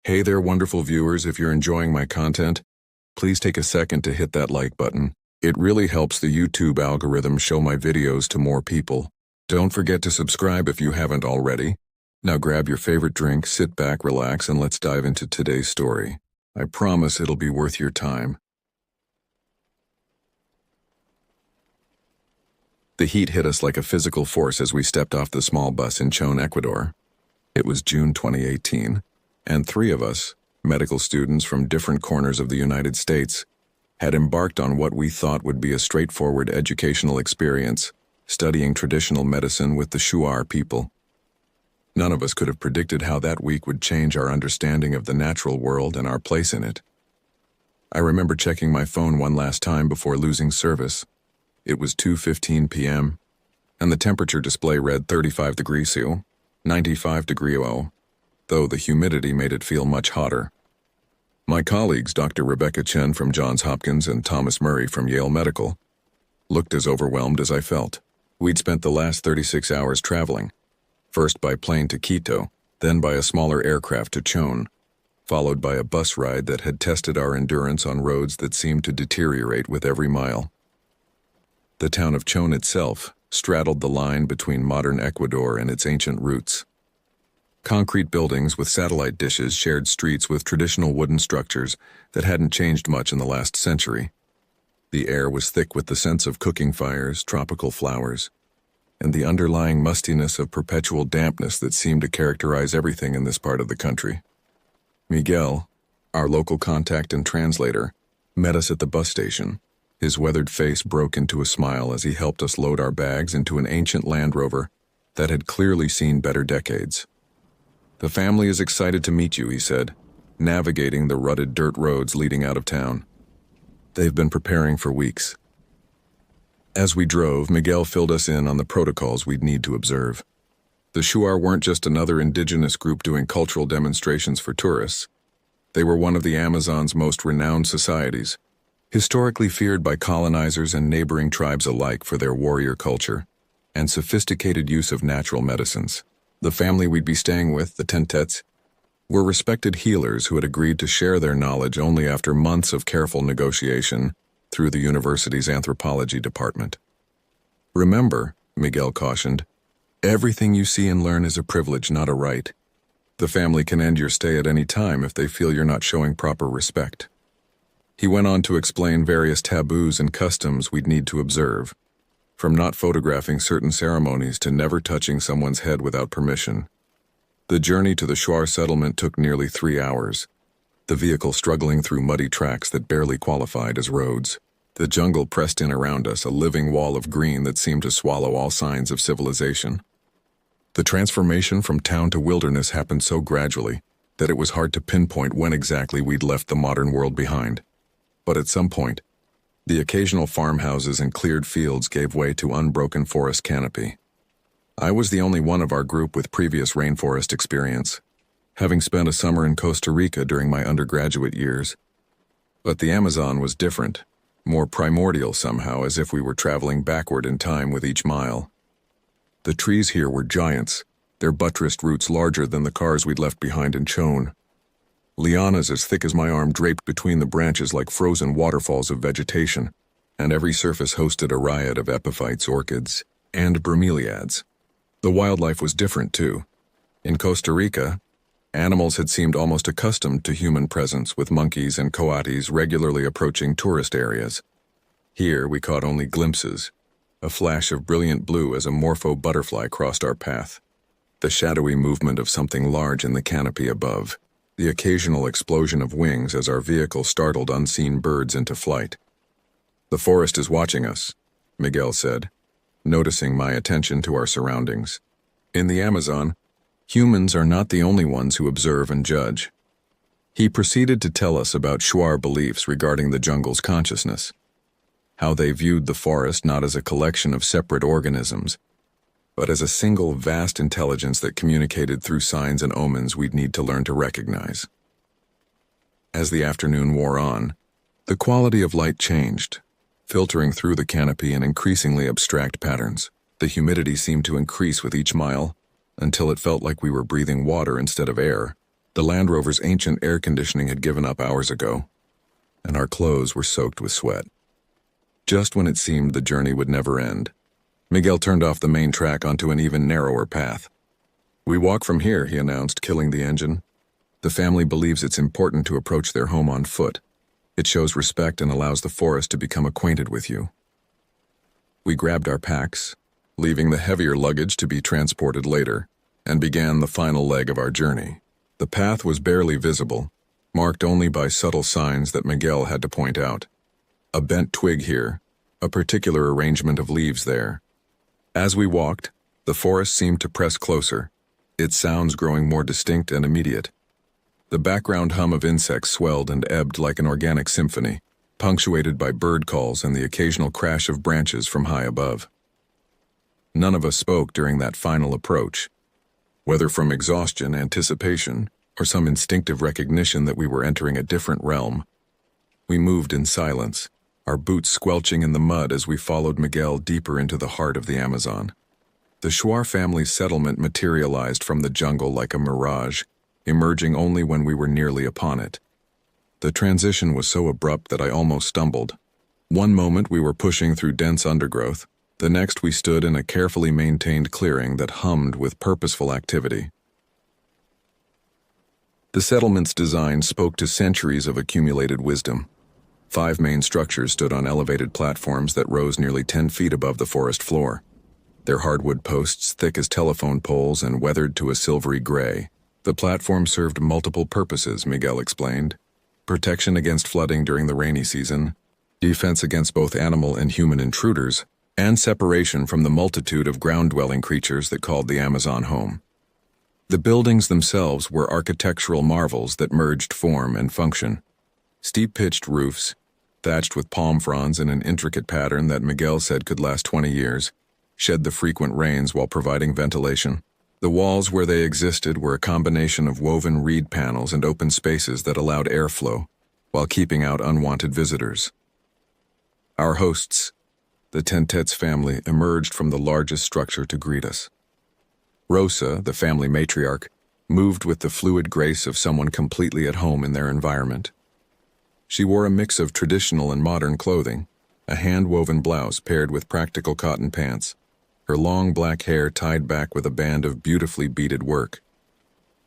Hey there, wonderful viewers. If you're enjoying my content, please take a second to hit that like button. It really helps the YouTube algorithm show my videos to more people. Don't forget to subscribe if you haven't already. Now grab your favorite drink, sit back, relax, and let's dive into today's story. I promise it'll be worth your time. The heat hit us like a physical force as we stepped off the small bus in Chone, Ecuador. It was June 2018. And three of us, medical students from different corners of the United States, had embarked on what we thought would be a straightforward educational experience, studying traditional medicine with the Shuar people. None of us could have predicted how that week would change our understanding of the natural world and our place in it. I remember checking my phone one last time before losing service. It was 2:15 p.m., and the temperature display read 35 degrees C, 95 degrees O, though the humidity made it feel much hotter. My colleagues, Dr. Rebecca Chen from Johns Hopkins and Thomas Murray from Yale Medical, looked as overwhelmed as I felt. We'd spent the last 36 hours traveling, first by plane to Quito, then by a smaller aircraft to Chone, followed by a bus ride that had tested our endurance on roads that seemed to deteriorate with every mile. The town of Chone itself straddled the line between modern Ecuador and its ancient roots. Concrete buildings with satellite dishes shared streets with traditional wooden structures that hadn't changed much in the last century. The air was thick with the sense of cooking fires, tropical flowers, and the underlying mustiness of perpetual dampness that seemed to characterize everything in this part of the country. Miguel, our local contact and translator, met us at the bus station. His weathered face broke into a smile as he helped us load our bags into an ancient Land Rover that had clearly seen better decades. "The family is excited to meet you," he said, navigating the rutted dirt roads leading out of town. They've been preparing for weeks. As we drove, Miguel filled us in on the protocols we'd need to observe. The Shuar weren't just another indigenous group doing cultural demonstrations for tourists. They were one of the Amazon's most renowned societies, historically feared by colonizers and neighboring tribes alike for their warrior culture and sophisticated use of natural medicines. The family we'd be staying with, the Tentets, were respected healers who had agreed to share their knowledge only after months of careful negotiation through the university's anthropology department. "Remember," Miguel cautioned, "everything you see and learn is a privilege, not a right. The family can end your stay at any time if they feel you're not showing proper respect." He went on to explain various taboos and customs we'd need to observe, from not photographing certain ceremonies to never touching someone's head without permission. The journey to the Shuar settlement took nearly 3 hours, the vehicle struggling through muddy tracks that barely qualified as roads. The jungle pressed in around us, a living wall of green that seemed to swallow all signs of civilization. The transformation from town to wilderness happened so gradually that it was hard to pinpoint when exactly we'd left the modern world behind. But at some point, the occasional farmhouses and cleared fields gave way to unbroken forest canopy. I was the only one of our group with previous rainforest experience, having spent a summer in Costa Rica during my undergraduate years. But the Amazon was different, more primordial somehow, as if we were traveling backward in time with each mile. The trees here were giants, their buttressed roots larger than the cars we'd left behind in Chone. Lianas as thick as my arm draped between the branches like frozen waterfalls of vegetation, and every surface hosted a riot of epiphytes, orchids, and bromeliads. The wildlife was different, too. In Costa Rica, animals had seemed almost accustomed to human presence, with monkeys and coatis regularly approaching tourist areas. Here, we caught only glimpses, a flash of brilliant blue as a morpho butterfly crossed our path, the shadowy movement of something large in the canopy above, the occasional explosion of wings as our vehicle startled unseen birds into flight. "The forest is watching us," Miguel said, noticing my attention to our surroundings. "In the Amazon, humans are not the only ones who observe and judge." He proceeded to tell us about Shuar beliefs regarding the jungle's consciousness, how they viewed the forest not as a collection of separate organisms, but as a single vast intelligence that communicated through signs and omens we'd need to learn to recognize. As the afternoon wore on, the quality of light changed, filtering through the canopy in increasingly abstract patterns. The humidity seemed to increase with each mile, until it felt like we were breathing water instead of air, The Land Rover's ancient air conditioning had given up hours ago, and our clothes were soaked with sweat. Just when it seemed the journey would never end, Miguel turned off the main track onto an even narrower path. "We walk from here," he announced, killing the engine. "The family believes it's important to approach their home on foot. It shows respect and allows the forest to become acquainted with you." We grabbed our packs, leaving the heavier luggage to be transported later, and began the final leg of our journey. The path was barely visible, marked only by subtle signs that Miguel had to point out. A bent twig here, a particular arrangement of leaves there. As we walked, the forest seemed to press closer, its sounds growing more distinct and immediate. The background hum of insects swelled and ebbed like an organic symphony, punctuated by bird calls and the occasional crash of branches from high above. None of us spoke during that final approach, whether from exhaustion, anticipation, or some instinctive recognition that we were entering a different realm. We moved in silence, our boots squelching in the mud as we followed Miguel deeper into the heart of the Amazon. The Shuar family's settlement materialized from the jungle like a mirage, emerging only when we were nearly upon it. The transition was so abrupt that I almost stumbled. One moment we were pushing through dense undergrowth, the next we stood in a carefully maintained clearing that hummed with purposeful activity. The settlement's design spoke to centuries of accumulated wisdom. 5 main structures stood on elevated platforms that rose nearly 10 feet above the forest floor, their hardwood posts thick as telephone poles and weathered to a silvery gray. The platform served multiple purposes, Miguel explained. Protection against flooding during the rainy season, defense against both animal and human intruders, and separation from the multitude of ground-dwelling creatures that called the Amazon home. The buildings themselves were architectural marvels that merged form and function. Steep-pitched roofs, thatched with palm fronds in an intricate pattern that Miguel said could last 20 years, shed the frequent rains while providing ventilation. The walls where they existed were a combination of woven reed panels and open spaces that allowed airflow, while keeping out unwanted visitors. Our hosts, the Tentet's family, emerged from the largest structure to greet us. Rosa, the family matriarch, moved with the fluid grace of someone completely at home in their environment. She wore a mix of traditional and modern clothing, a hand-woven blouse paired with practical cotton pants, her long black hair tied back with a band of beautifully beaded work.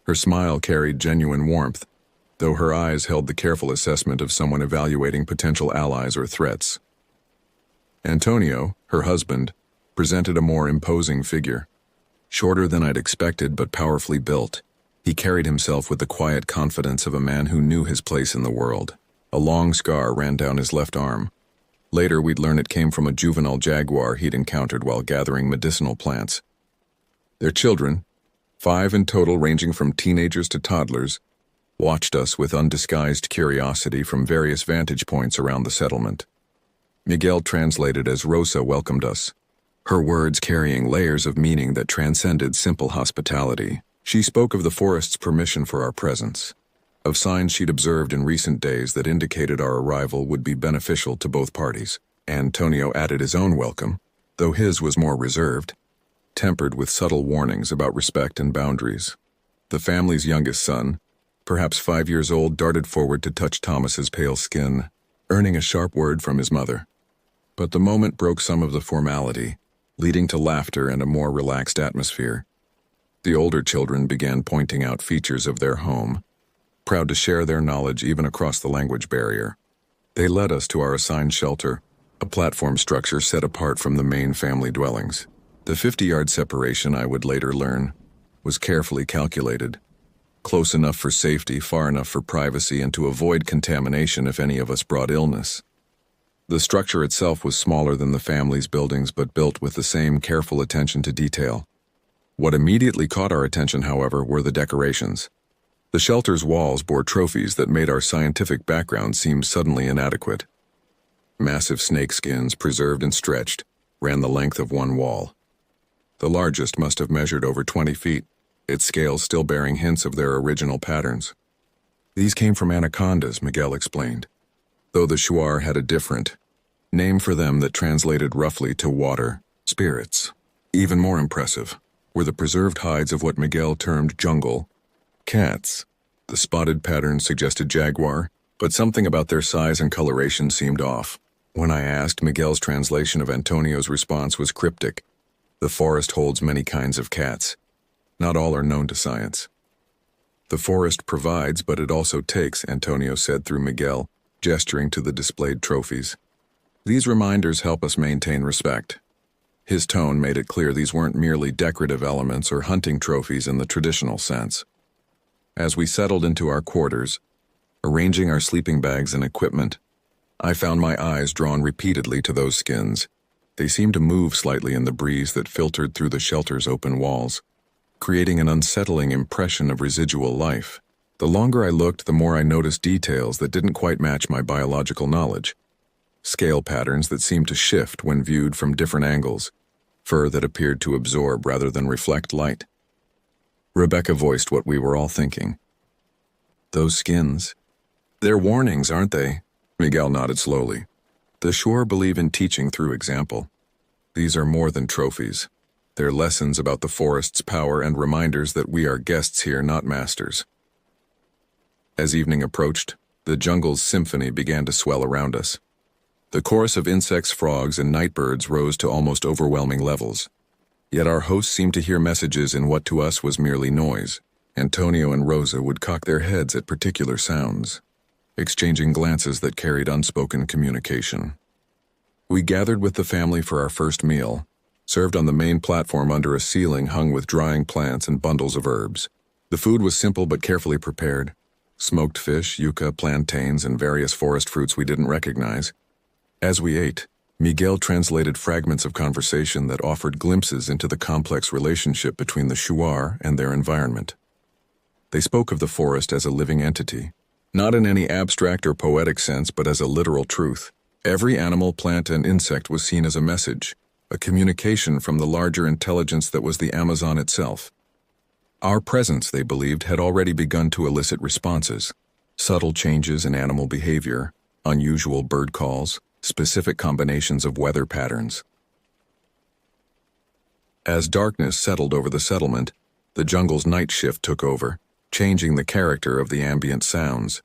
Her smile carried genuine warmth, though her eyes held the careful assessment of someone evaluating potential allies or threats. Antonio, her husband, presented a more imposing figure. Shorter than I'd expected but powerfully built, he carried himself with the quiet confidence of a man who knew his place in the world. A long scar ran down his left arm. Later, we'd learn it came from a juvenile jaguar he'd encountered while gathering medicinal plants. Their children, 5 in total ranging from teenagers to toddlers, watched us with undisguised curiosity from various vantage points around the settlement. Miguel translated as Rosa welcomed us, her words carrying layers of meaning that transcended simple hospitality. She spoke of the forest's permission for our presence, of signs she'd observed in recent days that indicated our arrival would be beneficial to both parties. Antonio added his own welcome, though his was more reserved, tempered with subtle warnings about respect and boundaries. The family's youngest son, perhaps 5 years old, darted forward to touch Thomas's pale skin, earning a sharp word from his mother. But the moment broke some of the formality, leading to laughter and a more relaxed atmosphere. The older children began pointing out features of their home, proud to share their knowledge even across the language barrier. They led us to our assigned shelter, a platform structure set apart from the main family dwellings. The 50-yard separation, I would later learn, was carefully calculated, close enough for safety, far enough for privacy, and to avoid contamination if any of us brought illness. The structure itself was smaller than the family's buildings but built with the same careful attention to detail. What immediately caught our attention, however, were the decorations. The shelter's walls bore trophies that made our scientific background seem suddenly inadequate. Massive snake skins, preserved and stretched, ran the length of one wall. The largest must have measured over 20 feet, its scales still bearing hints of their original patterns. These came from anacondas, Miguel explained, though the Shuar had a different name for them that translated roughly to water spirits. Even more impressive were the preserved hides of what Miguel termed jungle cats, The spotted pattern suggested jaguar, but something about their size and coloration seemed off. When I asked, Miguel's translation of Antonio's response was cryptic. The forest holds many kinds of cats. Not all are known to science. The forest provides, but it also takes, Antonio said through Miguel, gesturing to the displayed trophies. These reminders help us maintain respect. His tone made it clear these weren't merely decorative elements or hunting trophies in the traditional sense. As we settled into our quarters, arranging our sleeping bags and equipment, I found my eyes drawn repeatedly to those skins. They seemed to move slightly in the breeze that filtered through the shelter's open walls, creating an unsettling impression of residual life. The longer I looked, the more I noticed details that didn't quite match my biological knowledge. Scale patterns that seemed to shift when viewed from different angles, fur that appeared to absorb rather than reflect light. Rebecca voiced what we were all thinking. Those skins. They're warnings, aren't they? Miguel nodded slowly. The Shuar believe in teaching through example. These are more than trophies. They're lessons about the forest's power and reminders that we are guests here, not masters. As evening approached, the jungle's symphony began to swell around us. The chorus of insects, frogs, and nightbirds rose to almost overwhelming levels. Yet our hosts seemed to hear messages in what to us was merely noise. Antonio and Rosa would cock their heads at particular sounds, exchanging glances that carried unspoken communication. We gathered with the family for our first meal, served on the main platform under a ceiling hung with drying plants and bundles of herbs. The food was simple but carefully prepared. Smoked fish, yucca, plantains, and various forest fruits we didn't recognize. As we ate, Miguel translated fragments of conversation that offered glimpses into the complex relationship between the Shuar and their environment. They spoke of the forest as a living entity, not in any abstract or poetic sense, but as a literal truth. Every animal, plant, and insect was seen as a message, a communication from the larger intelligence that was the Amazon itself. Our presence, they believed, had already begun to elicit responses. Subtle changes in animal behavior, unusual bird calls, specific combinations of weather patterns. As darkness settled over the settlement, the jungle's night shift took over, changing the character of the ambient sounds.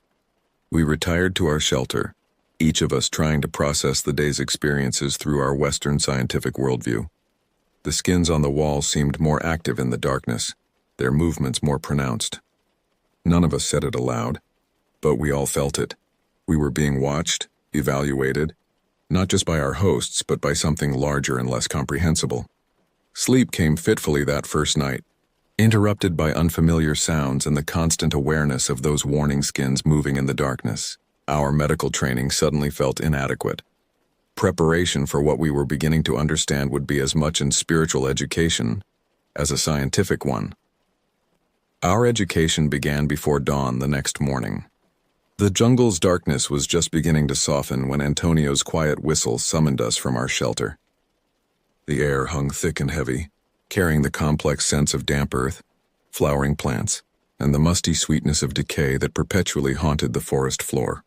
We retired to our shelter, each of us trying to process the day's experiences through our Western scientific worldview. The skins on the walls seemed more active in the darkness, their movements more pronounced. None of us said it aloud, but we all felt it. We were being watched, evaluated, not just by our hosts, but by something larger and less comprehensible. Sleep came fitfully that first night, interrupted by unfamiliar sounds and the constant awareness of those warning skins moving in the darkness. Our medical training suddenly felt inadequate. Preparation for what we were beginning to understand would be as much in spiritual education as a scientific one. Our education began before dawn the next morning. The jungle's darkness was just beginning to soften when Antonio's quiet whistle summoned us from our shelter. The air hung thick and heavy, carrying the complex scents of damp earth, flowering plants, and the musty sweetness of decay that perpetually haunted the forest floor.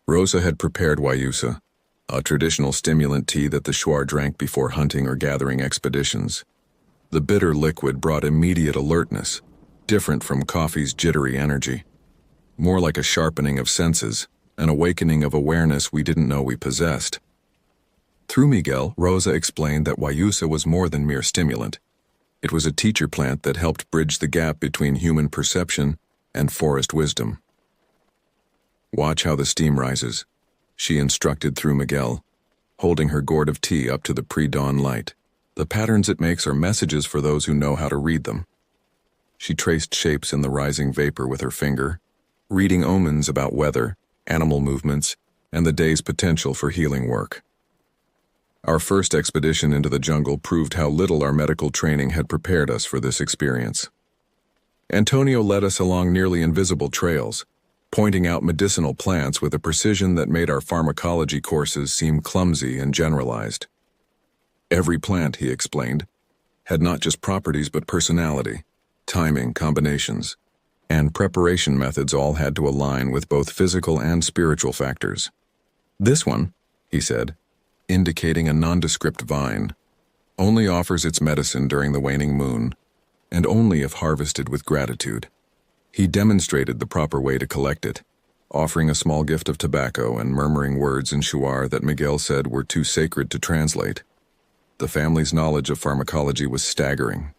Rosa had prepared Wayusa, a traditional stimulant tea that the Shuar drank before hunting or gathering expeditions. The bitter liquid brought immediate alertness, different from coffee's jittery energy. More like a sharpening of senses, an awakening of awareness we didn't know we possessed. Through Miguel, Rosa explained that Wayusa was more than mere stimulant. It was a teacher plant that helped bridge the gap between human perception and forest wisdom. Watch how the steam rises, she instructed through Miguel, holding her gourd of tea up to the pre-dawn light. The patterns it makes are messages for those who know how to read them. She traced shapes in the rising vapor with her finger, reading omens about weather, animal movements, and the day's potential for healing work. Our first expedition into the jungle proved how little our medical training had prepared us for this experience. Antonio led us along nearly invisible trails, pointing out medicinal plants with a precision that made our pharmacology courses seem clumsy and generalized. Every plant, he explained, had not just properties but personality, timing, combinations, and preparation methods all had to align with both physical and spiritual factors. This one, he said, indicating a nondescript vine, only offers its medicine during the waning moon, and only if harvested with gratitude. He demonstrated the proper way to collect it, offering a small gift of tobacco and murmuring words in Shuar that Miguel said were too sacred to translate. The family's knowledge of pharmacology was staggering.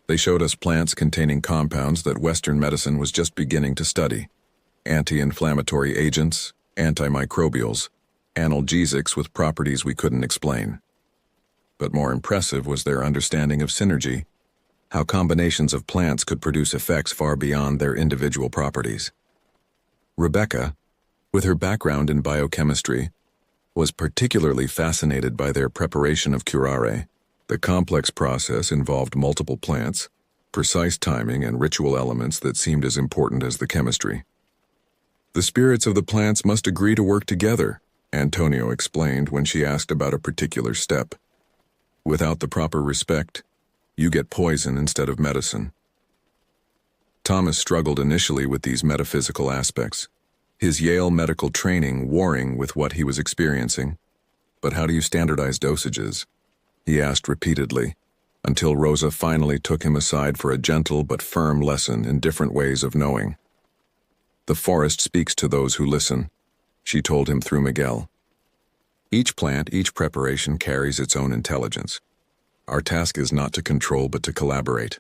They showed us plants containing compounds that Western medicine was just beginning to study: anti-inflammatory agents, antimicrobials, analgesics with properties we couldn't explain. But more impressive was their understanding of synergy, how combinations of plants could produce effects far beyond their individual properties. Rebecca, with her background in biochemistry, was particularly fascinated by their preparation of curare. The complex process involved multiple plants, precise timing, and ritual elements that seemed as important as the chemistry. The spirits of the plants must agree to work together, Antonio explained when she asked about a particular step. Without the proper respect, you get poison instead of medicine. Thomas struggled initially with these metaphysical aspects, his Yale medical training warring with what he was experiencing. But how do you standardize dosages? He asked repeatedly, until Rosa finally took him aside for a gentle but firm lesson in different ways of knowing. The forest speaks to those who listen, she told him through Miguel. Each plant, each preparation carries its own intelligence. Our task is not to control but to collaborate.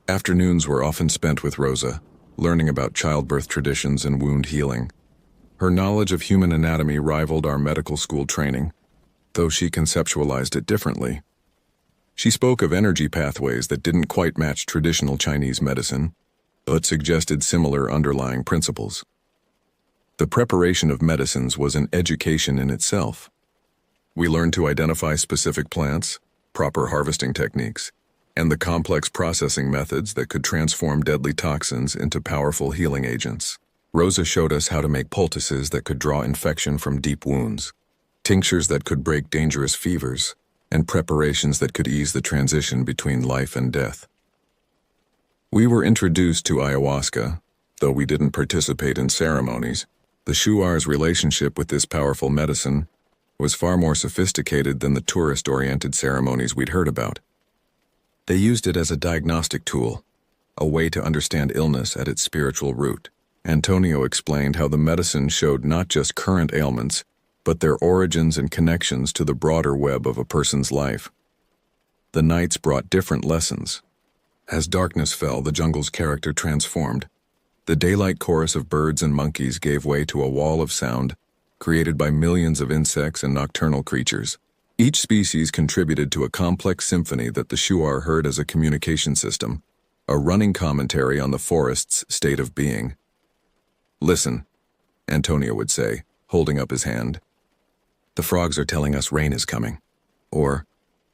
Afternoons were often spent with Rosa, learning about childbirth traditions and wound healing. Her knowledge of human anatomy rivaled our medical school training, though she conceptualized it differently. She spoke of energy pathways that didn't quite match traditional Chinese medicine, but suggested similar underlying principles. The preparation of medicines was an education in itself. We learned to identify specific plants, proper harvesting techniques, and the complex processing methods that could transform deadly toxins into powerful healing agents. Rosa showed us how to make poultices that could draw infection from deep wounds, tinctures that could break dangerous fevers, and preparations that could ease the transition between life and death. We were introduced to ayahuasca, though we didn't participate in ceremonies. The Shuar's relationship with this powerful medicine was far more sophisticated than the tourist-oriented ceremonies we'd heard about. They used it as a diagnostic tool, a way to understand illness at its spiritual root. Antonio explained how the medicine showed not just current ailments, but their origins and connections to the broader web of a person's life. The nights brought different lessons. As darkness fell, the jungle's character transformed. The daylight chorus of birds and monkeys gave way to a wall of sound created by millions of insects and nocturnal creatures. Each species contributed to a complex symphony that the Shuar heard as a communication system, a running commentary on the forest's state of being. "Listen," Antonio would say, holding up his hand. "The frogs are telling us rain is coming." Or,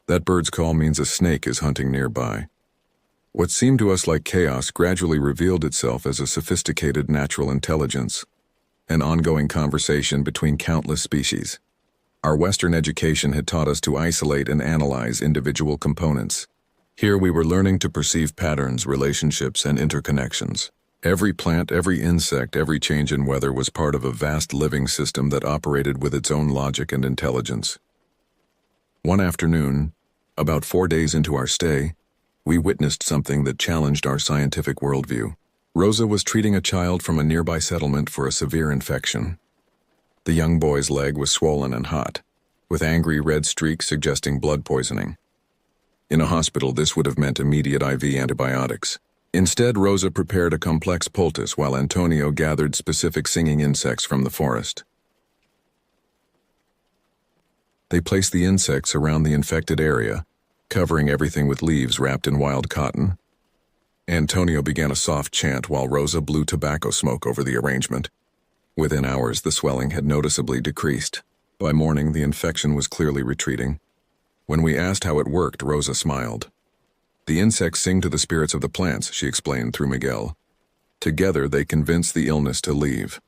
"That bird's call means a snake is hunting nearby." What seemed to us like chaos gradually revealed itself as a sophisticated natural intelligence, an ongoing conversation between countless species. Our Western education had taught us to isolate and analyze individual components. Here we were learning to perceive patterns, relationships, and interconnections. Every plant, every insect, every change in weather was part of a vast living system that operated with its own logic and intelligence. One afternoon, about 4 days into our stay, we witnessed something that challenged our scientific worldview. Rosa was treating a child from a nearby settlement for a severe infection. The young boy's leg was swollen and hot, with angry red streaks suggesting blood poisoning. In a hospital, this would have meant immediate IV antibiotics. Instead, Rosa prepared a complex poultice while Antonio gathered specific singing insects from the forest. They placed the insects around the infected area, covering everything with leaves wrapped in wild cotton. Antonio began a soft chant while Rosa blew tobacco smoke over the arrangement. Within hours, the swelling had noticeably decreased. By morning, the infection was clearly retreating. When we asked how it worked, Rosa smiled. "The insects sing to the spirits of the plants," she explained through Miguel. "Together, they convince the illness to leave.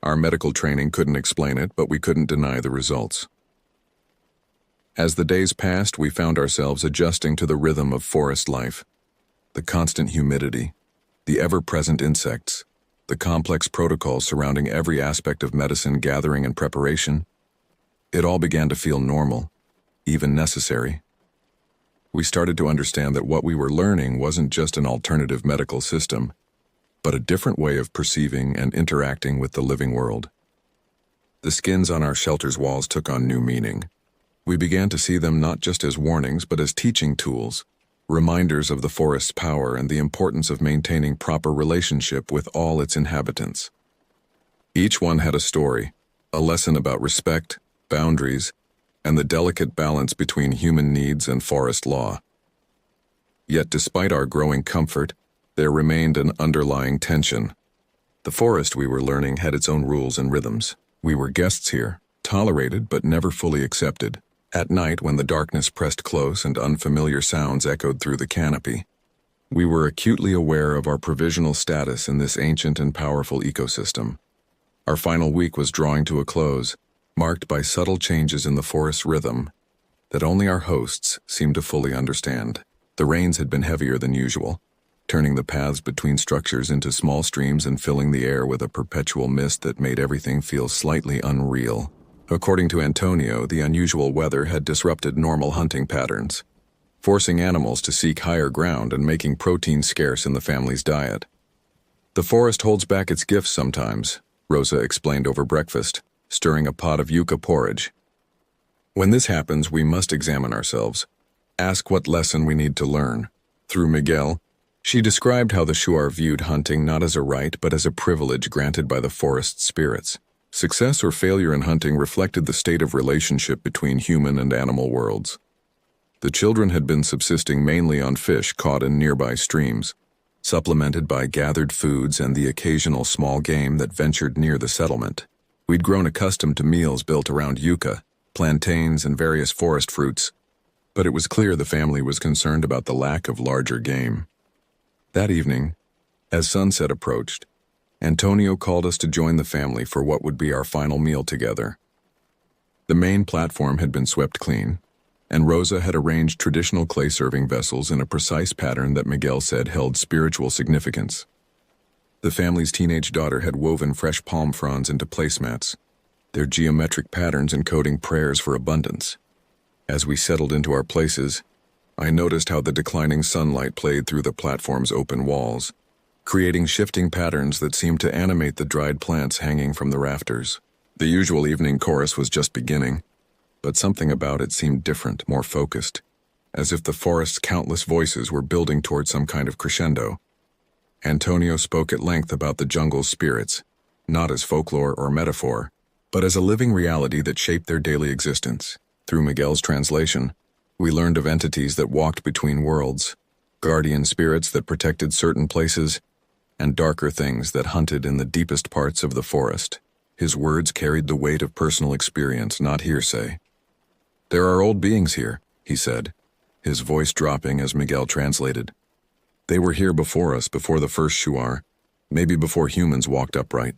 Our medical training couldn't explain it, but we couldn't deny the results." As the days passed, we found ourselves adjusting to the rhythm of forest life. The constant humidity, the ever-present insects, the complex protocols surrounding every aspect of medicine gathering and preparation. It all began to feel normal, even necessary. we started to understand that what we were learning wasn't just an alternative medical system, but a different way of perceiving and interacting with the living world. The skins on our shelter's walls took on new meaning. We began to see them not just as warnings, but as teaching tools, reminders of the forest's power and the importance of maintaining proper relationship with all its inhabitants. Each one had a story, a lesson about respect, boundaries, and the delicate balance between human needs and forest law. Yet despite our growing comfort, there remained an underlying tension. The forest, we were learning, had its own rules and rhythms. We were guests here, tolerated but never fully accepted. At night, when the darkness pressed close and unfamiliar sounds echoed through the canopy, we were acutely aware of our provisional status in this ancient and powerful ecosystem. Our final week was drawing to a close, marked by subtle changes in the forest's rhythm that only our hosts seemed to fully understand. The rains had been heavier than usual, turning the paths between structures into small streams and filling the air with a perpetual mist that made everything feel slightly unreal. According to Antonio, the unusual weather had disrupted normal hunting patterns, forcing animals to seek higher ground and making protein scarce in the family's diet. The forest holds back its gifts sometimes, Rosa explained over breakfast, stirring a pot of yucca porridge. When this happens, we must examine ourselves, ask what lesson we need to learn. Through Miguel, she described how the Shuar viewed hunting not as a right but as a privilege granted by the forest spirits. Success or failure in hunting reflected the state of relationship between human and animal worlds. The children had been subsisting mainly on fish caught in nearby streams, supplemented by gathered foods and the occasional small game that ventured near the settlement. We'd grown accustomed to meals built around yucca, plantains, and various forest fruits, but it was clear the family was concerned about the lack of larger game. That evening, as sunset approached, Antonio called us to join the family for what would be our final meal together. The main platform had been swept clean, and Rosa had arranged traditional clay-serving vessels in a precise pattern that Miguel said held spiritual significance. The family's teenage daughter had woven fresh palm fronds into placemats, their geometric patterns encoding prayers for abundance. As we settled into our places, I noticed how the declining sunlight played through the platform's open walls, creating shifting patterns that seemed to animate the dried plants hanging from the rafters. The usual evening chorus was just beginning, but something about it seemed different, more focused, as if the forest's countless voices were building toward some kind of crescendo. Antonio spoke at length about the jungle's spirits, not as folklore or metaphor, but as a living reality that shaped their daily existence. Through Miguel's translation, we learned of entities that walked between worlds, guardian spirits that protected certain places, and darker things that hunted in the deepest parts of the forest. His words carried the weight of personal experience, not hearsay. "There are old beings here," he said, his voice dropping as Miguel translated. "They were here before us, before the first Shuar, maybe before humans walked upright.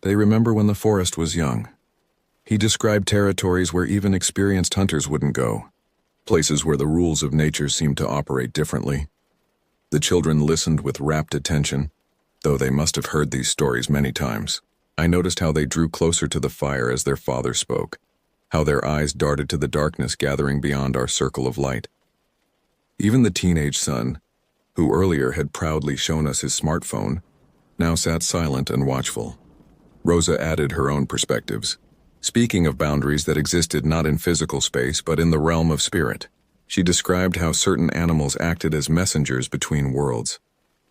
They remember when the forest was young." He described territories where even experienced hunters wouldn't go, places where the rules of nature seemed to operate differently. The children listened with rapt attention, though they must have heard these stories many times. I noticed how they drew closer to the fire as their father spoke, how their eyes darted to the darkness gathering beyond our circle of light. Even the teenage son, who earlier had proudly shown us his smartphone, now sat silent and watchful. Rosa added her own perspectives, speaking of boundaries that existed not in physical space but in the realm of spirit. She described how certain animals acted as messengers between worlds,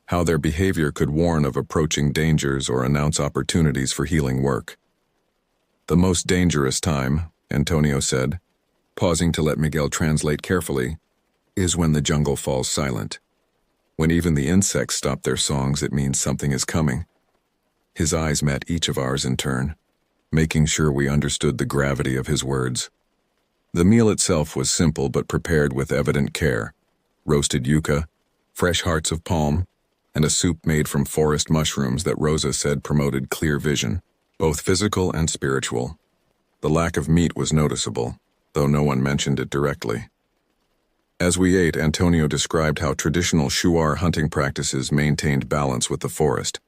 how their behavior could warn of approaching dangers or announce opportunities for healing work. "The most dangerous time," Antonio said, pausing to let Miguel translate carefully, "is when the jungle falls silent. When even the insects stop their songs, it means something is coming." His eyes met each of ours in turn, making sure we understood the gravity of his words. The meal itself was simple but prepared with evident care: roasted yucca, fresh hearts of palm, and a soup made from forest mushrooms that Rosa said promoted clear vision, both physical and spiritual. The lack of meat was noticeable, though no one mentioned it directly. As we ate, Antonio described how traditional Shuar hunting practices maintained balance with the forest.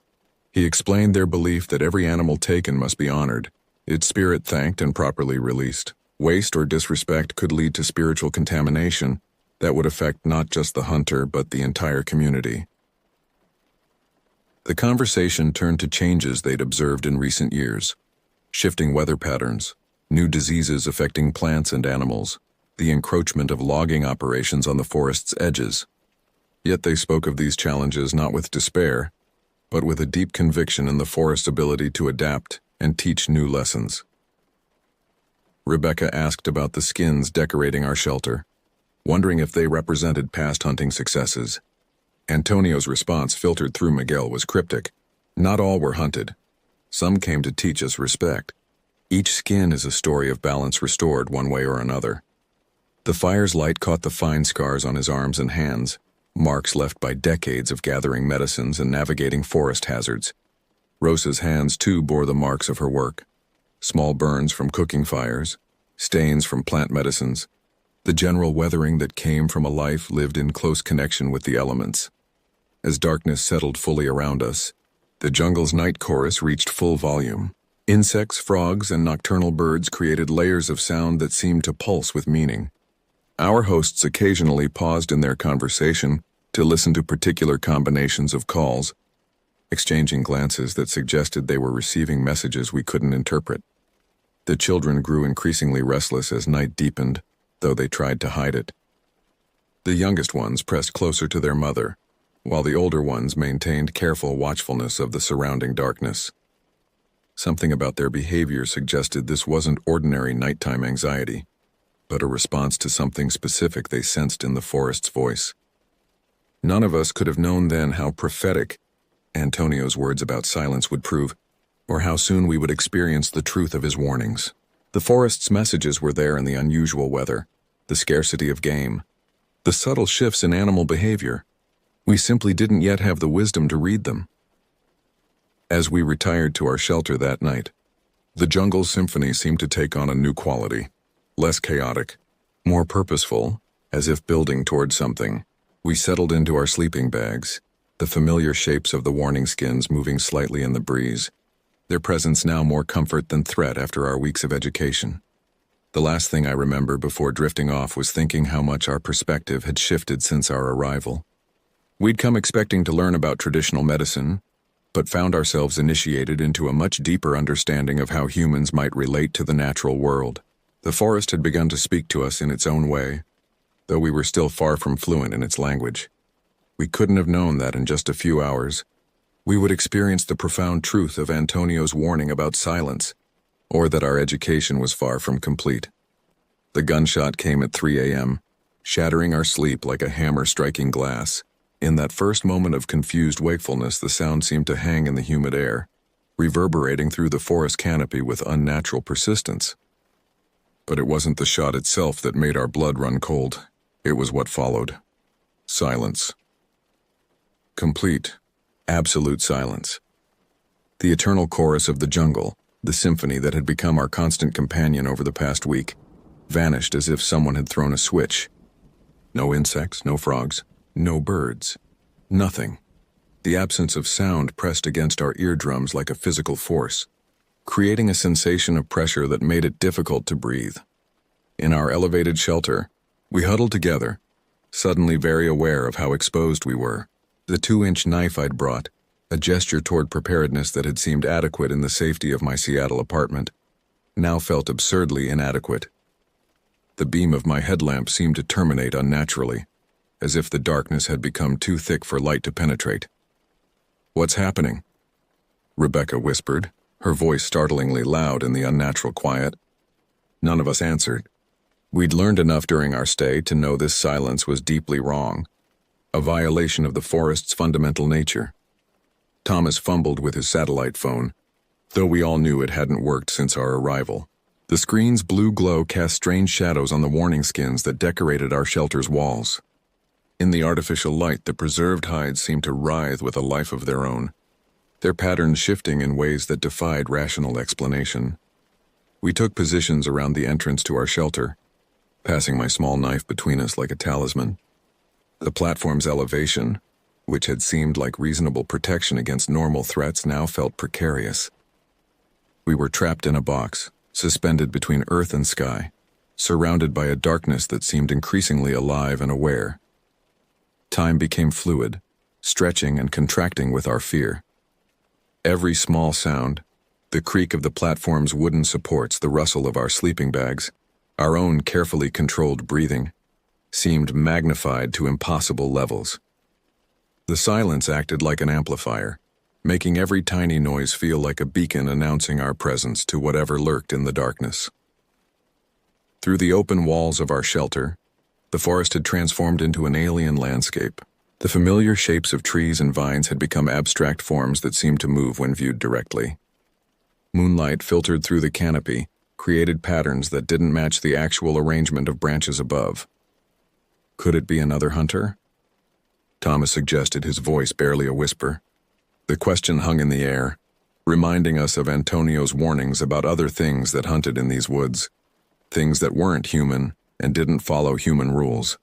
He explained their belief that every animal taken must be honored, its spirit thanked and properly released. Waste or disrespect could lead to spiritual contamination that would affect not just the hunter but the entire community. The conversation turned to changes they'd observed in recent years: shifting weather patterns, new diseases affecting plants and animals, the encroachment of logging operations on the forest's edges. Yet they spoke of these challenges not with despair, but with a deep conviction in the forest's ability to adapt and teach new lessons. Rebecca asked about the skins decorating our shelter, wondering if they represented past hunting successes. Antonio's response, filtered through Miguel, was cryptic. Not all were hunted. Some came to teach us respect. Each skin is a story of balance restored one way or another. The fire's light caught the fine scars on his arms and hands, marks left by decades of gathering medicines and navigating forest hazards. Rosa's hands, too, bore the marks of her work. Small burns from cooking fires, stains from plant medicines, the general weathering that came from a life lived in close connection with the elements. As darkness settled fully around us, the jungle's night chorus reached full volume. Insects, frogs, and nocturnal birds created layers of sound that seemed to pulse with meaning. Our hosts occasionally paused in their conversation to listen to particular combinations of calls, exchanging glances that suggested they were receiving messages we couldn't interpret. The children grew increasingly restless as night deepened, though they tried to hide it. The youngest ones pressed closer to their mother, while the older ones maintained careful watchfulness of the surrounding darkness. Something about their behavior suggested this wasn't ordinary nighttime anxiety, but a response to something specific they sensed in the forest's voice. None of us could have known then how prophetic Antonio's words about silence would prove, or how soon we would experience the truth of his warnings. The forest's messages were there in the unusual weather, the scarcity of game, the subtle shifts in animal behavior. We simply didn't yet have the wisdom to read them. As we retired to our shelter that night, the jungle symphony seemed to take on a new quality, less chaotic, more purposeful, as if building toward something. We settled into our sleeping bags, the familiar shapes of the warning skins moving slightly in the breeze, their presence now more comfort than threat after our weeks of education. The last thing I remember before drifting off was thinking how much our perspective had shifted since our arrival. We'd come expecting to learn about traditional medicine, but found ourselves initiated into a much deeper understanding of how humans might relate to the natural world. The forest had begun to speak to us in its own way, though we were still far from fluent in its language. We couldn't have known that in just a few hours we would experience the profound truth of Antonio's warning about silence, or that our education was far from complete. The gunshot came at 3 a.m., shattering our sleep like a hammer striking glass. In that first moment of confused wakefulness, the sound seemed to hang in the humid air, reverberating through the forest canopy with unnatural persistence. But it wasn't the shot itself that made our blood run cold. It was what followed. Silence. Complete, absolute silence. The eternal chorus of the jungle, the symphony that had become our constant companion over the past week, vanished as if someone had thrown a switch. No insects, no frogs, no birds, nothing. The absence of sound pressed against our eardrums like a physical force, creating a sensation of pressure that made it difficult to breathe. In our elevated shelter, we huddled together, suddenly very aware of how exposed we were. The 2-inch knife I'd brought, a gesture toward preparedness that had seemed adequate in the safety of my Seattle apartment, now felt absurdly inadequate. The beam of my headlamp seemed to terminate unnaturally, as if the darkness had become too thick for light to penetrate. "What's happening?" Rebecca whispered, her voice startlingly loud in the unnatural quiet. None of us answered. We'd learned enough during our stay to know this silence was deeply wrong, a violation of the forest's fundamental nature. Thomas fumbled with his satellite phone, though we all knew it hadn't worked since our arrival. The screen's blue glow cast strange shadows on the warning skins that decorated our shelter's walls. In the artificial light, the preserved hides seemed to writhe with a life of their own, their patterns shifting in ways that defied rational explanation. We took positions around the entrance to our shelter, passing my small knife between us like a talisman. The platform's elevation, which had seemed like reasonable protection against normal threats, now felt precarious. We were trapped in a box, suspended between earth and sky, surrounded by a darkness that seemed increasingly alive and aware. Time became fluid, stretching and contracting with our fear. Every small sound, the creak of the platform's wooden supports, the rustle of our sleeping bags, our own carefully controlled breathing, seemed magnified to impossible levels. The silence acted like an amplifier, making every tiny noise feel like a beacon announcing our presence to whatever lurked in the darkness. Through the open walls of our shelter, the forest had transformed into an alien landscape. The familiar shapes of trees and vines had become abstract forms that seemed to move when viewed directly. Moonlight filtered through the canopy, created patterns that didn't match the actual arrangement of branches above. Could it be another hunter? Thomas suggested, his voice barely a whisper. The question hung in the air, reminding us of Antonio's warnings about other things that hunted in these woods, things that weren't human and didn't follow human rules.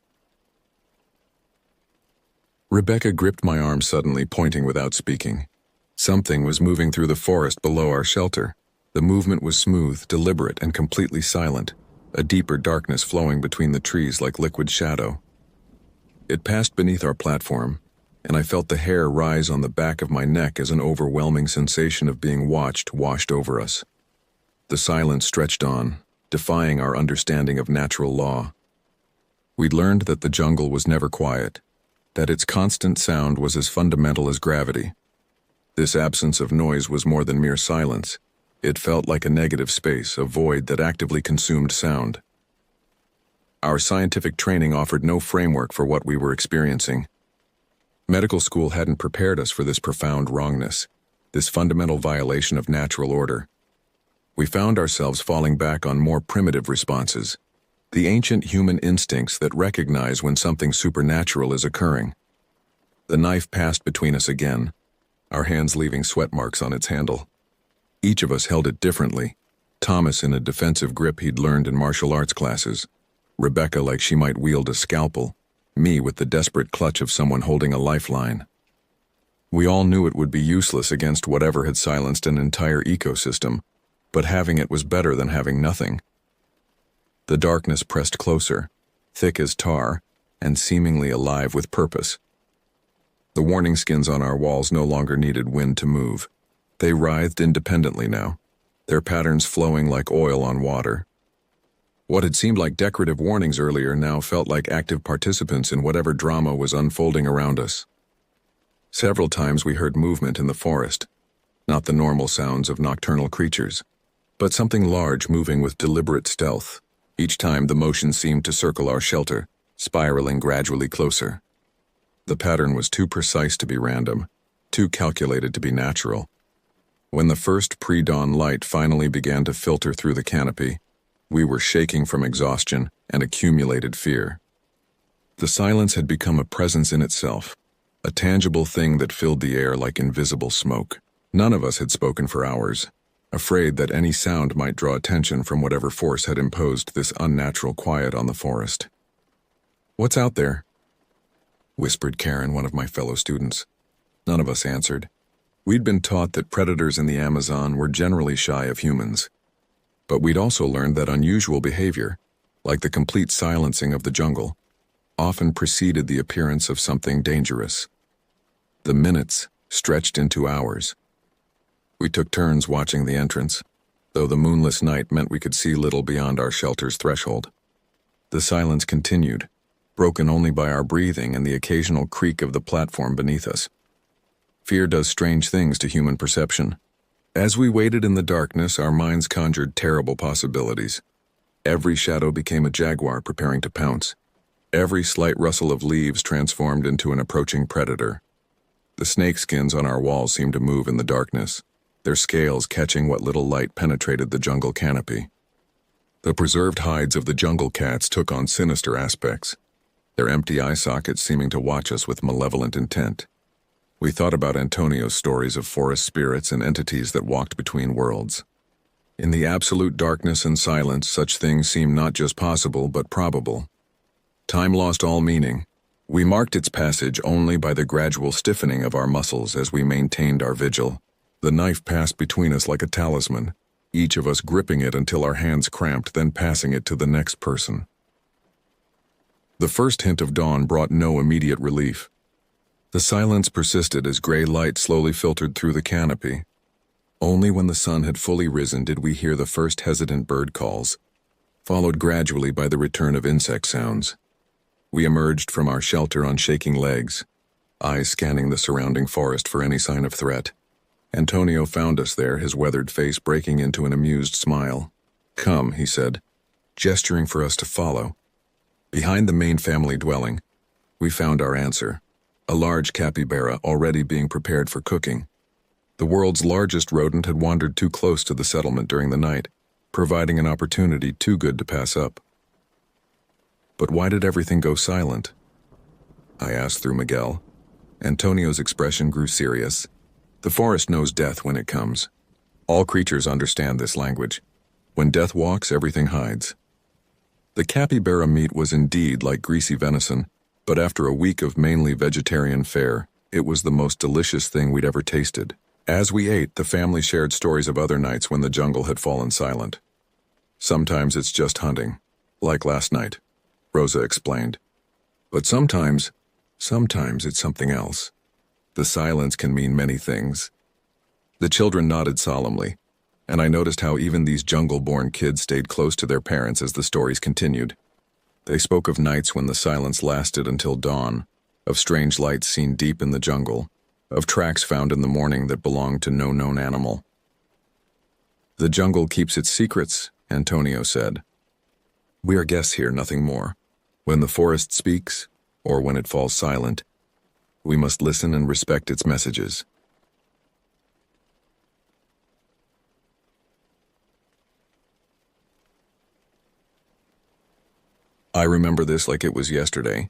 Rebecca gripped my arm suddenly, pointing without speaking. Something was moving through the forest below our shelter. The movement was smooth, deliberate, and completely silent, a deeper darkness flowing between the trees like liquid shadow. It passed beneath our platform, and I felt the hair rise on the back of my neck as an overwhelming sensation of being watched washed over us. The silence stretched on, defying our understanding of natural law. We'd learned that the jungle was never quiet, that its constant sound was as fundamental as gravity. This absence of noise was more than mere silence. It felt like a negative space, a void that actively consumed sound. Our scientific training offered no framework for what we were experiencing. Medical school hadn't prepared us for this profound wrongness, this fundamental violation of natural order. We found ourselves falling back on more primitive responses, the ancient human instincts that recognize when something supernatural is occurring. The knife passed between us again, our hands leaving sweat marks on its handle. Each of us held it differently, Thomas in a defensive grip he'd learned in martial arts classes, Rebecca like she might wield a scalpel, me with the desperate clutch of someone holding a lifeline. We all knew it would be useless against whatever had silenced an entire ecosystem, but having it was better than having nothing. The darkness pressed closer, thick as tar, and seemingly alive with purpose. The warning skins on our walls no longer needed wind to move. They writhed independently now, their patterns flowing like oil on water. What had seemed like decorative warnings earlier now felt like active participants in whatever drama was unfolding around us. Several times we heard movement in the forest, not the normal sounds of nocturnal creatures, but something large moving with deliberate stealth. Each time the motion seemed to circle our shelter, spiraling gradually closer. The pattern was too precise to be random, too calculated to be natural. When the first pre-dawn light finally began to filter through the canopy, we were shaking from exhaustion and accumulated fear. The silence had become a presence in itself, a tangible thing that filled the air like invisible smoke. None of us had spoken for hours, afraid that any sound might draw attention from whatever force had imposed this unnatural quiet on the forest. "What's out there?" whispered Karen, one of my fellow students. None of us answered. We'd been taught that predators in the Amazon were generally shy of humans. But we'd also learned that unusual behavior, like the complete silencing of the jungle, often preceded the appearance of something dangerous. The minutes stretched into hours. We took turns watching the entrance, though the moonless night meant we could see little beyond our shelter's threshold. The silence continued, broken only by our breathing and the occasional creak of the platform beneath us. Fear does strange things to human perception. As we waited in the darkness, our minds conjured terrible possibilities. Every shadow became a jaguar preparing to pounce. Every slight rustle of leaves transformed into an approaching predator. The snakeskins on our walls seemed to move in the darkness, their scales catching what little light penetrated the jungle canopy. The preserved hides of the jungle cats took on sinister aspects, their empty eye sockets seeming to watch us with malevolent intent. We thought about Antonio's stories of forest spirits and entities that walked between worlds. In the absolute darkness and silence, such things seemed not just possible, but probable. Time lost all meaning. We marked its passage only by the gradual stiffening of our muscles as we maintained our vigil. The knife passed between us like a talisman, each of us gripping it until our hands cramped, then passing it to the next person. The first hint of dawn brought no immediate relief. The silence persisted as gray light slowly filtered through the canopy. Only when the sun had fully risen did we hear the first hesitant bird calls, followed gradually by the return of insect sounds. We emerged from our shelter on shaking legs, eyes scanning the surrounding forest for any sign of threat. Antonio found us there, his weathered face breaking into an amused smile. "Come," he said, gesturing for us to follow. Behind the main family dwelling, we found our answer, a large capybara already being prepared for cooking. The world's largest rodent had wandered too close to the settlement during the night, providing an opportunity too good to pass up. But why did everything go silent? I asked through Miguel. Antonio's expression grew serious. The forest knows death when it comes. All creatures understand this language. When death walks, everything hides. The capybara meat was indeed like greasy venison, but after a week of mainly vegetarian fare, it was the most delicious thing we'd ever tasted. As we ate, the family shared stories of other nights when the jungle had fallen silent. Sometimes it's just hunting, like last night, Rosa explained. But sometimes it's something else. The silence can mean many things. The children nodded solemnly, and I noticed how even these jungle-born kids stayed close to their parents as the stories continued. They spoke of nights when the silence lasted until dawn, of strange lights seen deep in the jungle, of tracks found in the morning that belonged to no known animal. "The jungle keeps its secrets," Antonio said. "We are guests here, nothing more. When the forest speaks, or when it falls silent, we must listen and respect its messages." I remember this like it was yesterday,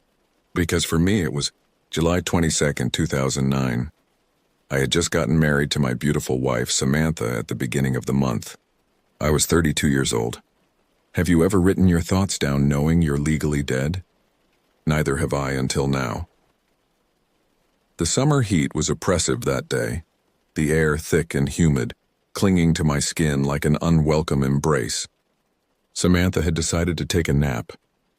because for me it was July 22nd, 2009. I had just gotten married to my beautiful wife, Samantha, at the beginning of the month. I was 32 years old. Have you ever written your thoughts down knowing you're legally dead? Neither have I until now. The summer heat was oppressive that day, the air thick and humid, clinging to my skin like an unwelcome embrace. Samantha had decided to take a nap,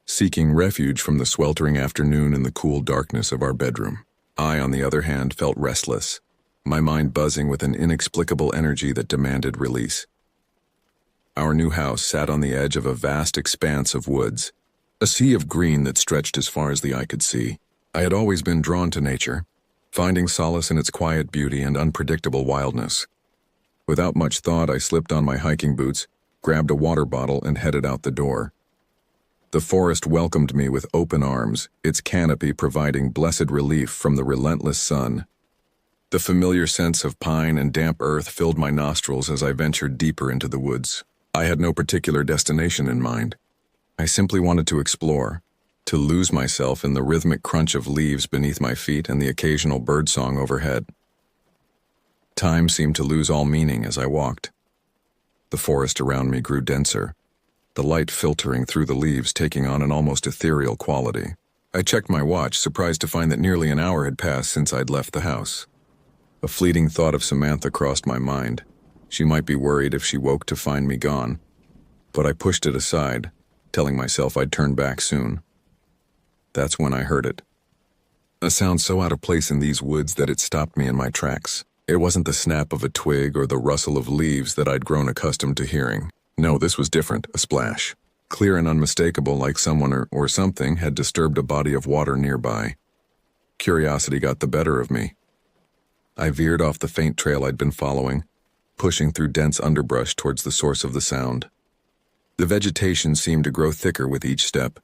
seeking refuge from the sweltering afternoon in the cool darkness of our bedroom. I, on the other hand, felt restless, my mind buzzing with an inexplicable energy that demanded release. Our new house sat on the edge of a vast expanse of woods, a sea of green that stretched as far as the eye could see. I had always been drawn to nature, finding solace in its quiet beauty and unpredictable wildness. Without much thought, I slipped on my hiking boots, grabbed a water bottle, and headed out the door. The forest welcomed me with open arms, its canopy providing blessed relief from the relentless sun. The familiar sense of pine and damp earth filled my nostrils as I ventured deeper into the woods. I had no particular destination in mind. I simply wanted to explore, to lose myself in the rhythmic crunch of leaves beneath my feet and the occasional birdsong overhead. Time seemed to lose all meaning as I walked. The forest around me grew denser, the light filtering through the leaves taking on an almost ethereal quality. I checked my watch, surprised to find that nearly an hour had passed since I'd left the house. A fleeting thought of Samantha crossed my mind. She might be worried if she woke to find me gone. But I pushed it aside, telling myself I'd turn back soon. That's when I heard it. A sound so out of place in these woods that it stopped me in my tracks. It wasn't the snap of a twig or the rustle of leaves that I'd grown accustomed to hearing. No, this was different, a splash. Clear and unmistakable, like someone or something had disturbed a body of water nearby. Curiosity got the better of me. I veered off the faint trail I'd been following, pushing through dense underbrush towards the source of the sound. The vegetation seemed to grow thicker with each step,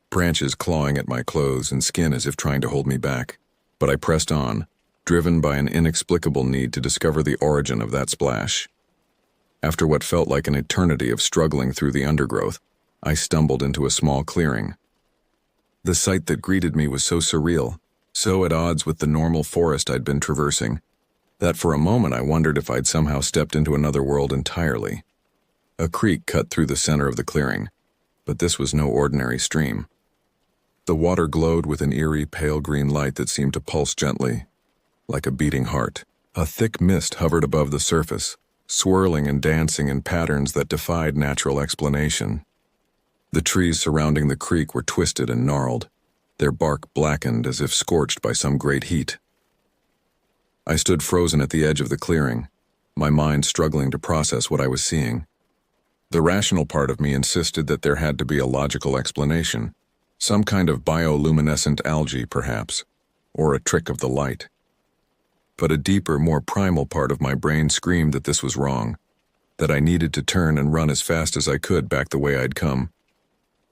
branches clawing at my clothes and skin as if trying to hold me back. But I pressed on, driven by an inexplicable need to discover the origin of that splash. After what felt like an eternity of struggling through the undergrowth, I stumbled into a small clearing. The sight that greeted me was so surreal, so at odds with the normal forest I'd been traversing, that for a moment I wondered if I'd somehow stepped into another world entirely. A creek cut through the center of the clearing, but this was no ordinary stream. The water glowed with an eerie pale green light that seemed to pulse gently, like a beating heart. A thick mist hovered above the surface, swirling and dancing in patterns that defied natural explanation. The trees surrounding the creek were twisted and gnarled, their bark blackened as if scorched by some great heat. I stood frozen at the edge of the clearing, my mind struggling to process what I was seeing. The rational part of me insisted that there had to be a logical explanation, some kind of bioluminescent algae, perhaps, or a trick of the light. But a deeper, more primal part of my brain screamed that this was wrong, that I needed to turn and run as fast as I could back the way I'd come.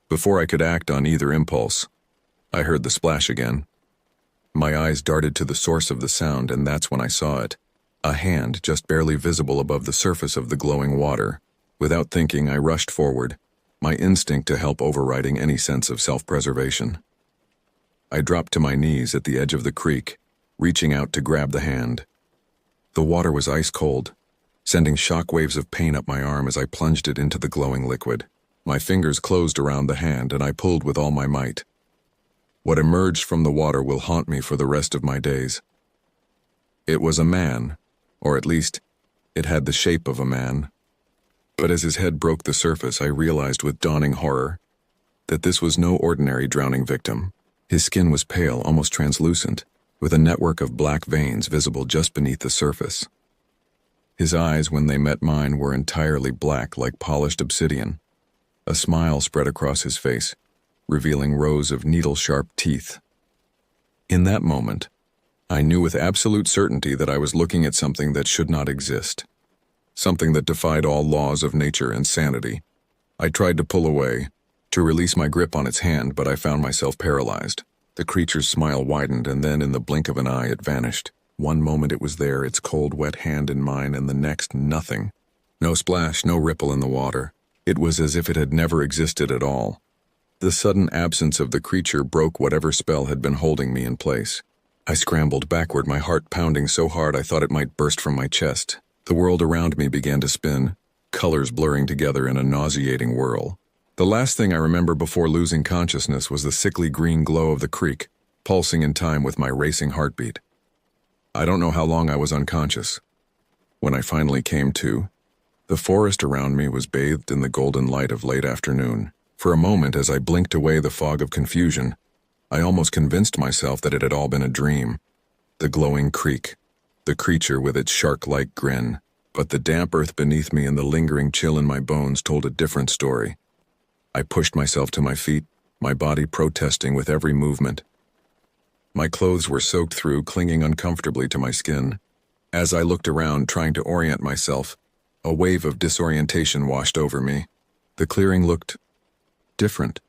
Before I could act on either impulse, I heard the splash again. My eyes darted to the source of the sound, and that's when I saw it. A hand just barely visible above the surface of the glowing water. Without thinking, I rushed forward, my instinct to help overriding any sense of self-preservation. I dropped to my knees at the edge of the creek, reaching out to grab the hand. The water was ice cold, sending shock waves of pain up my arm as I plunged it into the glowing liquid. My fingers closed around the hand, and I pulled with all my might. What emerged from the water will haunt me for the rest of my days. It was a man, or at least, it had the shape of a man. But as his head broke the surface, I realized with dawning horror that this was no ordinary drowning victim. His skin was pale, almost translucent, with a network of black veins visible just beneath the surface. His eyes, when they met mine, were entirely black, like polished obsidian. A smile spread across his face, revealing rows of needle-sharp teeth. In that moment, I knew with absolute certainty that I was looking at something that should not exist, something that defied all laws of nature and sanity. I tried to pull away, to release my grip on its hand, but I found myself paralyzed. The creature's smile widened, and then in the blink of an eye it vanished. One moment it was there, its cold, wet hand in mine, and the next, nothing. No splash, no ripple in the water. It was as if it had never existed at all. The sudden absence of the creature broke whatever spell had been holding me in place. I scrambled backward, my heart pounding so hard I thought it might burst from my chest. The world around me began to spin, colors blurring together in a nauseating whirl. The last thing I remember before losing consciousness was the sickly green glow of the creek, pulsing in time with my racing heartbeat. I don't know how long I was unconscious. When I finally came to, the forest around me was bathed in the golden light of late afternoon. For a moment, as I blinked away the fog of confusion, I almost convinced myself that it had all been a dream. The glowing creek, the creature with its shark-like grin, but the damp earth beneath me and the lingering chill in my bones told a different story. I pushed myself to my feet, my body protesting with every movement. My clothes were soaked through, clinging uncomfortably to my skin. As I looked around, trying to orient myself, a wave of disorientation washed over me. The clearing looked different.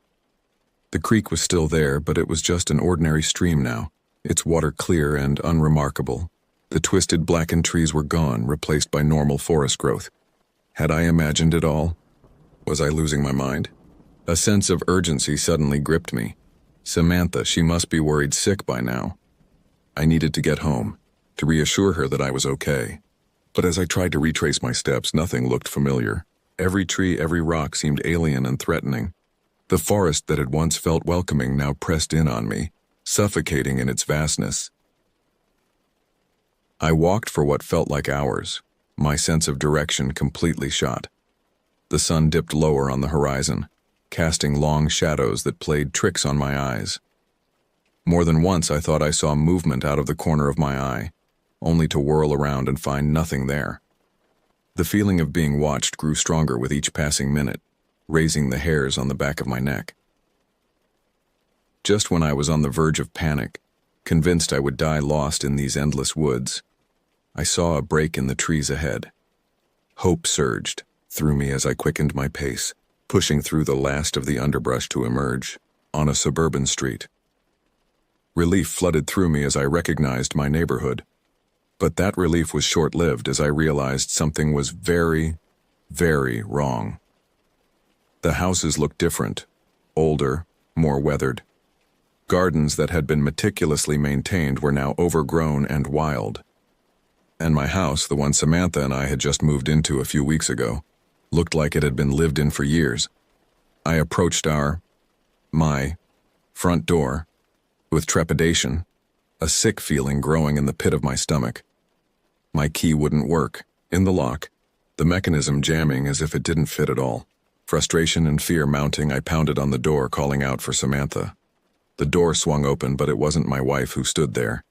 The creek was still there, but it was just an ordinary stream now, its water clear and unremarkable. The twisted, blackened trees were gone, replaced by normal forest growth. Had I imagined it all? Was I losing my mind? A sense of urgency suddenly gripped me. Samantha, she must be worried sick by now. I needed to get home, to reassure her that I was okay. But as I tried to retrace my steps, nothing looked familiar. Every tree, every rock seemed alien and threatening. The forest that had once felt welcoming now pressed in on me, suffocating in its vastness. I walked for what felt like hours, my sense of direction completely shot. The sun dipped lower on the horizon, casting long shadows that played tricks on my eyes. More than once I thought I saw movement out of the corner of my eye, only to whirl around and find nothing there. The feeling of being watched grew stronger with each passing minute, raising the hairs on the back of my neck. Just when I was on the verge of panic, convinced I would die lost in these endless woods, I saw a break in the trees ahead. Hope surged through me as I quickened my pace, pushing through the last of the underbrush to emerge on a suburban street. Relief flooded through me as I recognized my neighborhood. But that relief was short-lived as I realized something was very, very wrong. The houses looked different, older, more weathered. Gardens that had been meticulously maintained were now overgrown and wild. And my house, the one Samantha and I had just moved into a few weeks ago, looked like it had been lived in for years. I approached my front door with trepidation, a sick feeling growing in the pit of my stomach. My key wouldn't work, in the lock, the mechanism jamming as if it didn't fit at all. Frustration and fear mounting, I pounded on the door, calling out for Samantha. The door swung open, but it wasn't my wife who stood there.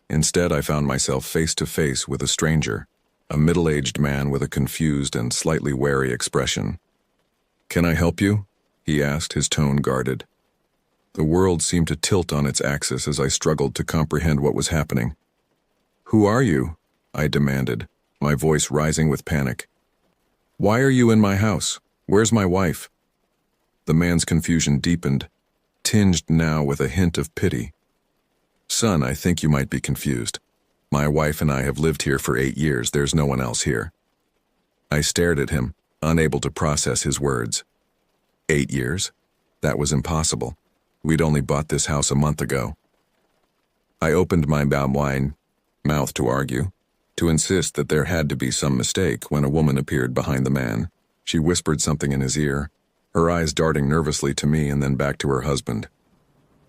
Instead, I found myself face to face with a stranger, a middle-aged man with a confused and slightly wary expression. "Can I help you?" he asked, his tone guarded. The world seemed to tilt on its axis as I struggled to comprehend what was happening. "Who are you?" I demanded, my voice rising with panic. "Why are you in my house? Where's my wife?" The man's confusion deepened, tinged now with a hint of pity. "Son, I think you might be confused. My wife and I have lived here for 8 years. There's no one else here." I stared at him, unable to process his words. 8 years? That was impossible. We'd only bought this house a month ago. I opened my mouth to argue, to insist that there had to be some mistake when a woman appeared behind the man. She whispered something in his ear, her eyes darting nervously to me and then back to her husband.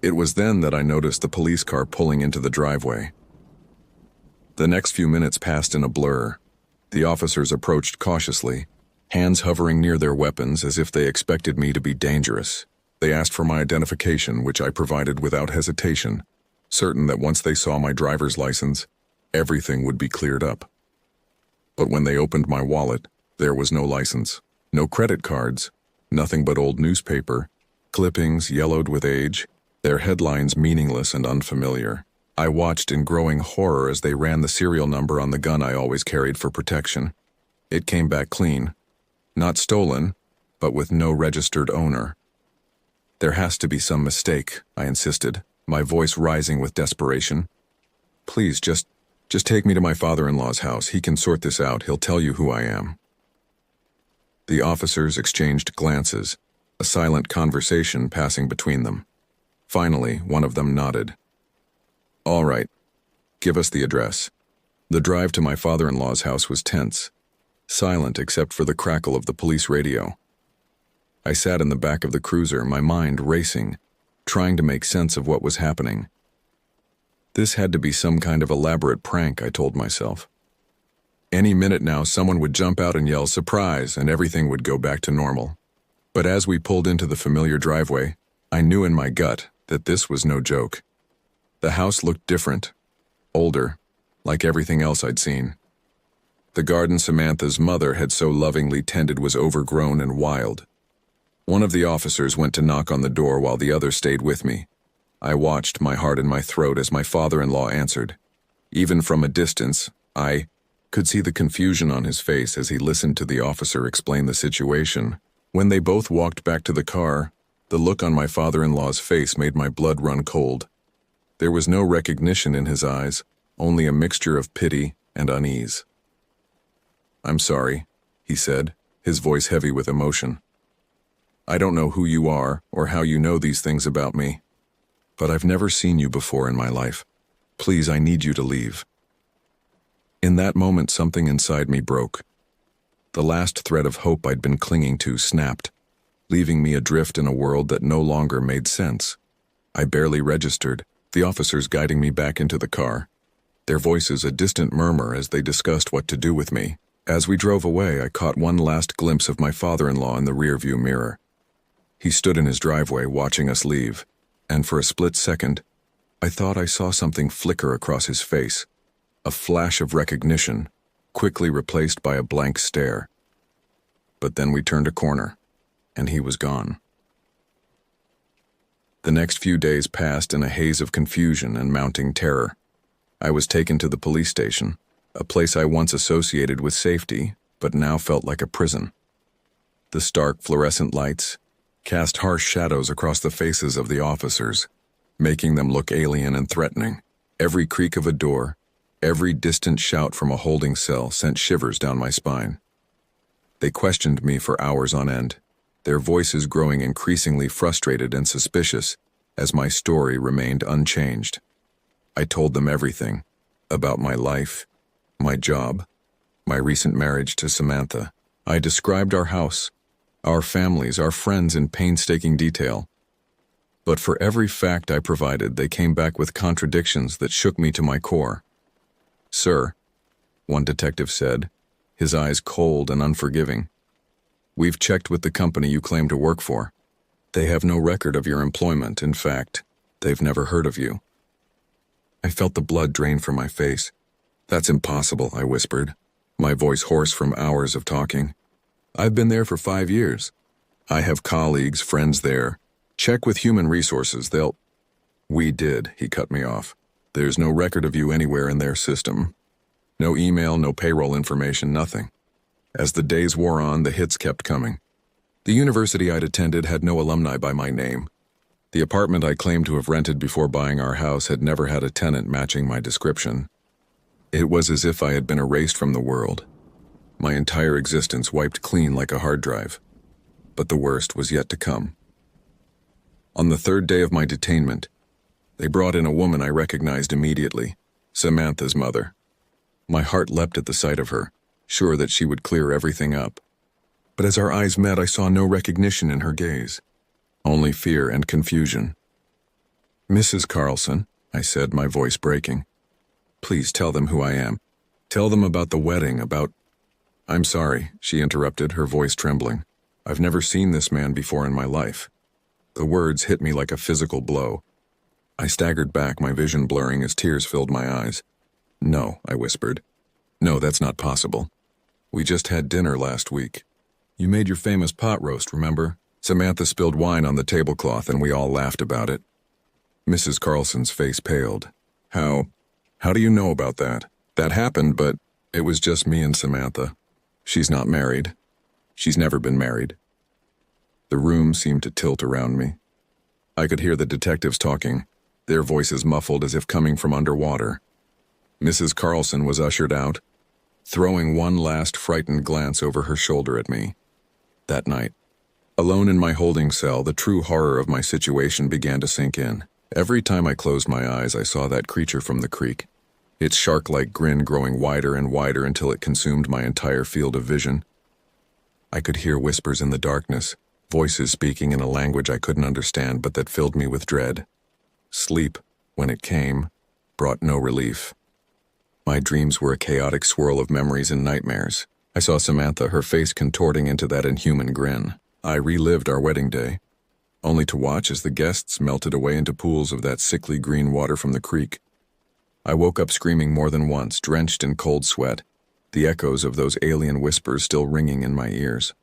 It was then that I noticed the police car pulling into the driveway. The next few minutes passed in a blur. The officers approached cautiously, hands hovering near their weapons as if they expected me to be dangerous. They asked for my identification, which I provided without hesitation, certain that once they saw my driver's license, everything would be cleared up. But when they opened my wallet, there was no license, no credit cards, nothing but old newspaper, clippings yellowed with age, their headlines meaningless and unfamiliar. I watched in growing horror as they ran the serial number on the gun I always carried for protection. It came back clean. Not stolen, but with no registered owner. "There has to be some mistake," I insisted, my voice rising with desperation. "Please, just take me to my father-in-law's house. He can sort this out. He'll tell you who I am." The officers exchanged glances, a silent conversation passing between them. Finally, one of them nodded. "All right, give us the address." The drive to my father-in-law's house was tense, silent except for the crackle of the police radio. I sat in the back of the cruiser, my mind racing, trying to make sense of what was happening. This had to be some kind of elaborate prank, I told myself. Any minute now, someone would jump out and yell, "Surprise!" and everything would go back to normal. But as we pulled into the familiar driveway, I knew in my gut that this was no joke. The house looked different, older, like everything else I'd seen. The garden Samantha's mother had so lovingly tended was overgrown and wild. One of the officers went to knock on the door while the other stayed with me. I watched, my heart in my throat, as my father-in-law answered. Even from a distance, I could see the confusion on his face as he listened to the officer explain the situation. When they both walked back to the car, the look on my father-in-law's face made my blood run cold. There was no recognition in his eyes, only a mixture of pity and unease. "I'm sorry," he said, his voice heavy with emotion. "I don't know who you are or how you know these things about me, but I've never seen you before in my life. Please, I need you to leave." In that moment, something inside me broke. The last thread of hope I'd been clinging to snapped, leaving me adrift in a world that no longer made sense. I barely registered, the officers guiding me back into the car, their voices a distant murmur as they discussed what to do with me. As we drove away, I caught one last glimpse of my father-in-law in the rearview mirror. He stood in his driveway watching us leave, and for a split second, I thought I saw something flicker across his face, a flash of recognition, quickly replaced by a blank stare. But then we turned a corner, and he was gone. The next few days passed in a haze of confusion and mounting terror. I was taken to the police station, a place I once associated with safety, but now felt like a prison. The stark fluorescent lights cast harsh shadows across the faces of the officers, making them look alien and threatening. Every creak of a door, every distant shout from a holding cell sent shivers down my spine. They questioned me for hours on end, their voices growing increasingly frustrated and suspicious as my story remained unchanged. I told them everything, about my life, my job, my recent marriage to Samantha. I described our house, our families, our friends in painstaking detail. But for every fact I provided, they came back with contradictions that shook me to my core. "Sir," one detective said, his eyes cold and unforgiving. "We've checked with the company you claim to work for. They have no record of your employment. In fact, they've never heard of you." I felt the blood drain from my face. "That's impossible," I whispered, my voice hoarse from hours of talking. "I've been there for 5 years. I have colleagues, friends there. Check with human resources, they'll—" "We did," he cut me off. "There's no record of you anywhere in their system. No email, no payroll information, nothing." As the days wore on, the hits kept coming. The university I'd attended had no alumni by my name. The apartment I claimed to have rented before buying our house had never had a tenant matching my description. It was as if I had been erased from the world. My entire existence wiped clean like a hard drive. But the worst was yet to come. On the 3rd day of my detainment, they brought in a woman I recognized immediately, Samantha's mother. My heart leapt at the sight of her, sure that she would clear everything up. But as our eyes met, I saw no recognition in her gaze, only fear and confusion. "Mrs. Carlson," I said, my voice breaking, "please tell them who I am. Tell them about the wedding, about—" "I'm sorry," she interrupted, her voice trembling. "I've never seen this man before in my life." The words hit me like a physical blow. I staggered back, my vision blurring as tears filled my eyes. "No," I whispered. "No, that's not possible. We just had dinner last week. You made your famous pot roast, remember? Samantha spilled wine on the tablecloth and we all laughed about it." Mrs. Carlson's face paled. How do you know about that? That happened, but it was just me and Samantha. She's not married. She's never been married." The room seemed to tilt around me. I could hear the detectives talking, their voices muffled as if coming from underwater. Mrs. Carlson was ushered out, throwing one last frightened glance over her shoulder at me. That night, alone in my holding cell, the true horror of my situation began to sink in. Every time I closed my eyes, I saw that creature from the creek, its shark-like grin growing wider and wider until it consumed my entire field of vision. I could hear whispers in the darkness, voices speaking in a language I couldn't understand but that filled me with dread. Sleep, when it came, brought no relief. My dreams were a chaotic swirl of memories and nightmares. I saw Samantha, her face contorting into that inhuman grin. I relived our wedding day, only to watch as the guests melted away into pools of that sickly green water from the creek. I woke up screaming more than once, drenched in cold sweat, the echoes of those alien whispers still ringing in my ears.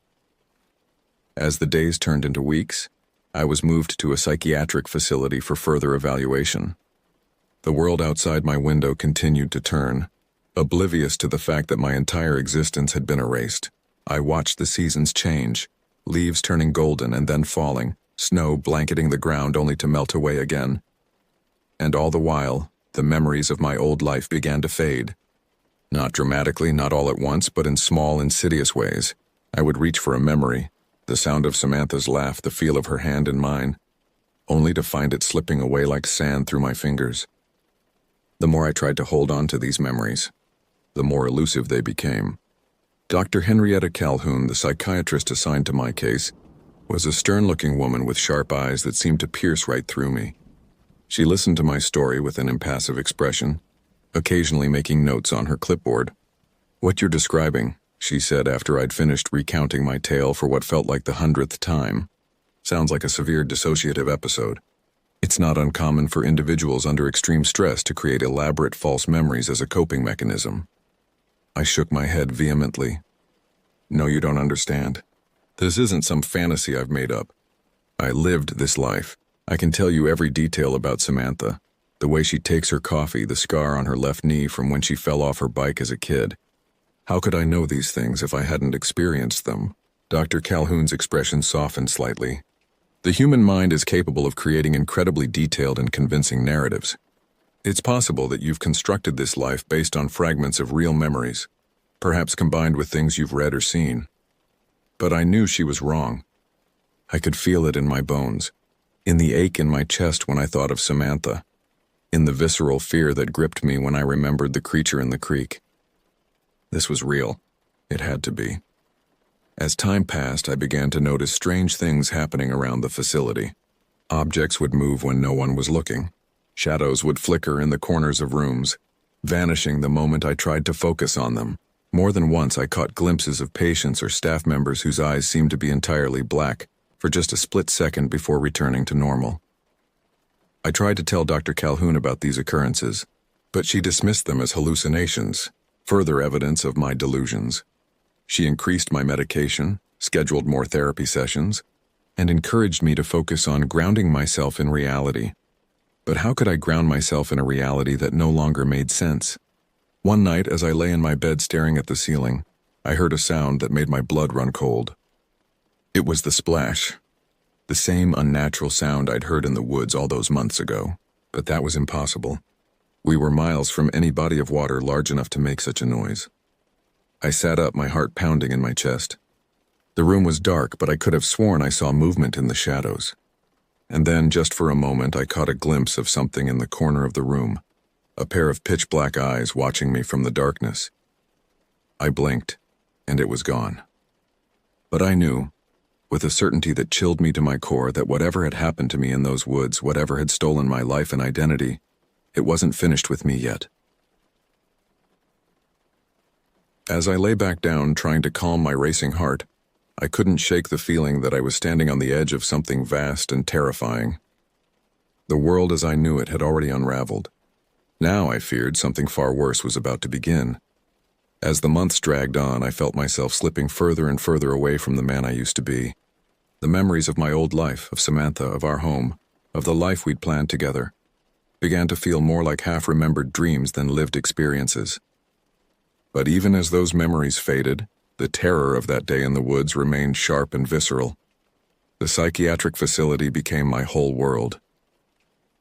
As the days turned into weeks, I was moved to a psychiatric facility for further evaluation. The world outside my window continued to turn, oblivious to the fact that my entire existence had been erased. I watched the seasons change, leaves turning golden and then falling, snow blanketing the ground only to melt away again. And all the while, the memories of my old life began to fade. Not dramatically, not all at once, but in small, insidious ways. I would reach for a memory, the sound of Samantha's laugh, the feel of her hand in mine, only to find it slipping away like sand through my fingers. The more I tried to hold on to these memories, the more elusive they became. Dr. Henrietta Calhoun, the psychiatrist assigned to my case, was a stern-looking woman with sharp eyes that seemed to pierce right through me. She listened to my story with an impassive expression, occasionally making notes on her clipboard. "What you're describing," she said after I'd finished recounting my tale for what felt like the 100th time, "sounds like a severe dissociative episode. It's not uncommon for individuals under extreme stress to create elaborate false memories as a coping mechanism." I shook my head vehemently. "No, you don't understand. This isn't some fantasy I've made up. I lived this life. I can tell you every detail about Samantha, the way she takes her coffee, the scar on her left knee from when she fell off her bike as a kid. How could I know these things if I hadn't experienced them?" Dr. Calhoun's expression softened slightly. "The human mind is capable of creating incredibly detailed and convincing narratives. It's possible that you've constructed this life based on fragments of real memories, perhaps combined with things you've read or seen. But I knew she was wrong. I could feel it in my bones, in the ache in my chest when I thought of Samantha, in the visceral fear that gripped me when I remembered the creature in the creek. This was real. It had to be. As time passed, I began to notice strange things happening around the facility. Objects would move when no one was looking. Shadows would flicker in the corners of rooms, vanishing the moment I tried to focus on them. More than once I caught glimpses of patients or staff members whose eyes seemed to be entirely black for just a split second before returning to normal. I tried to tell Dr. Calhoun about these occurrences, but she dismissed them as hallucinations, further evidence of my delusions. She increased my medication, scheduled more therapy sessions, and encouraged me to focus on grounding myself in reality. But how could I ground myself in a reality that no longer made sense? One night, as I lay in my bed staring at the ceiling, I heard a sound that made my blood run cold. It was the splash, the same unnatural sound I'd heard in the woods all those months ago, but that was impossible. We were miles from any body of water large enough to make such a noise. I sat up, my heart pounding in my chest. The room was dark, but I could have sworn I saw movement in the shadows. And then, just for a moment, I caught a glimpse of something in the corner of the room, a pair of pitch-black eyes watching me from the darkness. I blinked, and it was gone. But I knew, with a certainty that chilled me to my core, that whatever had happened to me in those woods, whatever had stolen my life and identity, it wasn't finished with me yet. As I lay back down, trying to calm my racing heart, I couldn't shake the feeling that I was standing on the edge of something vast and terrifying. The world as I knew it had already unraveled. Now I feared something far worse was about to begin. As the months dragged on, I felt myself slipping further and further away from the man I used to be. The memories of my old life, of Samantha, of our home, of the life we'd planned together, began to feel more like half-remembered dreams than lived experiences. But even as those memories faded, the terror of that day in the woods remained sharp and visceral. The psychiatric facility became my whole world.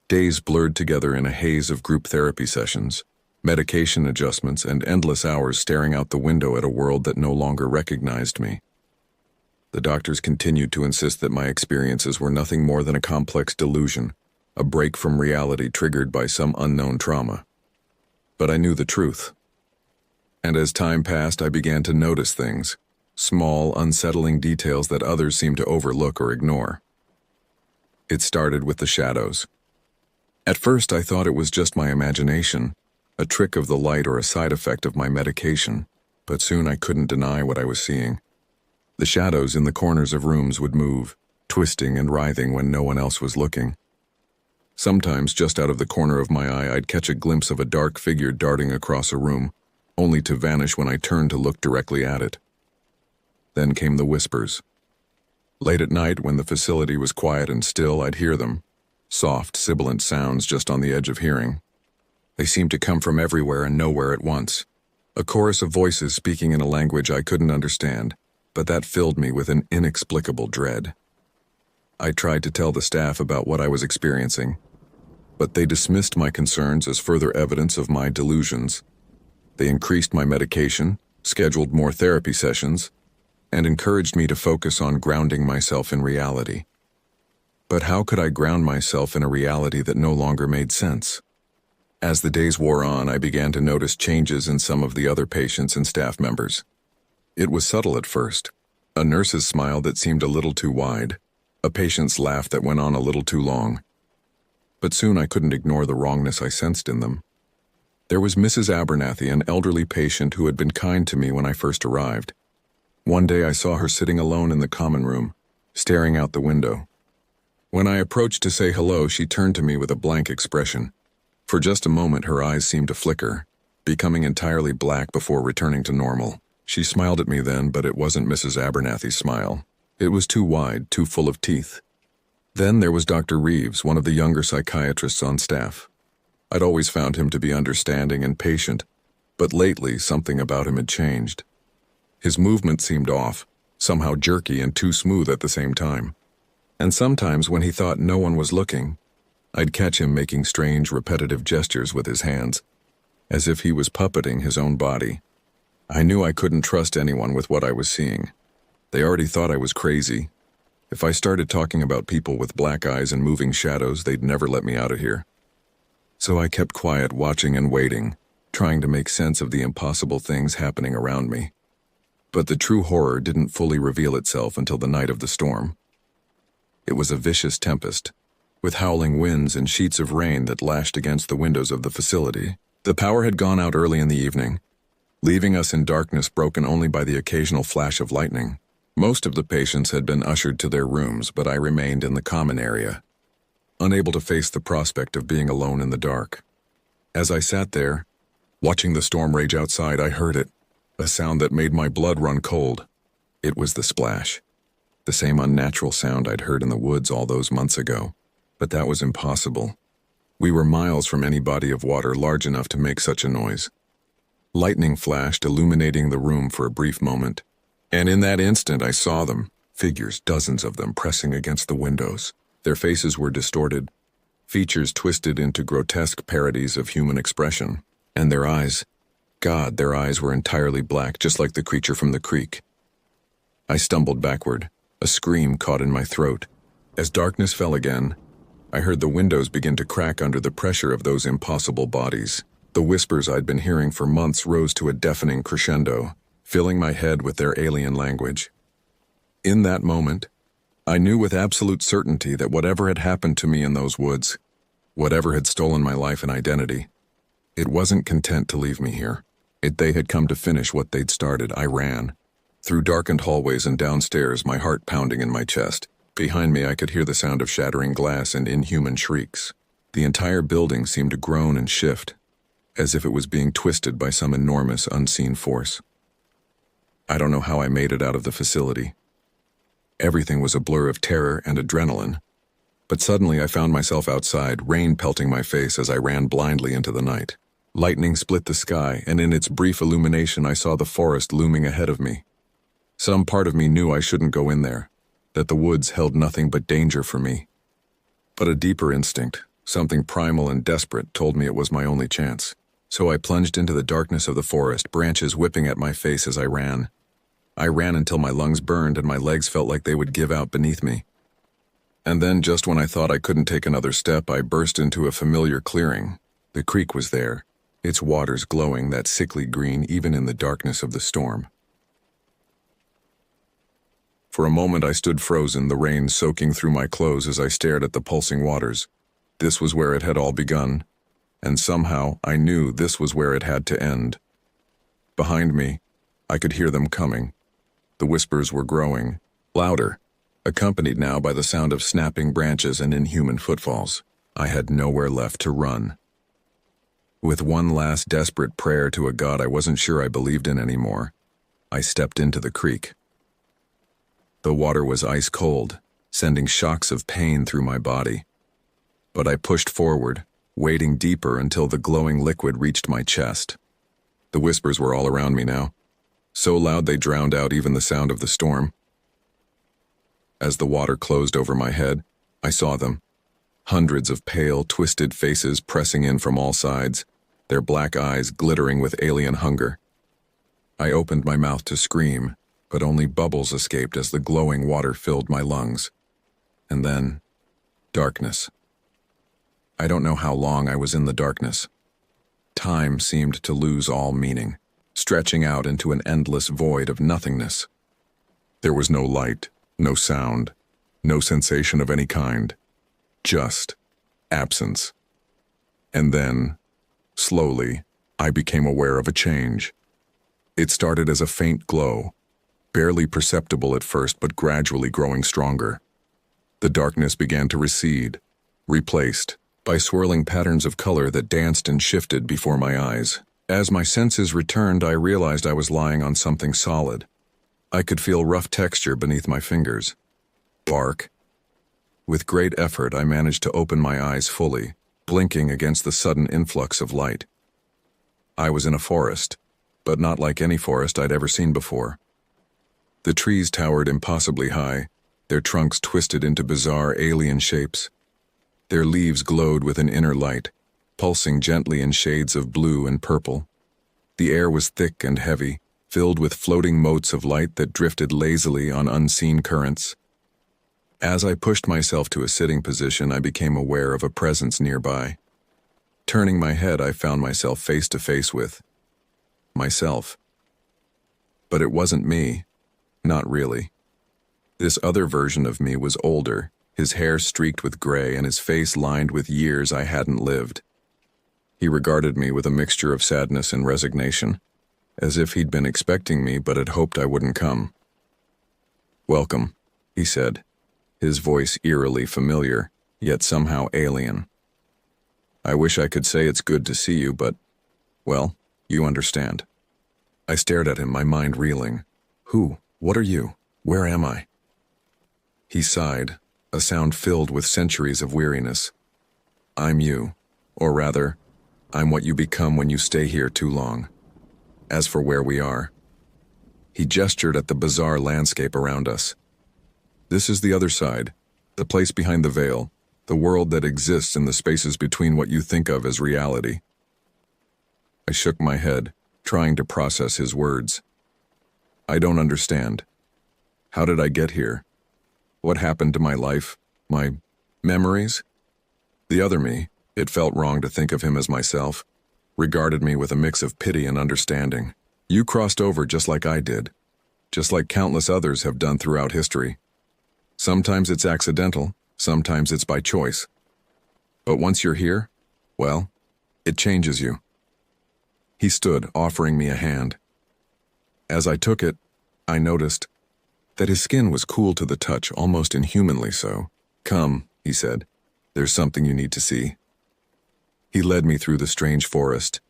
Days blurred together in a haze of group therapy sessions, medication adjustments, and endless hours staring out the window at a world that no longer recognized me. The doctors continued to insist that my experiences were nothing more than a complex delusion, a break from reality triggered by some unknown trauma. But I knew the truth. And as time passed, I began to notice things, small, unsettling details that others seemed to overlook or ignore. It started with the shadows. At first, I thought it was just my imagination, a trick of the light or a side effect of my medication, but soon I couldn't deny what I was seeing. The shadows in the corners of rooms would move, twisting and writhing when no one else was looking. Sometimes, just out of the corner of my eye, I'd catch a glimpse of a dark figure darting across a room, only to vanish when I turned to look directly at it. Then came the whispers. Late at night, when the facility was quiet and still, I'd hear them, soft, sibilant sounds just on the edge of hearing. They seemed to come from everywhere and nowhere at once. A chorus of voices speaking in a language I couldn't understand, but that filled me with an inexplicable dread. I tried to tell the staff about what I was experiencing, but they dismissed my concerns as further evidence of my delusions. They increased my medication, scheduled more therapy sessions, and encouraged me to focus on grounding myself in reality. But how could I ground myself in a reality that no longer made sense? As the days wore on, I began to notice changes in some of the other patients and staff members. It was subtle at first. A nurse's smile that seemed a little too wide, a patient's laugh that went on a little too long. But soon I couldn't ignore the wrongness I sensed in them. There was Mrs. Abernathy, an elderly patient who had been kind to me when I first arrived. One day I saw her sitting alone in the common room, staring out the window. When I approached to say hello, she turned to me with a blank expression. For just a moment, her eyes seemed to flicker, becoming entirely black before returning to normal. She smiled at me then, but it wasn't Mrs. Abernathy's smile. It was too wide, too full of teeth. Then there was Dr. Reeves, one of the younger psychiatrists on staff. I'd always found him to be understanding and patient, but lately something about him had changed. His movement seemed off, somehow jerky and too smooth at the same time. And sometimes when he thought no one was looking, I'd catch him making strange, repetitive gestures with his hands, as if he was puppeting his own body. I knew I couldn't trust anyone with what I was seeing. They already thought I was crazy. If I started talking about people with black eyes and moving shadows, they'd never let me out of here. So I kept quiet, watching and waiting, trying to make sense of the impossible things happening around me. But the true horror didn't fully reveal itself until the night of the storm. It was a vicious tempest, with howling winds and sheets of rain that lashed against the windows of the facility. The power had gone out early in the evening, leaving us in darkness broken only by the occasional flash of lightning. Most of the patients had been ushered to their rooms, but I remained in the common area, unable to face the prospect of being alone in the dark. As I sat there, watching the storm rage outside, I heard it, a sound that made my blood run cold. It was the splash, the same unnatural sound I'd heard in the woods all those months ago. But that was impossible. We were miles from any body of water large enough to make such a noise. Lightning flashed, illuminating the room for a brief moment, and in that instant I saw them, figures, dozens of them, pressing against the windows. Their faces were distorted, features twisted into grotesque parodies of human expression, and their eyes, God, their eyes were entirely black, just like the creature from the creek. I stumbled backward, a scream caught in my throat. As darkness fell again, I heard the windows begin to crack under the pressure of those impossible bodies. The whispers I'd been hearing for months rose to a deafening crescendo, filling my head with their alien language. In that moment, I knew with absolute certainty that whatever had happened to me in those woods, whatever had stolen my life and identity, it wasn't content to leave me here. They had come to finish what they'd started. I ran, through darkened hallways and downstairs, my heart pounding in my chest. Behind me, I could hear the sound of shattering glass and inhuman shrieks. The entire building seemed to groan and shift, as if it was being twisted by some enormous, unseen force. I don't know how I made it out of the facility. Everything was a blur of terror and adrenaline, but suddenly I found myself outside, rain pelting my face as I ran blindly into the night. Lightning split the sky, and in its brief illumination I saw the forest looming ahead of me. Some part of me knew I shouldn't go in there, that the woods held nothing but danger for me. But a deeper instinct, something primal and desperate, told me it was my only chance. So I plunged into the darkness of the forest, branches whipping at my face as I ran. I ran until my lungs burned and my legs felt like they would give out beneath me. And then, just when I thought I couldn't take another step, I burst into a familiar clearing. The creek was there, its waters glowing that sickly green even in the darkness of the storm. For a moment I stood frozen, the rain soaking through my clothes as I stared at the pulsing waters. This was where it had all begun, and somehow I knew this was where it had to end. Behind me, I could hear them coming. The whispers were growing, louder, accompanied now by the sound of snapping branches and inhuman footfalls. I had nowhere left to run. With one last desperate prayer to a God I wasn't sure I believed in anymore, I stepped into the creek. The water was ice cold, sending shocks of pain through my body. But I pushed forward, wading deeper until the glowing liquid reached my chest. The whispers were all around me now, so loud they drowned out even the sound of the storm. As the water closed over my head, I saw them. Hundreds of pale, twisted faces pressing in from all sides, their black eyes glittering with alien hunger. I opened my mouth to scream, but only bubbles escaped as the glowing water filled my lungs. And then, darkness. I don't know how long I was in the darkness. Time seemed to lose all meaning, stretching out into an endless void of nothingness. There was no light, no sound, no sensation of any kind. Just absence. And then, slowly, I became aware of a change. It started as a faint glow, barely perceptible at first but gradually growing stronger. The darkness began to recede, replaced by swirling patterns of color that danced and shifted before my eyes. As my senses returned, I realized I was lying on something solid. I could feel rough texture beneath my fingers. Bark. With great effort, I managed to open my eyes fully, blinking against the sudden influx of light. I was in a forest, but not like any forest I'd ever seen before. The trees towered impossibly high, their trunks twisted into bizarre alien shapes. Their leaves glowed with an inner light, pulsing gently in shades of blue and purple. The air was thick and heavy, filled with floating motes of light that drifted lazily on unseen currents. As I pushed myself to a sitting position, I became aware of a presence nearby. Turning my head, I found myself face to face with myself. But it wasn't me. Not really. This other version of me was older, his hair streaked with gray and his face lined with years I hadn't lived. He regarded me with a mixture of sadness and resignation. as if he'd been expecting me but had hoped I wouldn't come. "Welcome," he said, his voice eerily familiar, yet somehow alien. "I wish I could say it's good to see you, but, well, you understand." I stared at him, my mind reeling. Who? What are you? Where am I? He sighed, a sound filled with centuries of weariness. "I'm you, or rather, I'm what you become when you stay here too long. As for where we are..." He gestured at the bizarre landscape around us. "This is the other side, the place behind the veil, the world that exists in the spaces between what you think of as reality." I shook my head, trying to process his words. "I don't understand. How did I get here? What happened to my life? My memories?" The other me, it felt wrong to think of him as myself, regarded me with a mix of pity and understanding. "You crossed over just like I did, just like countless others have done throughout history. Sometimes it's accidental, sometimes it's by choice. But once you're here, well, it changes you." He stood, offering me a hand. As I took it, I noticed that his skin was cool to the touch, almost inhumanly so. "Come," he said, "there's something you need to see." He led me through the strange forest,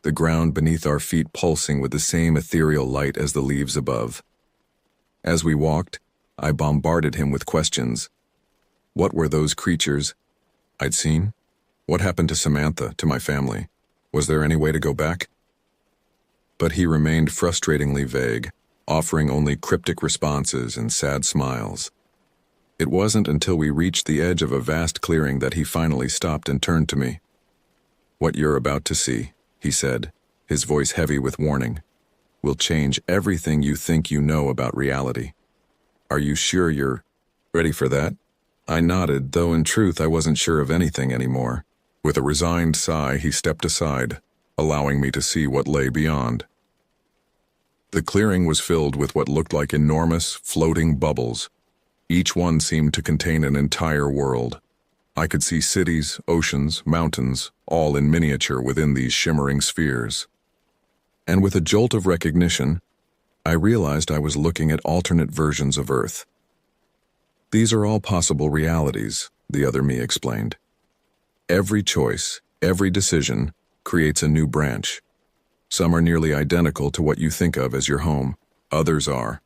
the ground beneath our feet pulsing with the same ethereal light as the leaves above. As we walked, I bombarded him with questions. What were those creatures I'd seen? What happened to Samantha, to my family? Was there any way to go back? But he remained frustratingly vague, offering only cryptic responses and sad smiles. It wasn't until we reached the edge of a vast clearing that he finally stopped and turned to me. "What you're about to see," he said, his voice heavy with warning, "will change everything you think you know about reality. Are you sure you're ready for that?" I nodded, though in truth I wasn't sure of anything anymore. With a resigned sigh, he stepped aside, allowing me to see what lay beyond. The clearing was filled with what looked like enormous, floating bubbles. Each one seemed to contain an entire world. I could see cities, oceans, mountains, all in miniature within these shimmering spheres. And with a jolt of recognition, I realized I was looking at alternate versions of Earth. "These are all possible realities," the other me explained. "Every choice, every decision, creates a new branch. Some are nearly identical to what you think of as your home. Others are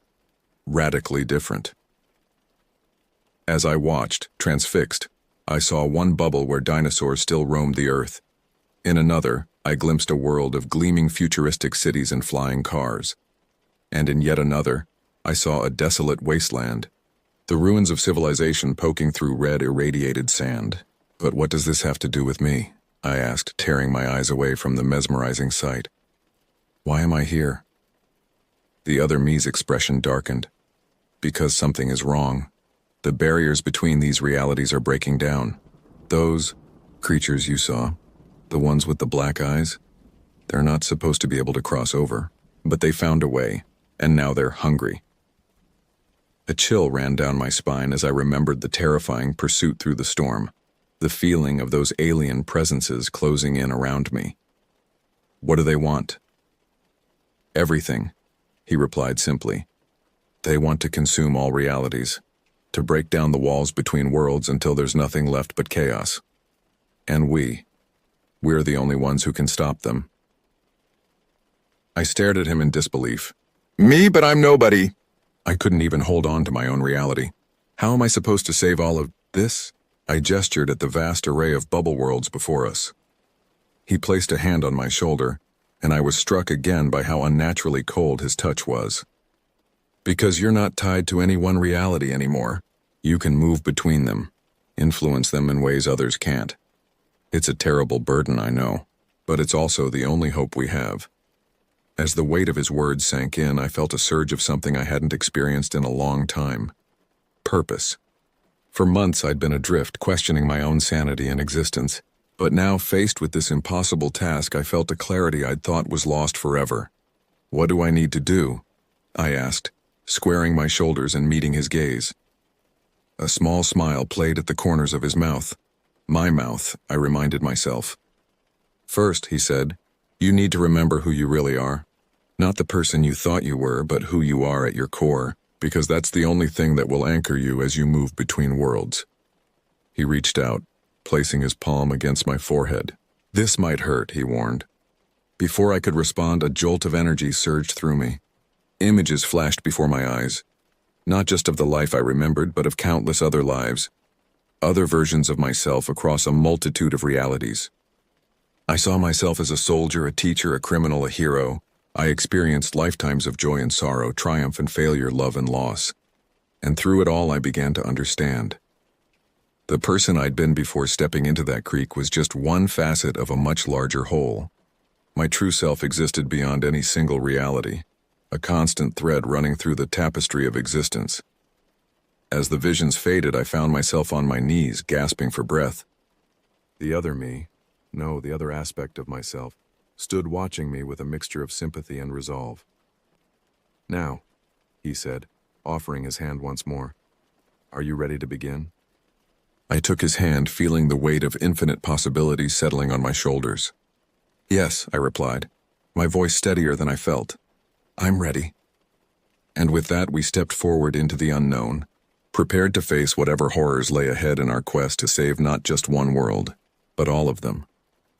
radically different." As I watched, transfixed, I saw one bubble where dinosaurs still roamed the earth. In another, I glimpsed a world of gleaming futuristic cities and flying cars. And in yet another, I saw a desolate wasteland, the ruins of civilization poking through red irradiated sand. "But what does this have to do with me?" I asked, tearing my eyes away from the mesmerizing sight. "Why am I here?" The other me's expression darkened. "Because something is wrong. The barriers between these realities are breaking down. Those creatures you saw, the ones with the black eyes, they're not supposed to be able to cross over, but they found a way, and now they're hungry." A chill ran down my spine as I remembered the terrifying pursuit through the storm, the feeling of those alien presences closing in around me. "What do they want?" "Everything," he replied simply. "They want to consume all realities, to break down the walls between worlds until there's nothing left but chaos. And we're the only ones who can stop them." I stared at him in disbelief. "Me, but I'm nobody." I couldn't even hold on to my own reality. "How am I supposed to save all of this?" I gestured at the vast array of bubble worlds before us. He placed a hand on my shoulder, and I was struck again by how unnaturally cold his touch was. "Because you're not tied to any one reality anymore. You can move between them, influence them in ways others can't. It's a terrible burden, I know, but it's also the only hope we have." As the weight of his words sank in, I felt a surge of something I hadn't experienced in a long time. Purpose. For months I'd been adrift, questioning my own sanity and existence. But now, faced with this impossible task, I felt a clarity I'd thought was lost forever. "What do I need to do?" I asked, squaring my shoulders and meeting his gaze. A small smile played at the corners of his mouth. My mouth, I reminded myself. "First," he said, "you need to remember who you really are. Not the person you thought you were, but who you are at your core, because that's the only thing that will anchor you as you move between worlds. He reached out, placing his palm against my forehead. This might hurt, he warned. Before I could respond, a jolt of energy surged through me. Images flashed before my eyes, not just of the life I remembered, but of countless other lives, other versions of myself across a multitude of realities. I saw myself as a soldier, a teacher, a criminal, a hero. I experienced lifetimes of joy and sorrow, triumph and failure, love and loss. And through it all, I began to understand. The person I'd been before stepping into that creek was just one facet of a much larger whole. My true self existed beyond any single reality, a constant thread running through the tapestry of existence. As the visions faded, I found myself on my knees, gasping for breath. The other me, the other aspect of myself, stood watching me with a mixture of sympathy and resolve. "Now," he said, offering his hand once more. "Are you ready to begin?" I took his hand, feeling the weight of infinite possibilities settling on my shoulders. "Yes," I replied, my voice steadier than I felt. "I'm ready." And with that, we stepped forward into the unknown, prepared to face whatever horrors lay ahead in our quest to save not just one world, but all of them.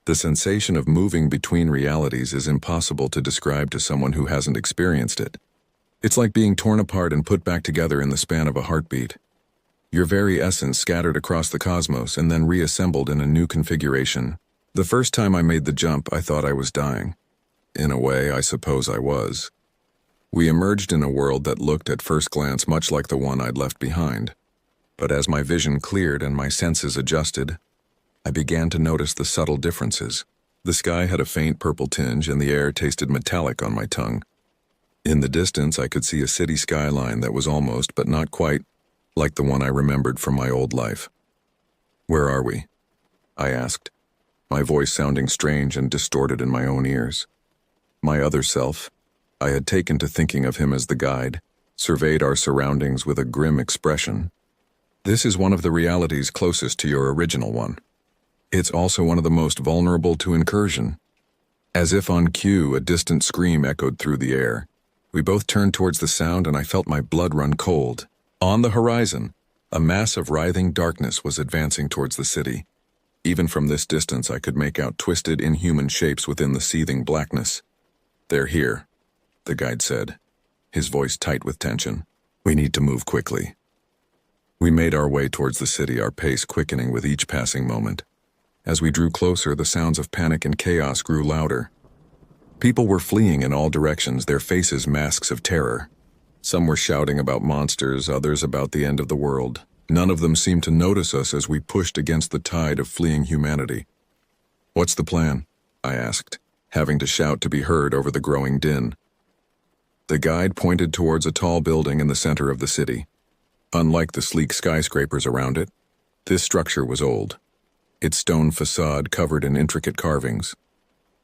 The sensation of moving between realities is impossible to describe to someone who hasn't experienced it. It's like being torn apart and put back together in the span of a heartbeat. Your very essence scattered across the cosmos and then reassembled in a new configuration. The first time I made the jump, I thought I was dying. In a way, I suppose I was. We emerged in a world that looked at first glance much like the one I'd left behind. But as my vision cleared and my senses adjusted, I began to notice the subtle differences. The sky had a faint purple tinge and the air tasted metallic on my tongue. In the distance, I could see a city skyline that was almost, but not quite, like the one I remembered from my old life. "Where are we?" I asked, my voice sounding strange and distorted in my own ears. My other self, I had taken to thinking of him as the guide, surveyed our surroundings with a grim expression. "This is one of the realities closest to your original one. It's also one of the most vulnerable to incursion." As if on cue, a distant scream echoed through the air. We both turned towards the sound and I felt my blood run cold. On the horizon, a mass of writhing darkness was advancing towards the city. Even from this distance, I could make out twisted, inhuman shapes within the seething blackness. "They're here," the guide said, his voice tight with tension. "We need to move quickly." We made our way towards the city, our pace quickening with each passing moment. As we drew closer, the sounds of panic and chaos grew louder. People were fleeing in all directions, their faces masks of terror. Some were shouting about monsters, others about the end of the world. None of them seemed to notice us as we pushed against the tide of fleeing humanity. "What's the plan?" I asked, having to shout to be heard over the growing din. The guide pointed towards a tall building in the center of the city. Unlike the sleek skyscrapers around it, this structure was old, its stone facade covered in intricate carvings.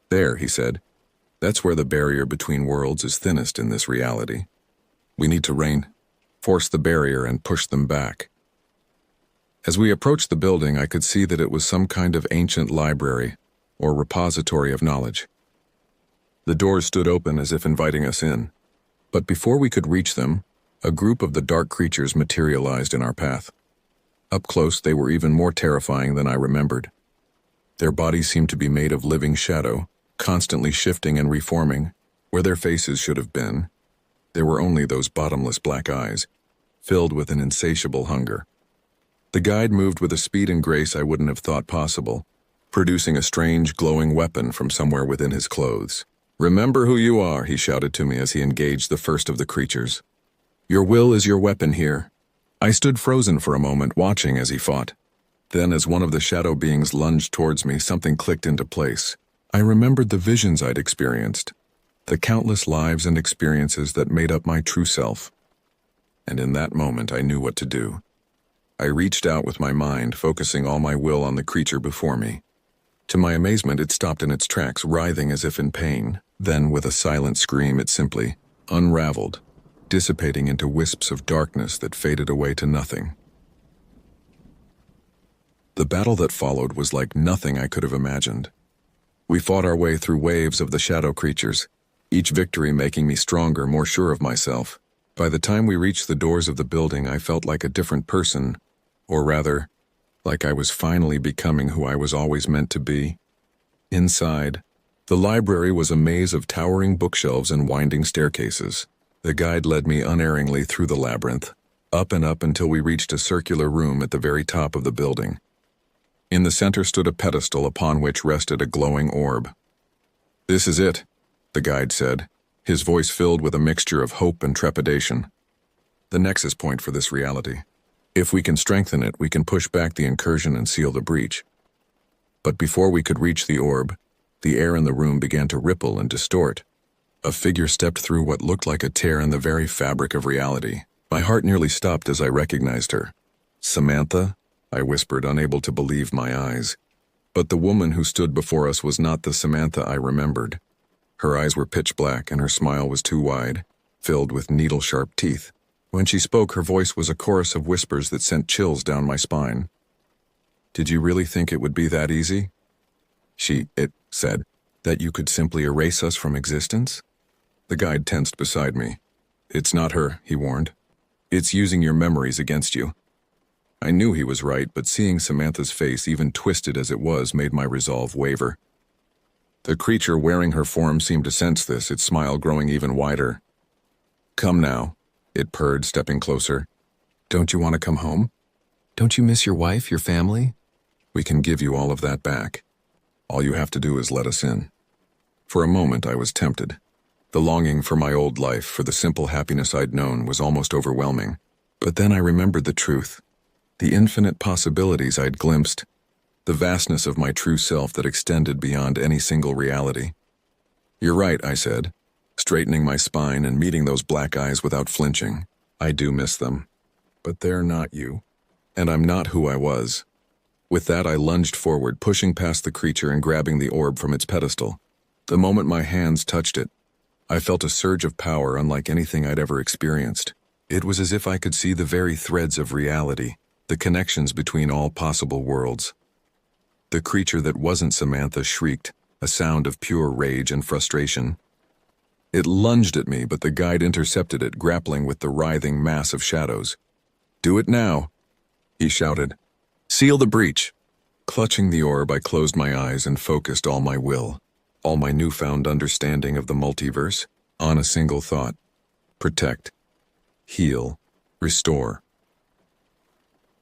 "There," he said, "that's where the barrier between worlds is thinnest in this reality. We need to force the barrier and push them back." As we approached the building, I could see that it was some kind of ancient library or repository of knowledge. The doors stood open as if inviting us in, but before we could reach them, a group of the dark creatures materialized in our path. Up close, they were even more terrifying than I remembered. Their bodies seemed to be made of living shadow, constantly shifting and reforming. Where their faces should have been, there were only those bottomless black eyes, filled with an insatiable hunger. The guide moved with a speed and grace I wouldn't have thought possible, producing a strange, glowing weapon from somewhere within his clothes. "Remember who you are," he shouted to me as he engaged the first of the creatures. "Your will is your weapon here." I stood frozen for a moment, watching as he fought. Then, as one of the shadow beings lunged towards me, something clicked into place. I remembered the visions I'd experienced, the countless lives and experiences that made up my true self. And in that moment, I knew what to do. I reached out with my mind, focusing all my will on the creature before me. To my amazement, it stopped in its tracks, writhing as if in pain. Then, with a silent scream, it simply unraveled, dissipating into wisps of darkness that faded away to nothing. The battle that followed was like nothing I could have imagined. We fought our way through waves of the shadow creatures, each victory making me stronger, more sure of myself. By the time we reached the doors of the building, I felt like a different person, or rather, like I was finally becoming who I was always meant to be. Inside, the library was a maze of towering bookshelves and winding staircases. The guide led me unerringly through the labyrinth, up and up until we reached a circular room at the very top of the building. In the center stood a pedestal upon which rested a glowing orb. "This is it," the guide said, his voice filled with a mixture of hope and trepidation. "The nexus point for this reality. If we can strengthen it, we can push back the incursion and seal the breach." But before we could reach the orb, the air in the room began to ripple and distort. A figure stepped through what looked like a tear in the very fabric of reality. My heart nearly stopped as I recognized her. "Samantha?" I whispered, unable to believe my eyes. But the woman who stood before us was not the Samantha I remembered. Her eyes were pitch black and her smile was too wide, filled with needle-sharp teeth. When she spoke, her voice was a chorus of whispers that sent chills down my spine. "Did you really think it would be that easy?" It said, "that you could simply erase us from existence?" The guide tensed beside me. "It's not her," he warned. "It's using your memories against you." I knew he was right, but seeing Samantha's face, even twisted as it was, made my resolve waver. The creature wearing her form seemed to sense this, its smile growing even wider. "Come now," it purred, stepping closer. "Don't you want to come home? Don't you miss your wife, your family? We can give you all of that back. All you have to do is let us in." For a moment I was tempted. The longing for my old life, for the simple happiness I'd known, was almost overwhelming. But then I remembered the truth. The infinite possibilities I'd glimpsed. The vastness of my true self that extended beyond any single reality. "You're right," I said, straightening my spine and meeting those black eyes without flinching. "I do miss them. But they're not you. And I'm not who I was." With that, I lunged forward, pushing past the creature and grabbing the orb from its pedestal. The moment my hands touched it, I felt a surge of power unlike anything I'd ever experienced. It was as if I could see the very threads of reality, the connections between all possible worlds. The creature that wasn't Samantha shrieked, a sound of pure rage and frustration. It lunged at me, but the guide intercepted it, grappling with the writhing mass of shadows. "Do it now," he shouted. "Seal the breach." Clutching the orb, I closed my eyes and focused all my will, all my newfound understanding of the multiverse, on a single thought: protect, heal, restore.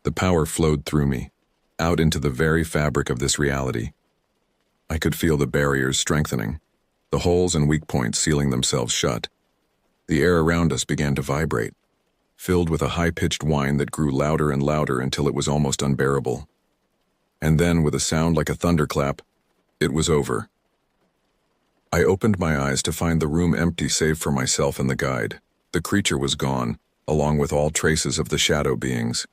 The power flowed through me, out into the very fabric of this reality. I could feel the barriers strengthening, the holes and weak points sealing themselves shut. The air around us began to vibrate, filled with a high-pitched whine that grew louder and louder until it was almost unbearable. And then, with a sound like a thunderclap, it was over. I opened my eyes to find the room empty save for myself and the guide. The creature was gone, along with all traces of the shadow beings.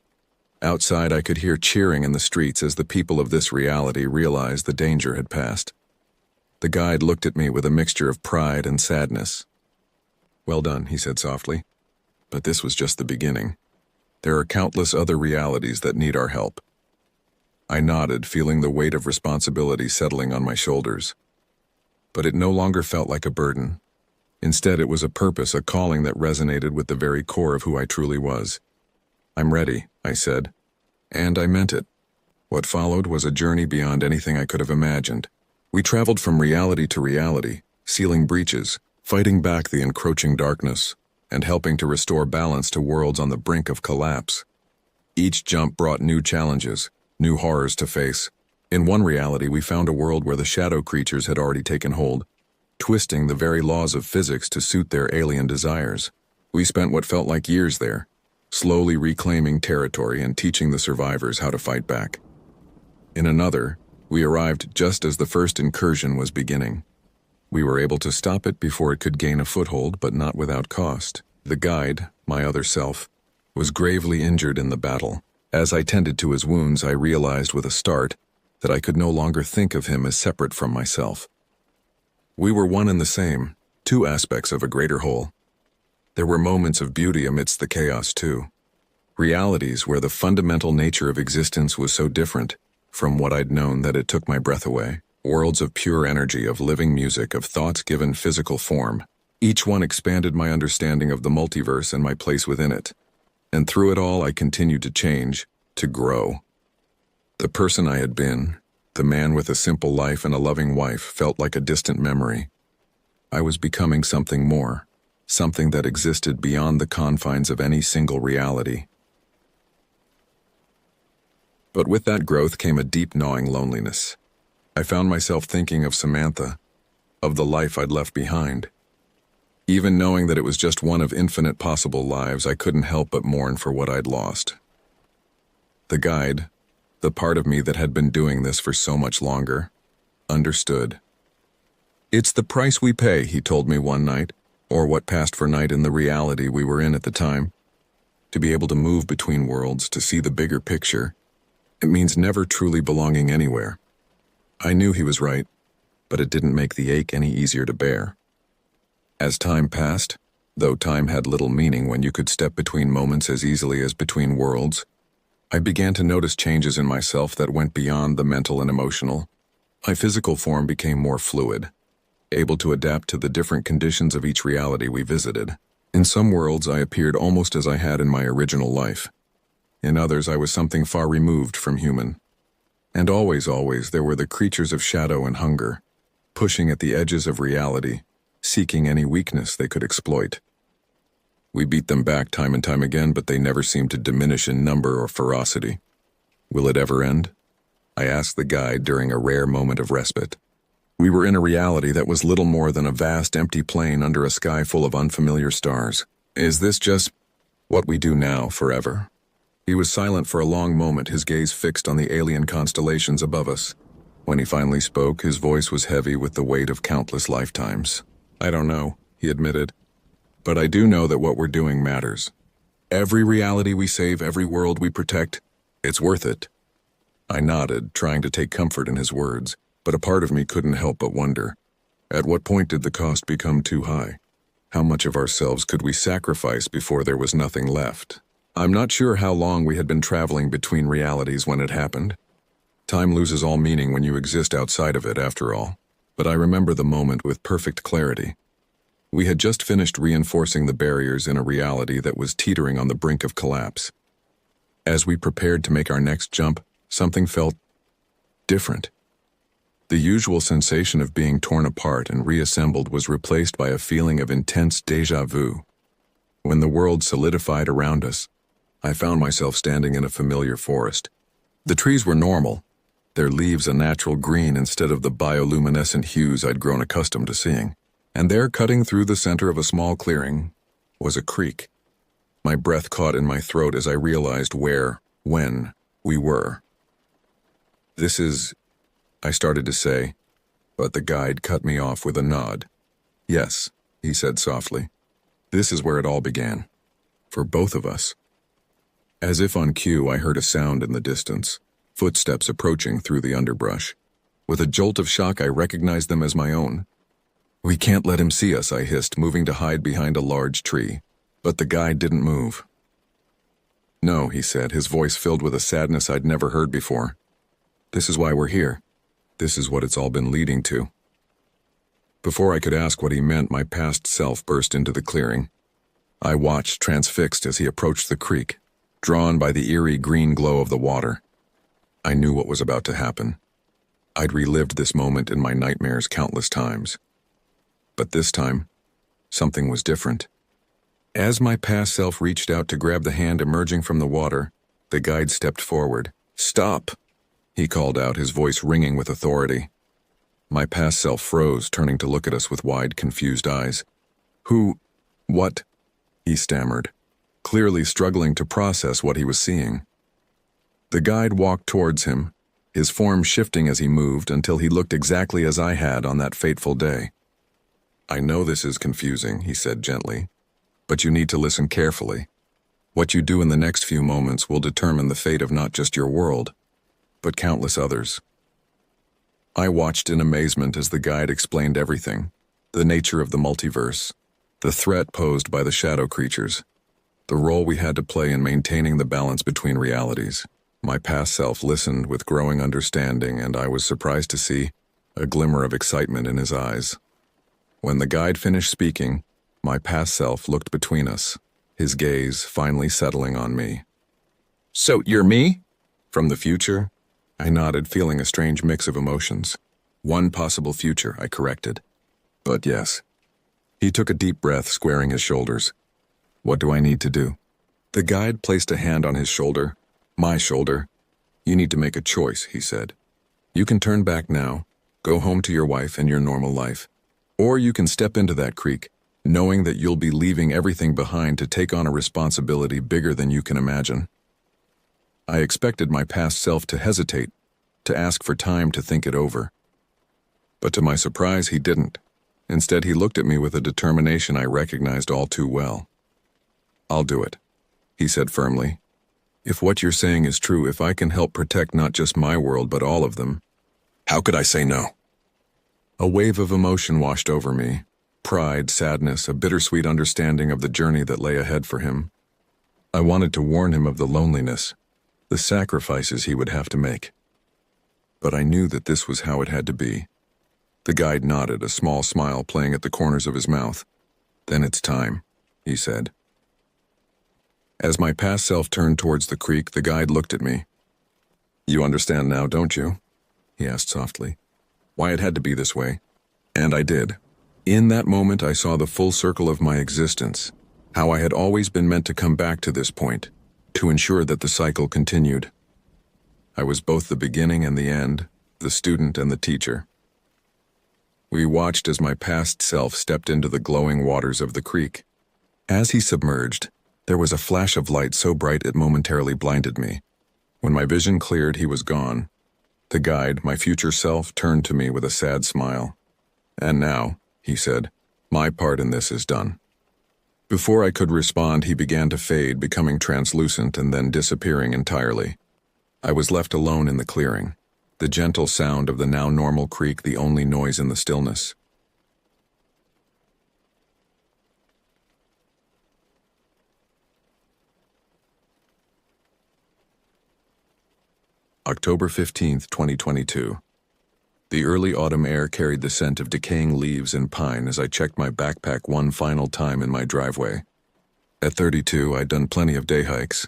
Outside, I could hear cheering in the streets as the people of this reality realized the danger had passed. The guide looked at me with a mixture of pride and sadness. "Well done," he said softly. "But this was just the beginning. There are countless other realities that need our help." I nodded, feeling the weight of responsibility settling on my shoulders. But it no longer felt like a burden. Instead, it was a purpose, a calling that resonated with the very core of who I truly was. "I'm ready," I said. And I meant it. What followed was a journey beyond anything I could have imagined. We traveled from reality to reality, sealing breaches, fighting back the encroaching darkness, and helping to restore balance to worlds on the brink of collapse. Each jump brought new challenges, new horrors to face. In one reality, we found a world where the shadow creatures had already taken hold, twisting the very laws of physics to suit their alien desires. We spent what felt like years there, slowly reclaiming territory and teaching the survivors how to fight back. In another, we arrived just as the first incursion was beginning. We were able to stop it before it could gain a foothold, but not without cost. The guide, my other self, was gravely injured in the battle. As I tended to his wounds, I realized with a start that I could no longer think of him as separate from myself. We were one and the same, two aspects of a greater whole. There were moments of beauty amidst the chaos too. Realities where the fundamental nature of existence was so different from what I'd known that it took my breath away. Worlds of pure energy, of living music, of thoughts given physical form. Each one expanded my understanding of the multiverse and my place within it. And through it all, I continued to change, to grow. The person I had been, the man with a simple life and a loving wife, felt like a distant memory. I was becoming something more, something that existed beyond the confines of any single reality. But with that growth came a deep gnawing loneliness. I found myself thinking of Samantha, of the life I'd left behind. Even knowing that it was just one of infinite possible lives, I couldn't help but mourn for what I'd lost. The guide, the part of me that had been doing this for so much longer, understood. "It's the price we pay," he told me one night, or what passed for night in the reality we were in at the time. To be able to move between worlds, to see the bigger picture, it means never truly belonging anywhere. I knew he was right, but it didn't make the ache any easier to bear. As time passed, though time had little meaning when you could step between moments as easily as between worlds, I began to notice changes in myself that went beyond the mental and emotional. My physical form became more fluid, able to adapt to the different conditions of each reality we visited. In some worlds, I appeared almost as I had in my original life. In others, I was something far removed from human. And always, there were the creatures of shadow and hunger, pushing at the edges of reality, seeking any weakness they could exploit. We beat them back time and time again, but they never seemed to diminish in number or ferocity. Will it ever end? I asked the guide during a rare moment of respite. We were in a reality that was little more than a vast empty plain under a sky full of unfamiliar stars. Is this just what we do now, forever? He was silent for a long moment, his gaze fixed on the alien constellations above us. When he finally spoke, his voice was heavy with the weight of countless lifetimes. "I don't know," he admitted. "But I do know that what we're doing matters. Every reality we save, every world we protect, it's worth it." I nodded, trying to take comfort in his words, but a part of me couldn't help but wonder. At what point did the cost become too high? How much of ourselves could we sacrifice before there was nothing left? I'm not sure how long we had been traveling between realities when it happened. Time loses all meaning when you exist outside of it, after all. But I remember the moment with perfect clarity. We had just finished reinforcing the barriers in a reality that was teetering on the brink of collapse. As we prepared to make our next jump, something felt different. The usual sensation of being torn apart and reassembled was replaced by a feeling of intense déjà vu. When the world solidified around us, I found myself standing in a familiar forest. The trees were normal, their leaves a natural green instead of the bioluminescent hues I'd grown accustomed to seeing. And there, cutting through the center of a small clearing, was a creek. My breath caught in my throat as I realized when we were. "This is," I started to say, but the guide cut me off with a nod. "Yes," he said softly. "This is where it all began. For both of us." As if on cue, I heard a sound in the distance, footsteps approaching through the underbrush. With a jolt of shock, I recognized them as my own. "We can't let him see us," I hissed, moving to hide behind a large tree. But the guide didn't move. "No," he said, his voice filled with a sadness I'd never heard before. "This is why we're here. This is what it's all been leading to." Before I could ask what he meant, my past self burst into the clearing. I watched, transfixed, as he approached the creek, drawn by the eerie green glow of the water. I knew what was about to happen. I'd relived this moment in my nightmares countless times. But this time, something was different. As my past self reached out to grab the hand emerging from the water, the guide stepped forward. "Stop!" he called out, his voice ringing with authority. My past self froze, turning to look at us with wide, confused eyes. What?" he stammered, clearly struggling to process what he was seeing. The guide walked towards him, his form shifting as he moved until he looked exactly as I had on that fateful day. "I know this is confusing," he said gently, "but you need to listen carefully. What you do in the next few moments will determine the fate of not just your world, but countless others." I watched in amazement as the guide explained everything: the nature of the multiverse, the threat posed by the shadow creatures, the role we had to play in maintaining the balance between realities. My past self listened with growing understanding, and I was surprised to see a glimmer of excitement in his eyes. When the guide finished speaking, my past self looked between us, his gaze finally settling on me. "So, you're me?" From the future? I nodded, feeling a strange mix of emotions. "One possible future," I corrected. "But yes." He took a deep breath, squaring his shoulders. "What do I need to do?" The guide placed a hand on his shoulder, my shoulder. "You need to make a choice," he said. "You can turn back now, go home to your wife and your normal life. Or you can step into that creek, knowing that you'll be leaving everything behind to take on a responsibility bigger than you can imagine." I expected my past self to hesitate, to ask for time to think it over. But to my surprise, he didn't. Instead, he looked at me with a determination I recognized all too well. "I'll do it," he said firmly. "If what you're saying is true, if I can help protect not just my world but all of them, how could I say no?" A wave of emotion washed over me. Pride, sadness, a bittersweet understanding of the journey that lay ahead for him. I wanted to warn him of the loneliness, the sacrifices he would have to make. But I knew that this was how it had to be. The guide nodded, a small smile playing at the corners of his mouth. "Then it's time," he said. As my past self turned towards the creek, the guide looked at me. "You understand now, don't you?" he asked softly. "Why it had to be this way?" And I did. In that moment, I saw the full circle of my existence, how I had always been meant to come back to this point, to ensure that the cycle continued. I was both the beginning and the end, the student and the teacher. We watched as my past self stepped into the glowing waters of the creek. As he submerged, there was a flash of light so bright it momentarily blinded me. When my vision cleared, he was gone. The guide, my future self, turned to me with a sad smile. "And now," he said, "my part in this is done." Before I could respond, he began to fade, becoming translucent and then disappearing entirely. I was left alone in the clearing, the gentle sound of the now normal creek the only noise in the stillness. October 15th, 2022. The early autumn air carried the scent of decaying leaves and pine as I checked my backpack one final time in my driveway. At 32, I'd done plenty of day hikes,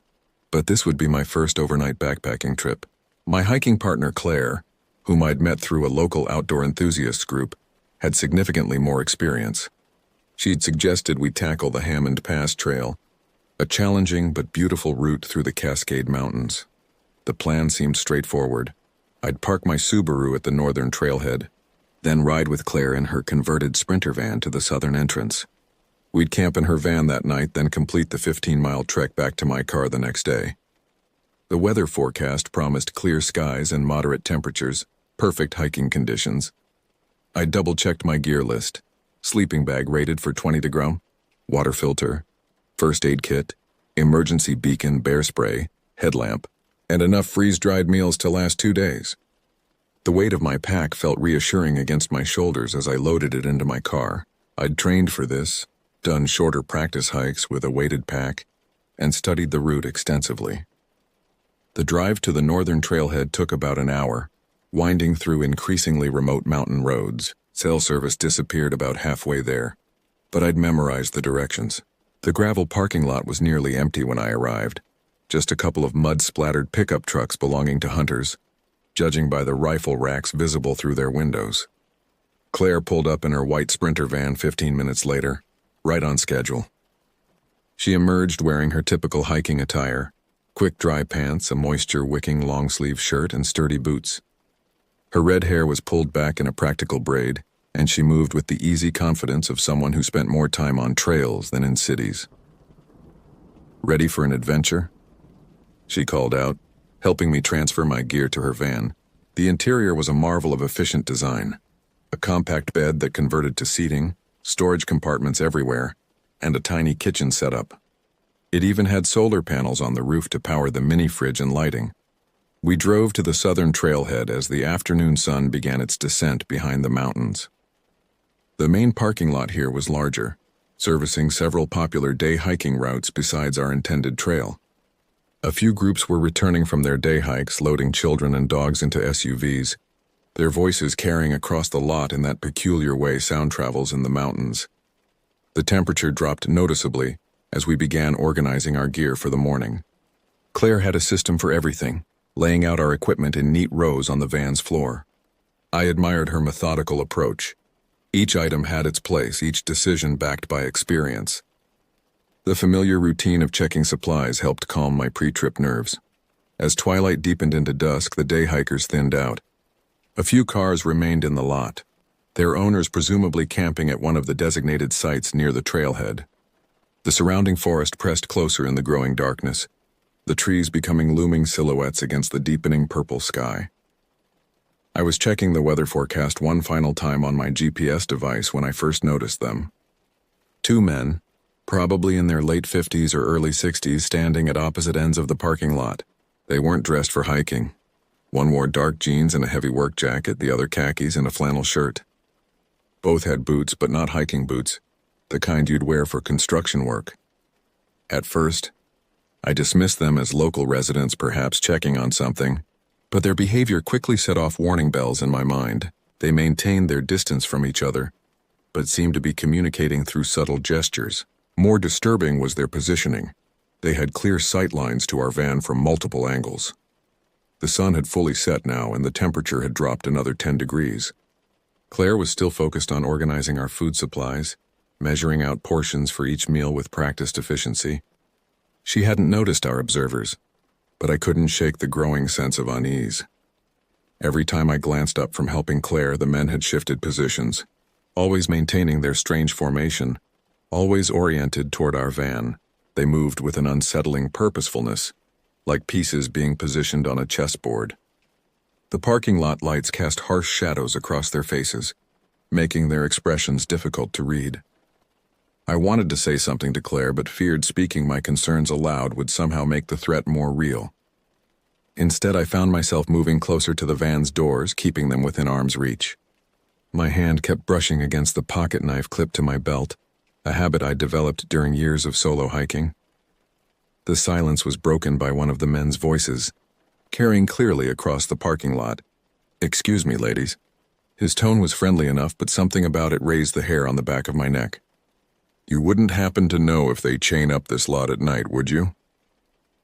but this would be my first overnight backpacking trip. My hiking partner, Claire, whom I'd met through a local outdoor enthusiasts group, had significantly more experience. She'd suggested we tackle the Hammond Pass Trail, a challenging but beautiful route through the Cascade Mountains. The plan seemed straightforward. I'd park my Subaru at the northern trailhead, then ride with Claire in her converted Sprinter van to the southern entrance. We'd camp in her van that night, then complete the 15-mile trek back to my car the next day. The weather forecast promised clear skies and moderate temperatures, perfect hiking conditions. I double-checked my gear list. Sleeping bag rated for 20 degrees, water filter, first aid kit, emergency beacon, bear spray, headlamp, and enough freeze-dried meals to last 2 days. The weight of my pack felt reassuring against my shoulders as I loaded it into my car. I'd trained for this, done shorter practice hikes with a weighted pack, and studied the route extensively. The drive to the northern trailhead took about an hour, winding through increasingly remote mountain roads. Cell service disappeared about halfway there, but I'd memorized the directions. The gravel parking lot was nearly empty when I arrived. Just a couple of mud-splattered pickup trucks belonging to hunters, judging by the rifle racks visible through their windows. Claire pulled up in her white Sprinter van 15 minutes later, right on schedule. She emerged wearing her typical hiking attire, quick dry pants, a moisture-wicking long-sleeve shirt, and sturdy boots. Her red hair was pulled back in a practical braid, and she moved with the easy confidence of someone who spent more time on trails than in cities. "Ready for an adventure?" she called out, helping me transfer my gear to her van. The interior was a marvel of efficient design. A compact bed that converted to seating, storage compartments everywhere, and a tiny kitchen setup. It even had solar panels on the roof to power the mini fridge and lighting. We drove to the southern trailhead as the afternoon sun began its descent behind the mountains. The main parking lot here was larger, servicing several popular day hiking routes besides our intended trail. A few groups were returning from their day hikes, loading children and dogs into SUVs, their voices carrying across the lot in that peculiar way sound travels in the mountains. The temperature dropped noticeably as we began organizing our gear for the morning. Claire had a system for everything, laying out our equipment in neat rows on the van's floor. I admired her methodical approach. Each item had its place, each decision backed by experience. The familiar routine of checking supplies helped calm my pre-trip nerves. As twilight deepened into dusk, the day hikers thinned out. A few cars remained in the lot, their owners presumably camping at one of the designated sites near the trailhead. The surrounding forest pressed closer in the growing darkness, the trees becoming looming silhouettes against the deepening purple sky. I was checking the weather forecast one final time on my GPS device when I first noticed them. Two men, probably in their late 50s or early 60s, standing at opposite ends of the parking lot. They weren't dressed for hiking. One wore dark jeans and a heavy work jacket, the other khakis and a flannel shirt. Both had boots, but not hiking boots, the kind you'd wear for construction work. At first, I dismissed them as local residents perhaps checking on something, but their behavior quickly set off warning bells in my mind. They maintained their distance from each other, but seemed to be communicating through subtle gestures. More disturbing was their positioning. They had clear sight lines to our van from multiple angles. The sun had fully set now, and the temperature had dropped another 10 degrees. Claire was still focused on organizing our food supplies, measuring out portions for each meal with practiced efficiency. She hadn't noticed our observers, but I couldn't shake the growing sense of unease. Every time I glanced up from helping Claire, the men had shifted positions, always maintaining their strange formation, always oriented toward our van. They moved with an unsettling purposefulness, like pieces being positioned on a chessboard. The parking lot lights cast harsh shadows across their faces, making their expressions difficult to read. I wanted to say something to Claire, but feared speaking my concerns aloud would somehow make the threat more real. Instead, I found myself moving closer to the van's doors, keeping them within arm's reach. My hand kept brushing against the pocket knife clipped to my belt, a habit I'd developed during years of solo hiking. The silence was broken by one of the men's voices, carrying clearly across the parking lot. "Excuse me, ladies." His tone was friendly enough, but something about it raised the hair on the back of my neck. "You wouldn't happen to know if they chain up this lot at night, would you?"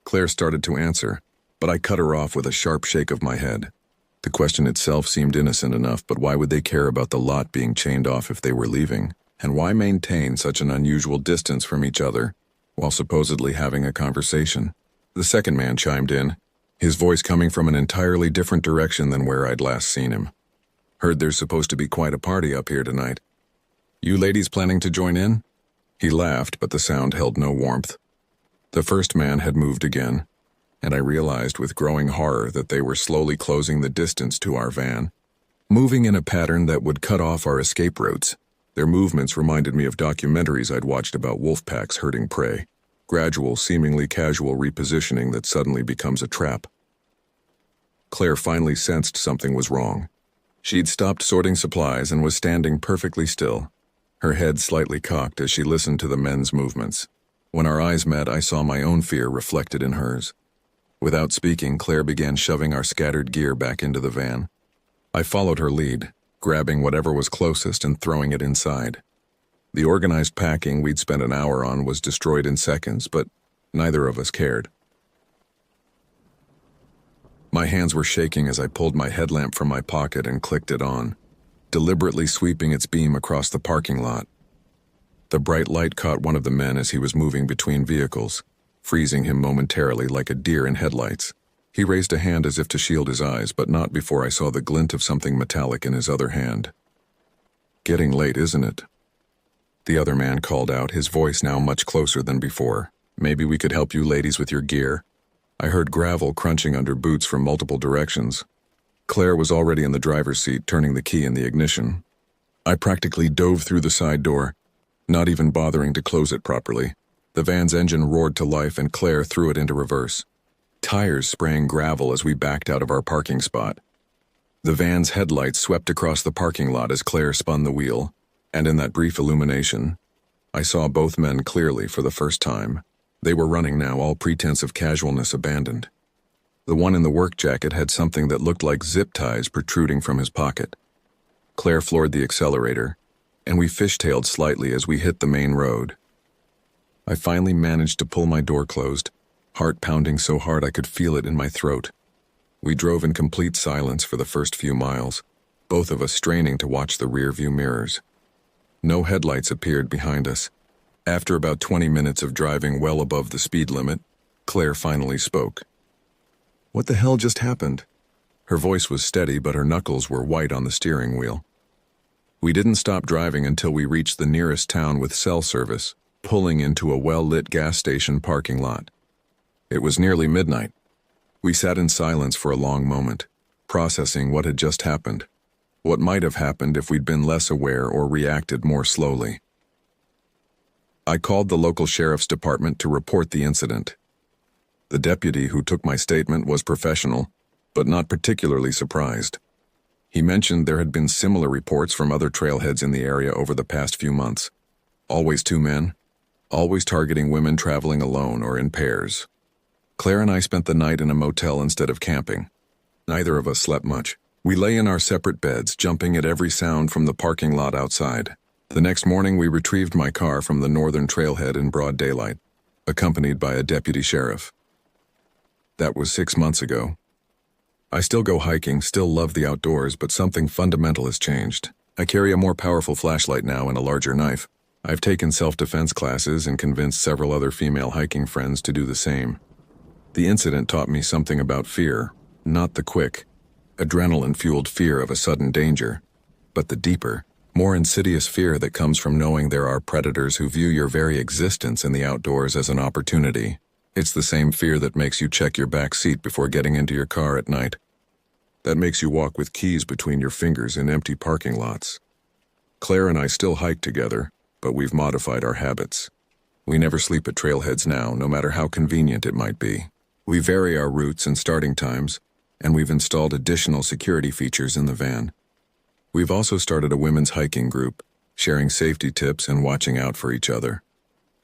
Claire started to answer, but I cut her off with a sharp shake of my head. The question itself seemed innocent enough, but why would they care about the lot being chained off if they were leaving? And why maintain such an unusual distance from each other while supposedly having a conversation? The second man chimed in, his voice coming from an entirely different direction than where I'd last seen him. "Heard there's supposed to be quite a party up here tonight. You ladies planning to join in?" He laughed, but the sound held no warmth. The first man had moved again, and I realized with growing horror that they were slowly closing the distance to our van, moving in a pattern that would cut off our escape routes. Their movements reminded me of documentaries I'd watched about wolf packs herding prey, gradual, seemingly casual repositioning that suddenly becomes a trap. Claire finally sensed something was wrong. She'd stopped sorting supplies and was standing perfectly still, her head slightly cocked as she listened to the men's movements. When our eyes met, I saw my own fear reflected in hers. Without speaking, Claire began shoving our scattered gear back into the van. I followed her lead, grabbing whatever was closest and throwing it inside. The organized packing we'd spent an hour on was destroyed in seconds, but neither of us cared. My hands were shaking as I pulled my headlamp from my pocket and clicked it on, deliberately sweeping its beam across the parking lot. The bright light caught one of the men as he was moving between vehicles, freezing him momentarily like a deer in headlights. He raised a hand as if to shield his eyes, but not before I saw the glint of something metallic in his other hand. "Getting late, isn't it?" The other man called out, his voice now much closer than before. "Maybe we could help you ladies with your gear." I heard gravel crunching under boots from multiple directions. Claire was already in the driver's seat, turning the key in the ignition. I practically dove through the side door, not even bothering to close it properly. The van's engine roared to life and Claire threw it into reverse. Tires spraying gravel as we backed out of our parking spot. The van's headlights swept across the parking lot as Claire spun the wheel, and in that brief illumination, I saw both men clearly for the first time. They were running now, all pretense of casualness abandoned. The one in the work jacket had something that looked like zip ties protruding from his pocket. Claire floored the accelerator, and we fishtailed slightly as we hit the main road. I finally managed to pull my door closed, heart pounding so hard I could feel it in my throat. We drove in complete silence for the first few miles, both of us straining to watch the rear-view mirrors. No headlights appeared behind us. After about 20 minutes of driving well above the speed limit, Claire finally spoke. "What the hell just happened?" Her voice was steady, but her knuckles were white on the steering wheel. We didn't stop driving until we reached the nearest town with cell service, pulling into a well-lit gas station parking lot. It was nearly midnight. We sat in silence for a long moment, processing what had just happened. What might have happened if we'd been less aware or reacted more slowly. I called the local sheriff's department to report the incident. The deputy who took my statement was professional, but not particularly surprised. He mentioned there had been similar reports from other trailheads in the area over the past few months. Always two men, always targeting women traveling alone or in pairs. Claire and I spent the night in a motel instead of camping. Neither of us slept much. We lay in our separate beds, jumping at every sound from the parking lot outside. The next morning, we retrieved my car from the northern trailhead in broad daylight, accompanied by a deputy sheriff. That was 6 months ago. I still go hiking, still love the outdoors, but something fundamental has changed. I carry a more powerful flashlight now and a larger knife. I've taken self-defense classes and convinced several other female hiking friends to do the same. The incident taught me something about fear, not the quick, adrenaline-fueled fear of a sudden danger, but the deeper, more insidious fear that comes from knowing there are predators who view your very existence in the outdoors as an opportunity. It's the same fear that makes you check your back seat before getting into your car at night. That makes you walk with keys between your fingers in empty parking lots. Claire and I still hike together, but we've modified our habits. We never sleep at trailheads now, no matter how convenient it might be. We vary our routes and starting times, and we've installed additional security features in the van. We've also started a women's hiking group, sharing safety tips and watching out for each other.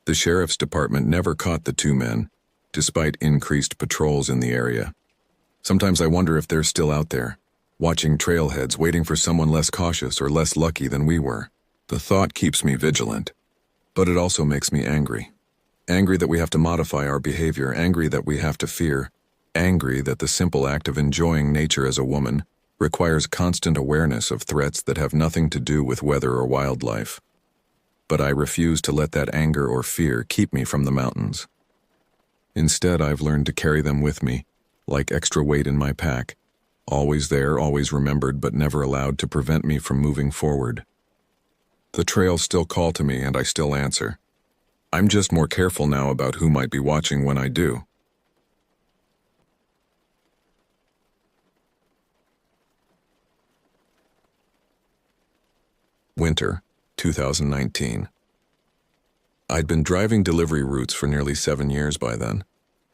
The sheriff's department never caught the two men, despite increased patrols in the area. Sometimes I wonder if they're still out there, watching trailheads, waiting for someone less cautious or less lucky than we were. The thought keeps me vigilant, but it also makes me angry. Angry that we have to modify our behavior, angry that we have to fear, angry that the simple act of enjoying nature as a woman requires constant awareness of threats that have nothing to do with weather or wildlife. But I refuse to let that anger or fear keep me from the mountains. Instead, I've learned to carry them with me, like extra weight in my pack, always there, always remembered, but never allowed to prevent me from moving forward. The trails still call to me, and I still answer. I'm just more careful now about who might be watching when I do. Winter, 2019. I'd been driving delivery routes for nearly 7 years by then,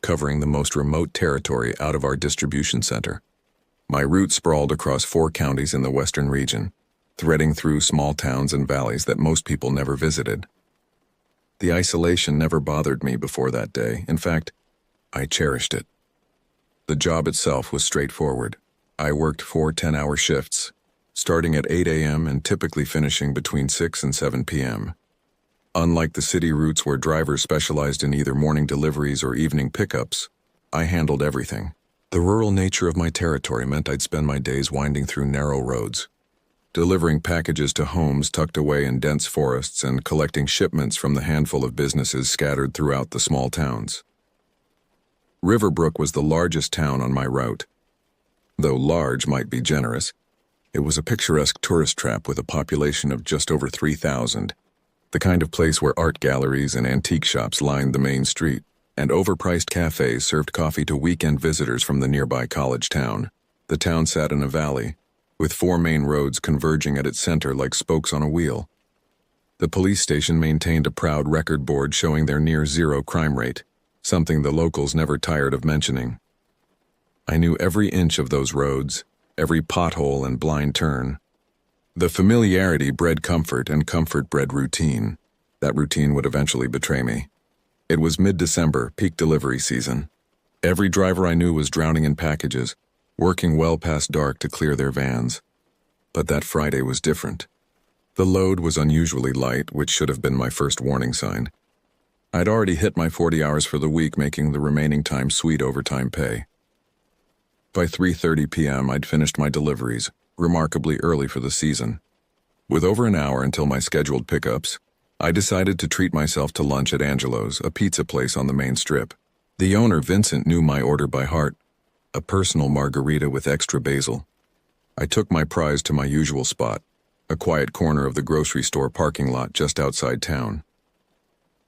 covering the most remote territory out of our distribution center. My route sprawled across 4 counties in the western region, threading through small towns and valleys that most people never visited. The isolation never bothered me before that day. In fact, I cherished it. The job itself was straightforward. I worked 4 10-hour shifts, starting at 8 a.m. and typically finishing between 6 and 7 p.m. Unlike the city routes where drivers specialized in either morning deliveries or evening pickups, I handled everything. The rural nature of my territory meant I'd spend my days winding through narrow roads, delivering packages to homes tucked away in dense forests and collecting shipments from the handful of businesses scattered throughout the small towns. Riverbrook was the largest town on my route. Though large might be generous, it was a picturesque tourist trap with a population of just over 3,000, the kind of place where art galleries and antique shops lined the main street, and overpriced cafes served coffee to weekend visitors from the nearby college town. The town sat in a valley, with 4 main roads converging at its center like spokes on a wheel. The police station maintained a proud record board showing their near-zero crime rate, something the locals never tired of mentioning. I knew every inch of those roads, every pothole and blind turn. The familiarity bred comfort, and comfort bred routine. That routine would eventually betray me. It was mid-December, peak delivery season. Every driver I knew was drowning in packages, working well past dark to clear their vans. But that Friday was different. The load was unusually light, which should have been my first warning sign. I'd already hit my 40 hours for the week, making the remaining time sweet overtime pay. By 3:30 p.m., I'd finished my deliveries, remarkably early for the season. With over an hour until my scheduled pickups, I decided to treat myself to lunch at Angelo's, a pizza place on the main strip. The owner, Vincent, knew my order by heart, a personal margarita with extra basil. I took my prize to my usual spot, a quiet corner of the grocery store parking lot just outside town.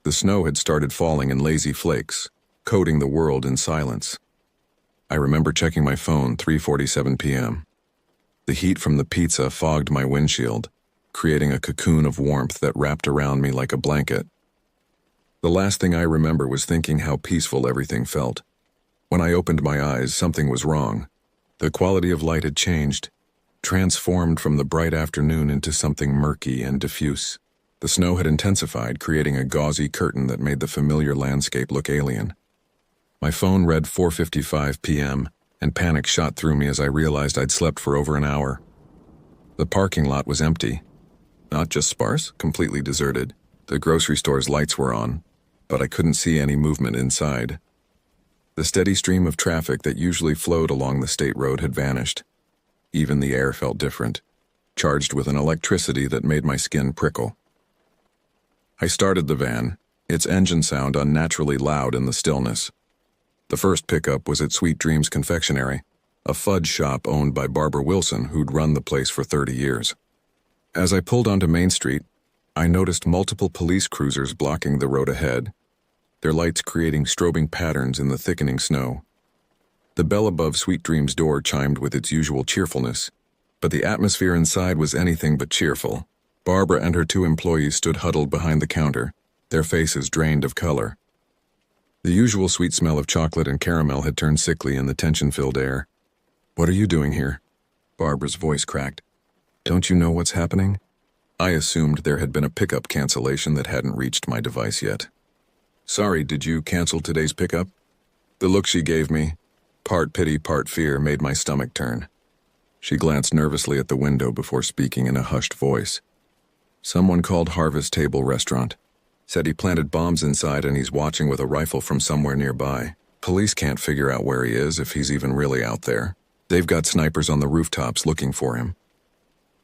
The snow had started falling in lazy flakes, coating the world in silence. I remember checking my phone, 3:47 p.m. The heat from the pizza fogged my windshield, creating a cocoon of warmth that wrapped around me like a blanket. The last thing I remember was thinking how peaceful everything felt. When I opened my eyes, something was wrong. The quality of light had changed, transformed from the bright afternoon into something murky and diffuse. The snow had intensified, creating a gauzy curtain that made the familiar landscape look alien. My phone read 4:55 p.m., and panic shot through me as I realized I'd slept for over an hour. The parking lot was empty. Not just sparse, completely deserted. The grocery store's lights were on, but I couldn't see any movement inside. The steady stream of traffic that usually flowed along the state road had vanished. Even the air felt different, charged with an electricity that made my skin prickle. I started the van, its engine sound unnaturally loud in the stillness. The first pickup was at Sweet Dreams Confectionery, a fudge shop owned by Barbara Wilson, who'd run the place for 30 years. As I pulled onto Main Street, I noticed multiple police cruisers blocking the road ahead, their lights creating strobing patterns in the thickening snow. The bell above Sweet Dreams' door chimed with its usual cheerfulness, but the atmosphere inside was anything but cheerful. Barbara and her 2 employees stood huddled behind the counter, their faces drained of color. The usual sweet smell of chocolate and caramel had turned sickly in the tension-filled air. "What are you doing here?" Barbara's voice cracked. "Don't you know what's happening?" I assumed there had been a pickup cancellation that hadn't reached my device yet. "Sorry, did you cancel today's pickup?" The look she gave me, part pity, part fear, made my stomach turn. She glanced nervously at the window before speaking in a hushed voice. "Someone called Harvest Table Restaurant. Said he planted bombs inside and he's watching with a rifle from somewhere nearby. Police can't figure out where he is, if he's even really out there. They've got snipers on the rooftops looking for him."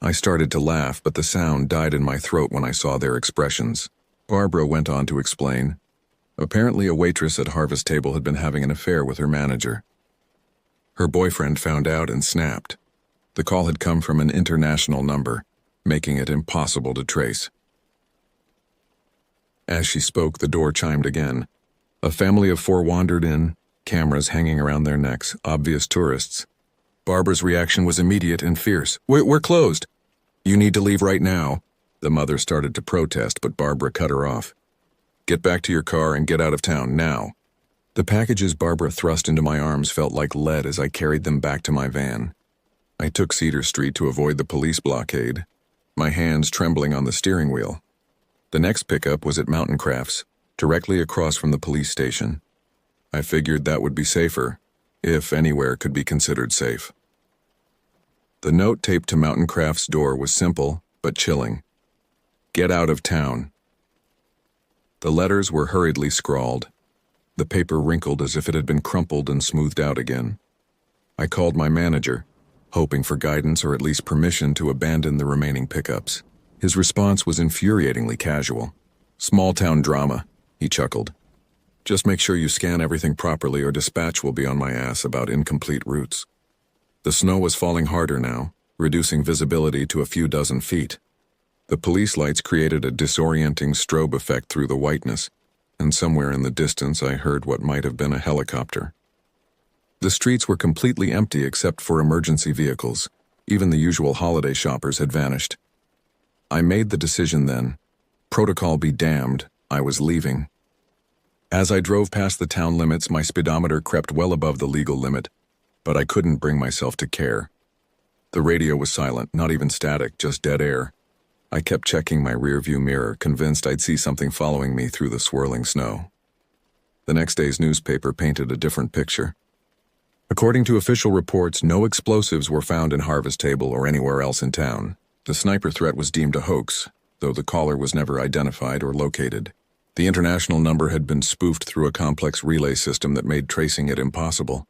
I started to laugh, but the sound died in my throat when I saw their expressions. Barbara went on to explain. Apparently a waitress at Harvest Table had been having an affair with her manager. Her boyfriend found out and snapped. The call had come from an international number, making it impossible to trace. As she spoke, the door chimed again. A family of 4 wandered in, cameras hanging around their necks, obvious tourists. Barbara's reaction was immediate and fierce. We're closed. "You need to leave right now." The mother started to protest, but Barbara cut her off. "Get back to your car and get out of town, now." The packages Barbara thrust into my arms felt like lead as I carried them back to my van. I took Cedar Street to avoid the police blockade, my hands trembling on the steering wheel. The next pickup was at Mountain Crafts, directly across from the police station. I figured that would be safer, if anywhere could be considered safe. The note taped to Mountain Crafts' door was simple, but chilling. "Get out of town." The letters were hurriedly scrawled, the paper wrinkled as if it had been crumpled and smoothed out again. I called my manager, hoping for guidance or at least permission to abandon the remaining pickups. His response was infuriatingly casual. "Small-town drama," he chuckled. "Just make sure you scan everything properly or dispatch will be on my ass about incomplete routes." The snow was falling harder now, reducing visibility to a few dozen feet. The police lights created a disorienting strobe effect through the whiteness, and somewhere in the distance I heard what might have been a helicopter. The streets were completely empty except for emergency vehicles. Even the usual holiday shoppers had vanished. I made the decision then. Protocol be damned, I was leaving. As I drove past the town limits, my speedometer crept well above the legal limit, but I couldn't bring myself to care. The radio was silent, not even static, just dead air. I kept checking my rearview mirror, convinced I'd see something following me through the swirling snow. The next day's newspaper painted a different picture. According to official reports, no explosives were found in Harvest Table or anywhere else in town. The sniper threat was deemed a hoax, though the caller was never identified or located. The international number had been spoofed through a complex relay system that made tracing it impossible.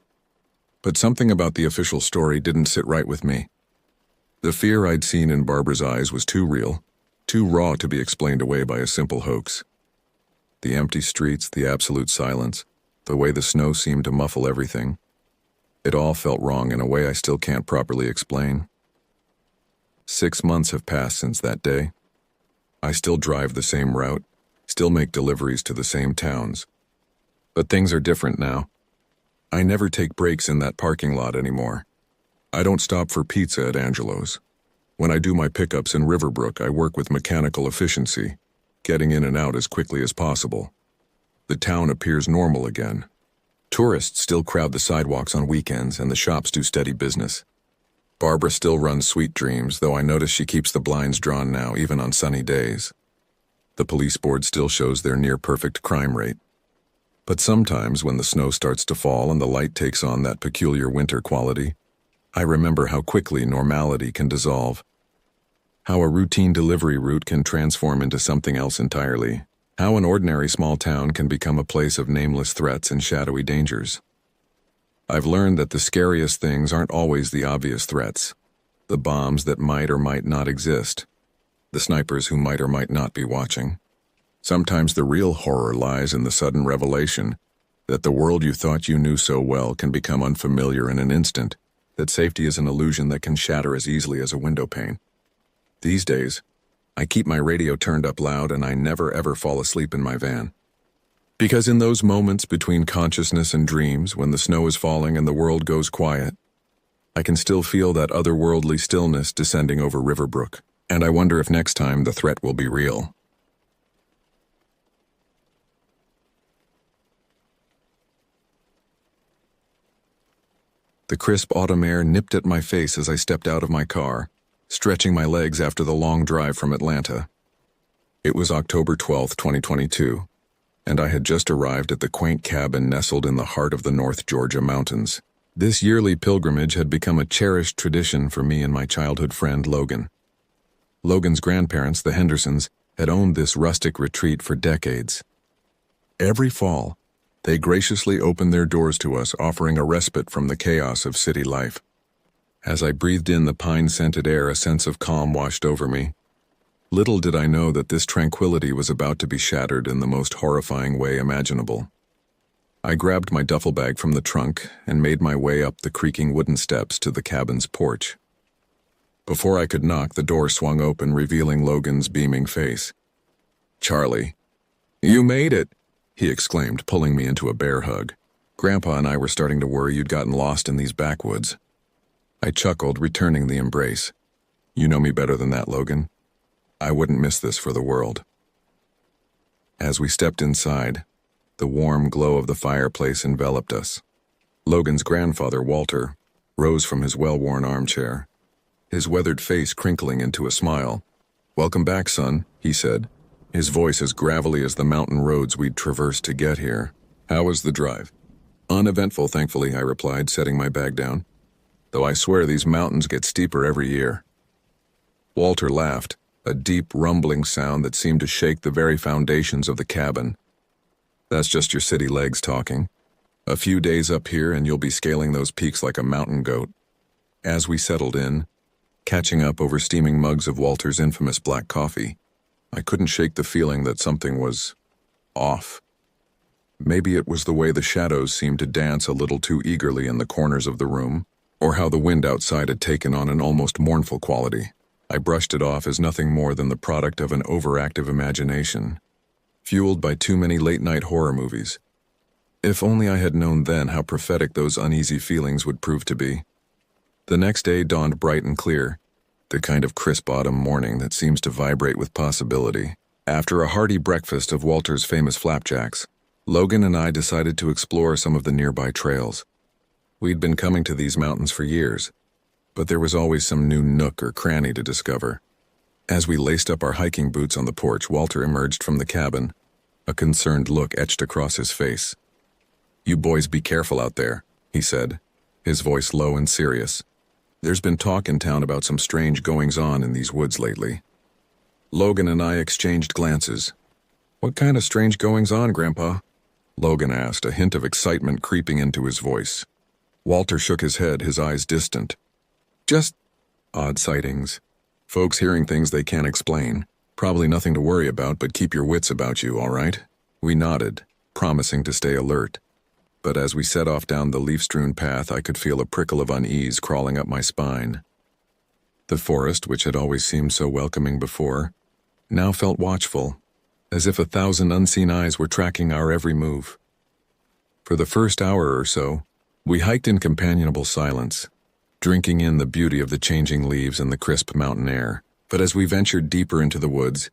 But something about the official story didn't sit right with me. The fear I'd seen in Barbara's eyes was too real, too raw to be explained away by a simple hoax. The empty streets, the absolute silence, the way the snow seemed to muffle everything. It all felt wrong in a way I still can't properly explain. 6 months have passed since that day. I still drive the same route, still make deliveries to the same towns. But things are different now. I never take breaks in that parking lot anymore. I don't stop for pizza at Angelo's. When I do my pickups in Riverbrook, I work with mechanical efficiency, getting in and out as quickly as possible. The town appears normal again. Tourists still crowd the sidewalks on weekends and the shops do steady business. Barbara still runs Sweet Dreams, though I notice she keeps the blinds drawn now, even on sunny days. The police board still shows their near-perfect crime rate. But sometimes when the snow starts to fall and the light takes on that peculiar winter quality, I remember how quickly normality can dissolve. How a routine delivery route can transform into something else entirely. How an ordinary small town can become a place of nameless threats and shadowy dangers. I've learned that the scariest things aren't always the obvious threats. The bombs that might or might not exist. The snipers who might or might not be watching. Sometimes the real horror lies in the sudden revelation that the world you thought you knew so well can become unfamiliar in an instant, that safety is an illusion that can shatter as easily as a window pane. These days, I keep my radio turned up loud and I never ever fall asleep in my van. Because in those moments between consciousness and dreams, when the snow is falling and the world goes quiet, I can still feel that otherworldly stillness descending over Riverbrook, and I wonder if next time the threat will be real. The crisp autumn air nipped at my face as I stepped out of my car, stretching my legs after the long drive from Atlanta. It was October 12, 2022, and I had just arrived at the quaint cabin nestled in the heart of the North Georgia mountains. This yearly pilgrimage had become a cherished tradition for me and my childhood friend Logan. Logan's grandparents, the Hendersons, had owned this rustic retreat for decades. Every fall, they graciously opened their doors to us, offering a respite from the chaos of city life. As I breathed in the pine-scented air, a sense of calm washed over me. Little did I know that this tranquility was about to be shattered in the most horrifying way imaginable. I grabbed my duffel bag from the trunk and made my way up the creaking wooden steps to the cabin's porch. Before I could knock, the door swung open, revealing Logan's beaming face. "Charlie, you made it!" he exclaimed, pulling me into a bear hug. Grandpa and I were starting to worry you'd gotten lost in these backwoods. I chuckled, returning the embrace. "You know me better than that, Logan. I wouldn't miss this for the world." As we stepped inside, the warm glow of the fireplace enveloped us. Logan's grandfather, Walter, rose from his well-worn armchair, his weathered face crinkling into a smile. "Welcome back, son," he said, his voice as gravelly as the mountain roads we'd traversed to get here. "How was the drive?" "Uneventful, thankfully," I replied, setting my bag down. "Though I swear these mountains get steeper every year." Walter laughed, a deep, rumbling sound that seemed to shake the very foundations of the cabin. "That's just your city legs talking. A few days up here and you'll be scaling those peaks like a mountain goat." As we settled in, catching up over steaming mugs of Walter's infamous black coffee, I couldn't shake the feeling that something was off. Maybe it was the way the shadows seemed to dance a little too eagerly in the corners of the room, or how the wind outside had taken on an almost mournful quality. I brushed it off as nothing more than the product of an overactive imagination, fueled by too many late-night horror movies. If only I had known then how prophetic those uneasy feelings would prove to be. The next day dawned bright and clear, the kind of crisp autumn morning that seems to vibrate with possibility. After a hearty breakfast of Walter's famous flapjacks, Logan and I decided to explore some of the nearby trails. We'd been coming to these mountains for years, but there was always some new nook or cranny to discover. As we laced up our hiking boots on the porch, Walter emerged from the cabin, a concerned look etched across his face. "You boys be careful out there," he said, his voice low and serious. "There's been talk in town about some strange goings-on in these woods lately." Logan and I exchanged glances. "What kind of strange goings-on, Grandpa?" Logan asked, a hint of excitement creeping into his voice. Walter shook his head, his eyes distant. "Just odd sightings. Folks hearing things they can't explain. Probably nothing to worry about, but keep your wits about you, all right?" We nodded, promising to stay alert. But as we set off down the leaf-strewn path, I could feel a prickle of unease crawling up my spine. The forest, which had always seemed so welcoming before, now felt watchful, as if 1,000 unseen eyes were tracking our every move. For the first hour or so, we hiked in companionable silence, drinking in the beauty of the changing leaves and the crisp mountain air. But as we ventured deeper into the woods,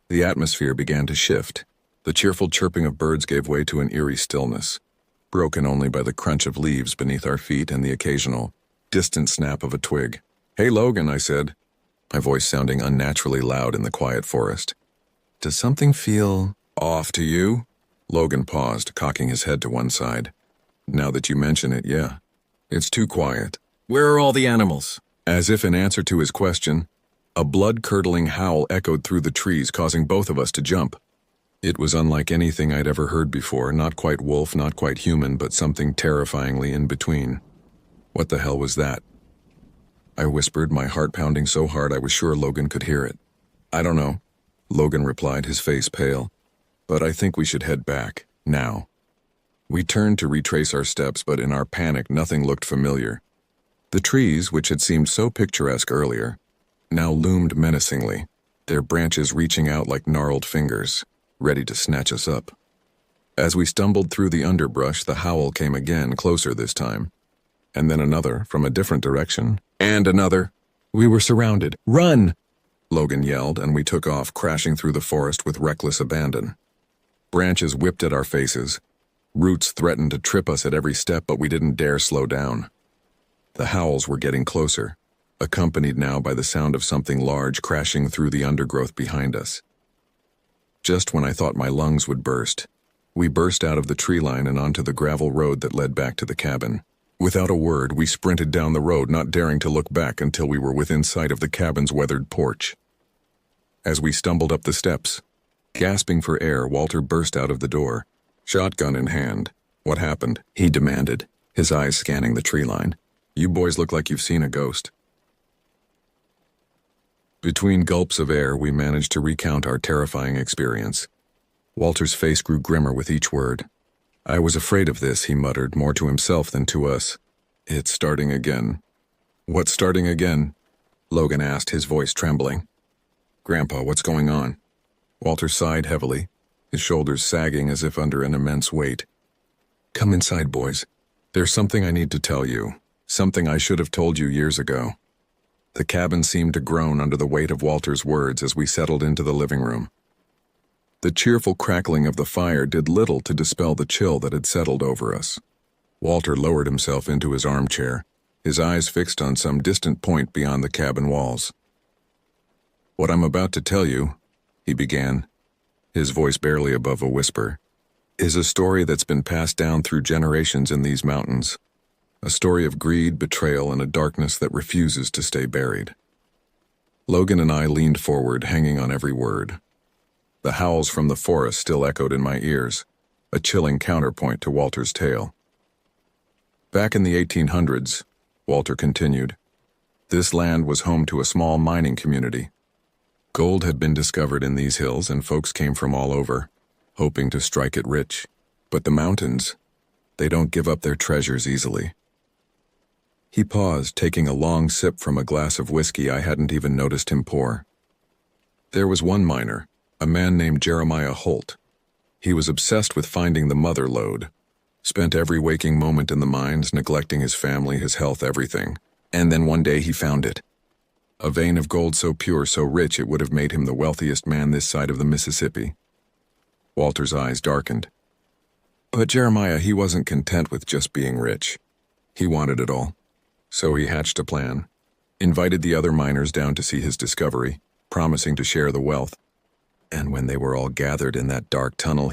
the atmosphere began to shift. The cheerful chirping of birds gave way to an eerie stillness, broken only by the crunch of leaves beneath our feet and the occasional, distant snap of a twig. "Hey, Logan," I said, my voice sounding unnaturally loud in the quiet forest. "Does something feel off to you?" Logan paused, cocking his head to one side. "Now that you mention it, yeah. It's too quiet." "Where are all the animals?" As if in answer to his question, a blood-curdling howl echoed through the trees, causing both of us to jump. It was unlike anything I'd ever heard before, not quite wolf, not quite human, but something terrifyingly in between. "What the hell was that?" I whispered, my heart pounding so hard I was sure Logan could hear it. "I don't know," Logan replied, his face pale. "But I think we should head back, now." We turned to retrace our steps, but in our panic nothing looked familiar. The trees, which had seemed so picturesque earlier, now loomed menacingly, their branches reaching out like gnarled fingers, ready to snatch us up. As we stumbled through the underbrush, the howl came again, closer this time. And then another, from a different direction, and another. We were surrounded. "Run!" Logan yelled, and we took off, crashing through the forest with reckless abandon. Branches whipped at our faces. Roots threatened to trip us at every step, but we didn't dare slow down. The howls were getting closer, accompanied now by the sound of something large crashing through the undergrowth behind us. Just when I thought my lungs would burst, we burst out of the tree line and onto the gravel road that led back to the cabin. Without a word, we sprinted down the road, not daring to look back until we were within sight of the cabin's weathered porch. As we stumbled up the steps, gasping for air, Walter burst out of the door, shotgun in hand. "What happened?" he demanded, his eyes scanning the tree line. "You boys look like you've seen a ghost." Between gulps of air, we managed to recount our terrifying experience. Walter's face grew grimmer with each word. "I was afraid of this," he muttered, more to himself than to us. "It's starting again." "What's starting again?" Logan asked, his voice trembling. "Grandpa, what's going on?" Walter sighed heavily, his shoulders sagging as if under an immense weight. "Come inside, boys. There's something I need to tell you, something I should have told you years ago." The cabin seemed to groan under the weight of Walter's words as we settled into the living room. The cheerful crackling of the fire did little to dispel the chill that had settled over us. Walter lowered himself into his armchair, his eyes fixed on some distant point beyond the cabin walls. "What I'm about to tell you," he began, his voice barely above a whisper, "is a story that's been passed down through generations in these mountains. A story of greed, betrayal, and a darkness that refuses to stay buried." Logan and I leaned forward, hanging on every word. The howls from the forest still echoed in my ears, a chilling counterpoint to Walter's tale. "Back in the 1800s, Walter continued, this land was home to a small mining community. Gold had been discovered in these hills, and folks came from all over, hoping to strike it rich. But the mountains, they don't give up their treasures easily." He paused, taking a long sip from a glass of whiskey I hadn't even noticed him pour. "There was one miner, a man named Jeremiah Holt. He was obsessed with finding the mother lode, spent every waking moment in the mines, neglecting his family, his health, everything. And then one day he found it. A vein of gold so pure, so rich, it would have made him the wealthiest man this side of the Mississippi." Walter's eyes darkened. "But Jeremiah, he wasn't content with just being rich. He wanted it all. So he hatched a plan, invited the other miners down to see his discovery, promising to share the wealth. And when they were all gathered in that dark tunnel,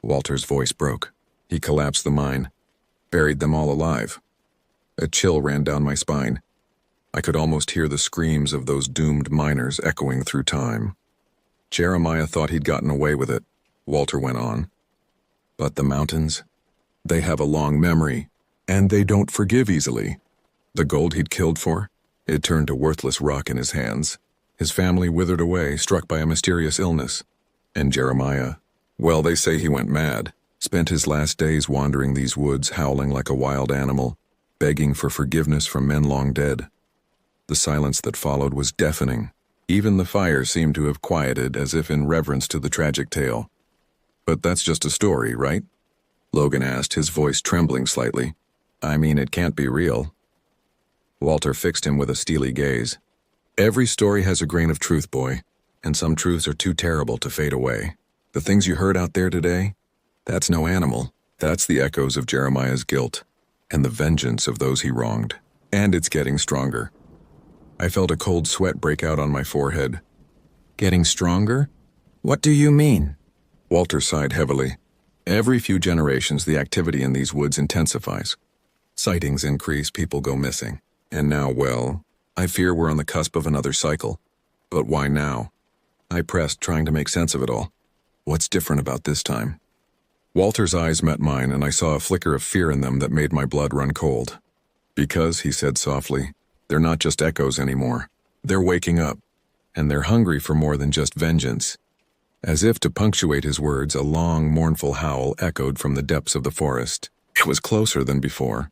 Walter's voice broke. He collapsed the mine, buried them all alive. A chill ran down my spine. I could almost hear the screams of those doomed miners echoing through time. Jeremiah thought he'd gotten away with it, Walter went on. But the mountains, they have a long memory, and they don't forgive easily. The gold he'd killed for, it turned to worthless rock in his hands. His family withered away, struck by a mysterious illness. And Jeremiah, well, they say he went mad, spent his last days wandering these woods, howling like a wild animal, begging for forgiveness from men long dead. The silence that followed was deafening. Even the fire seemed to have quieted, as if in reverence to the tragic tale. But that's just a story, right? Logan asked, his voice trembling slightly. I mean, it can't be real. Walter fixed him with a steely gaze. Every story has a grain of truth, boy, and some truths are too terrible to fade away. The things you heard out there today, that's no animal. That's the echoes of Jeremiah's guilt, and the vengeance of those he wronged. And it's getting stronger. I felt a cold sweat break out on my forehead. Getting stronger? What do you mean? Walter sighed heavily. Every few generations, the activity in these woods intensifies. Sightings increase, people go missing. And now, well, I fear we're on the cusp of another cycle. But why now? I pressed, trying to make sense of it all. What's different about this time? Walter's eyes met mine, and I saw a flicker of fear in them that made my blood run cold. Because, he said softly, they're not just echoes anymore. They're waking up, and they're hungry for more than just vengeance. As if to punctuate his words, a long, mournful howl echoed from the depths of the forest. It was closer than before,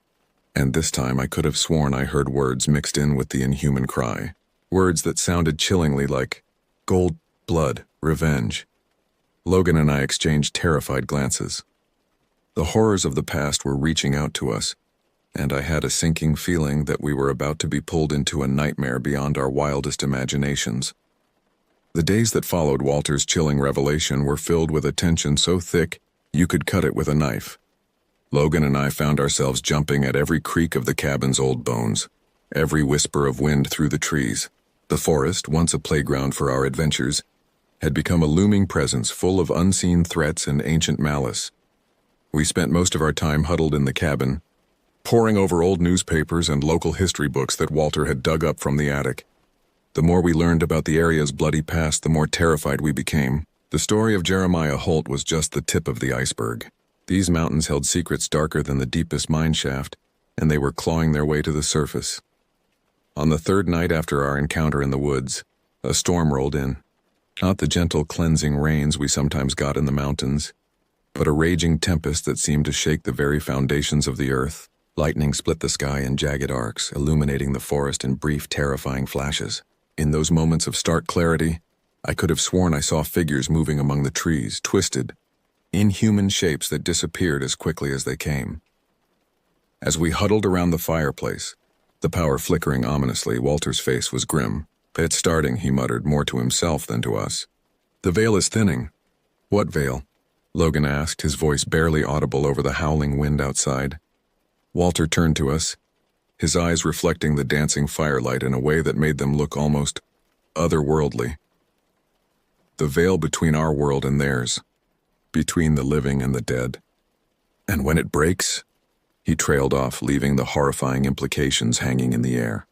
and this time I could have sworn I heard words mixed in with the inhuman cry. Words that sounded chillingly like gold, blood, revenge. Logan and I exchanged terrified glances. The horrors of the past were reaching out to us, and I had a sinking feeling that we were about to be pulled into a nightmare beyond our wildest imaginations. The days that followed Walter's chilling revelation were filled with a tension so thick you could cut it with a knife. Logan and I found ourselves jumping at every creak of the cabin's old bones, every whisper of wind through the trees. The forest, once a playground for our adventures, had become a looming presence full of unseen threats and ancient malice. We spent most of our time huddled in the cabin, poring over old newspapers and local history books that Walter had dug up from the attic. The more we learned about the area's bloody past, the more terrified we became. The story of Jeremiah Holt was just the tip of the iceberg. These mountains held secrets darker than the deepest mine shaft, and they were clawing their way to the surface. On the third night after our encounter in the woods, a storm rolled in. Not the gentle cleansing rains we sometimes got in the mountains, but a raging tempest that seemed to shake the very foundations of the earth. Lightning split the sky in jagged arcs, illuminating the forest in brief, terrifying flashes. In those moments of stark clarity, I could have sworn I saw figures moving among the trees, twisted, inhuman shapes that disappeared as quickly as they came. As we huddled around the fireplace, the power flickering ominously, Walter's face was grim. It's starting, he muttered, more to himself than to us. The veil is thinning. What veil? Logan asked, his voice barely audible over the howling wind outside. Walter turned to us, his eyes reflecting the dancing firelight in a way that made them look almost otherworldly. The veil between our world and theirs, between the living and the dead. And when it breaks, he trailed off, leaving the horrifying implications hanging in the air.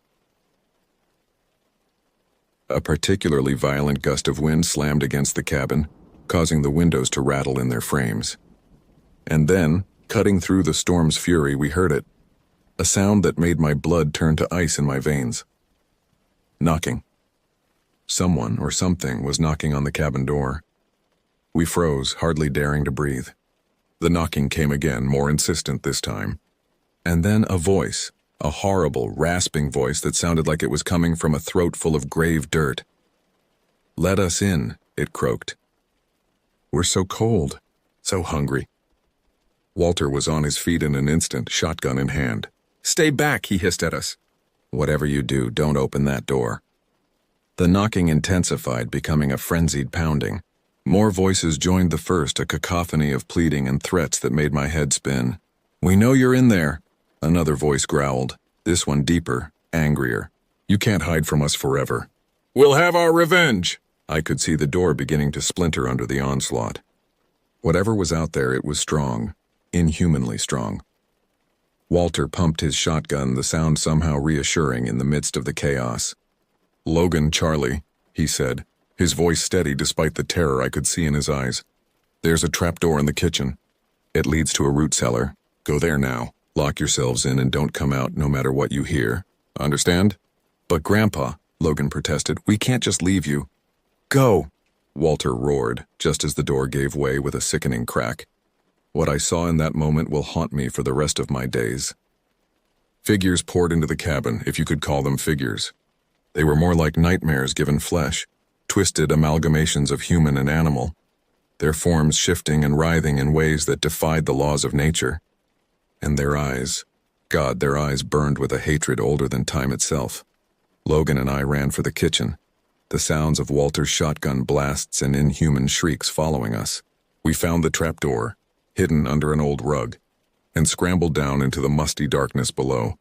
A particularly violent gust of wind slammed against the cabin, causing the windows to rattle in their frames. And then, cutting through the storm's fury, we heard it, a sound that made my blood turn to ice in my veins. Knocking. Someone or something was knocking on the cabin door. We froze, hardly daring to breathe. The knocking came again, more insistent this time. And then a voice, a horrible, rasping voice that sounded like it was coming from a throat full of grave dirt. "Let us in," it croaked. "We're so cold, so hungry." Walter was on his feet in an instant, shotgun in hand. "Stay back," he hissed at us. "Whatever you do, don't open that door." The knocking intensified, becoming a frenzied pounding. More voices joined the first, a cacophony of pleading and threats that made my head spin. "We know you're in there," another voice growled, this one deeper, angrier. "You can't hide from us forever." "We'll have our revenge!" I could see the door beginning to splinter under the onslaught. Whatever was out there, it was strong. inhumanly strong. Walter pumped his shotgun, the sound somehow reassuring in the midst of the chaos. "Logan, Charlie," he said, his voice steady despite the terror I could see in his eyes. "There's a trapdoor in the kitchen. It leads to a root cellar. Go there now. Lock yourselves in and don't come out no matter what you hear. Understand?" "But Grandpa," Logan protested, "we can't just leave you." "Go!" Walter roared, just as the door gave way with a sickening crack. What I saw in that moment will haunt me for the rest of my days. Figures poured into the cabin, if you could call them figures. They were more like nightmares given flesh, twisted amalgamations of human and animal, their forms shifting and writhing in ways that defied the laws of nature. And their eyes, God, their eyes burned with a hatred older than time itself. Logan and I ran for the kitchen, the sounds of Walter's shotgun blasts and inhuman shrieks following us. We found the trapdoor, hidden under an old rug, and scrambled down into the musty darkness below.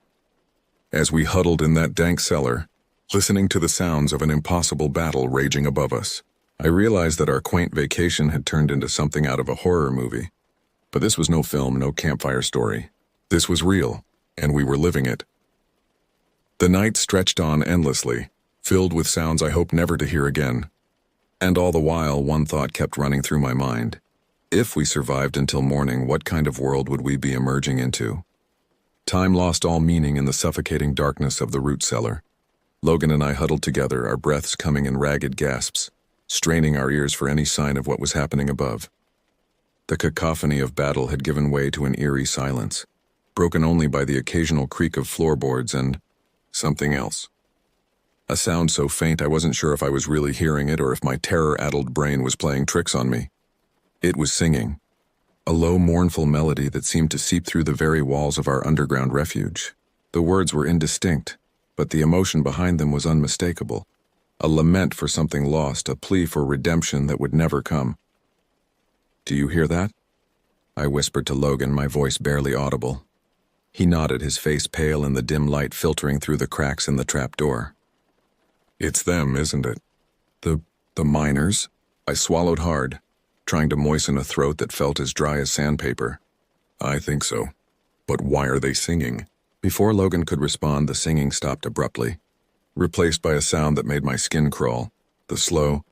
As we huddled in that dank cellar, listening to the sounds of an impossible battle raging above us, I realized that our quaint vacation had turned into something out of a horror movie. But this was no film, no campfire story. This was real, and we were living it. The night stretched on endlessly, filled with sounds I hoped never to hear again. And all the while, one thought kept running through my mind. If we survived until morning, what kind of world would we be emerging into? Time lost all meaning in the suffocating darkness of the root cellar. Logan and I huddled together, our breaths coming in ragged gasps, straining our ears for any sign of what was happening above. The cacophony of battle had given way to an eerie silence, broken only by the occasional creak of floorboards and something else. A sound so faint I wasn't sure if I was really hearing it or if my terror-addled brain was playing tricks on me. It was singing, a low, mournful melody that seemed to seep through the very walls of our underground refuge. The words were indistinct, but the emotion behind them was unmistakable. A lament for something lost, a plea for redemption that would never come. "Do you hear that?" I whispered to Logan, my voice barely audible. He nodded, his face pale in the dim light filtering through the cracks in the trapdoor. "It's them, isn't it? The miners?" I swallowed hard, trying to moisten a throat that felt as dry as sandpaper. "I think so. But why are they singing?" Before Logan could respond, the singing stopped abruptly, replaced by a sound that made my skin crawl, the slow,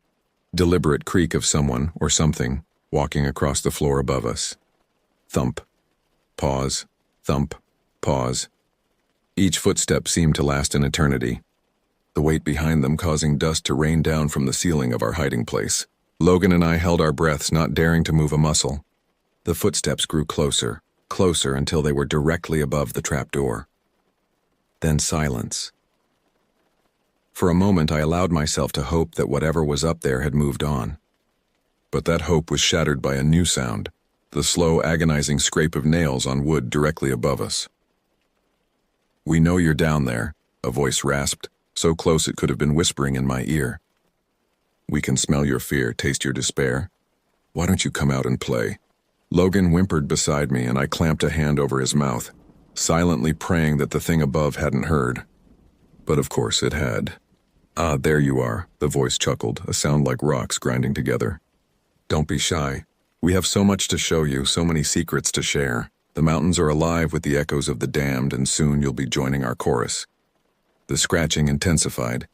deliberate creak of someone or something walking across the floor above us. Thump. Pause. Thump. Pause. Each footstep seemed to last an eternity, the weight behind them causing dust to rain down from the ceiling of our hiding place. Logan and I held our breaths, not daring to move a muscle. The footsteps grew closer, closer until they were directly above the trapdoor. Then silence. For a moment I allowed myself to hope that whatever was up there had moved on. But that hope was shattered by a new sound, the slow, agonizing scrape of nails on wood directly above us. "We know you're down there," a voice rasped, so close it could have been whispering in my ear. "We can smell your fear, taste your despair. Why don't you come out and play?" Logan whimpered beside me, and I clamped a hand over his mouth, silently praying that the thing above hadn't heard. But of course it had. "Ah, there you are," the voice chuckled, a sound like rocks grinding together. "Don't be shy. We have so much to show you, so many secrets to share. The mountains are alive with the echoes of the damned, and soon you'll be joining our chorus." The scratching intensified,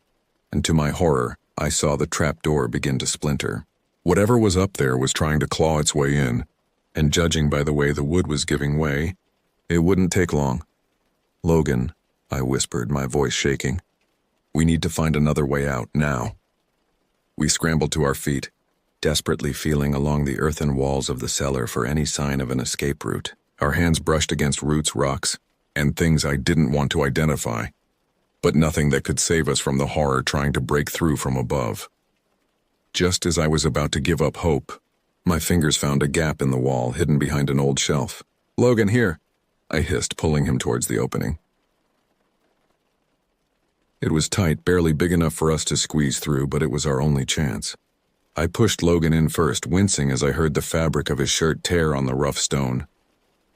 and to my horror, I saw the trapdoor begin to splinter. Whatever was up there was trying to claw its way in, and judging by the way the wood was giving way, it wouldn't take long. "Logan," I whispered, my voice shaking, "we need to find another way out, now." We scrambled to our feet, desperately feeling along the earthen walls of the cellar for any sign of an escape route. Our hands brushed against roots, rocks, and things I didn't want to identify, but nothing that could save us from the horror trying to break through from above. Just as I was about to give up hope, my fingers found a gap in the wall hidden behind an old shelf. "Logan, here," I hissed, pulling him towards the opening. It was tight, barely big enough for us to squeeze through, but it was our only chance. I pushed Logan in first, wincing as I heard the fabric of his shirt tear on the rough stone.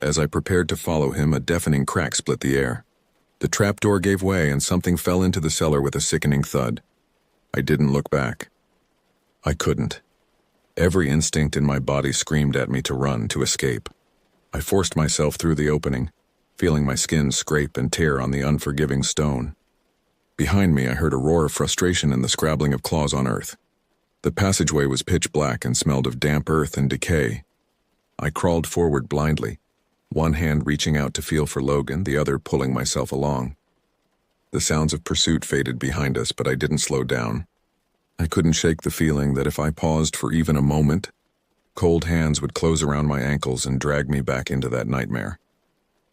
As I prepared to follow him, a deafening crack split the air. The trapdoor gave way and something fell into the cellar with a sickening thud. I didn't look back. I couldn't. Every instinct in my body screamed at me to run, to escape. I forced myself through the opening, feeling my skin scrape and tear on the unforgiving stone. Behind me, I heard a roar of frustration and the scrabbling of claws on earth. The passageway was pitch black and smelled of damp earth and decay. I crawled forward blindly, one hand reaching out to feel for Logan, the other pulling myself along. The sounds of pursuit faded behind us, but I didn't slow down. I couldn't shake the feeling that if I paused for even a moment, cold hands would close around my ankles and drag me back into that nightmare.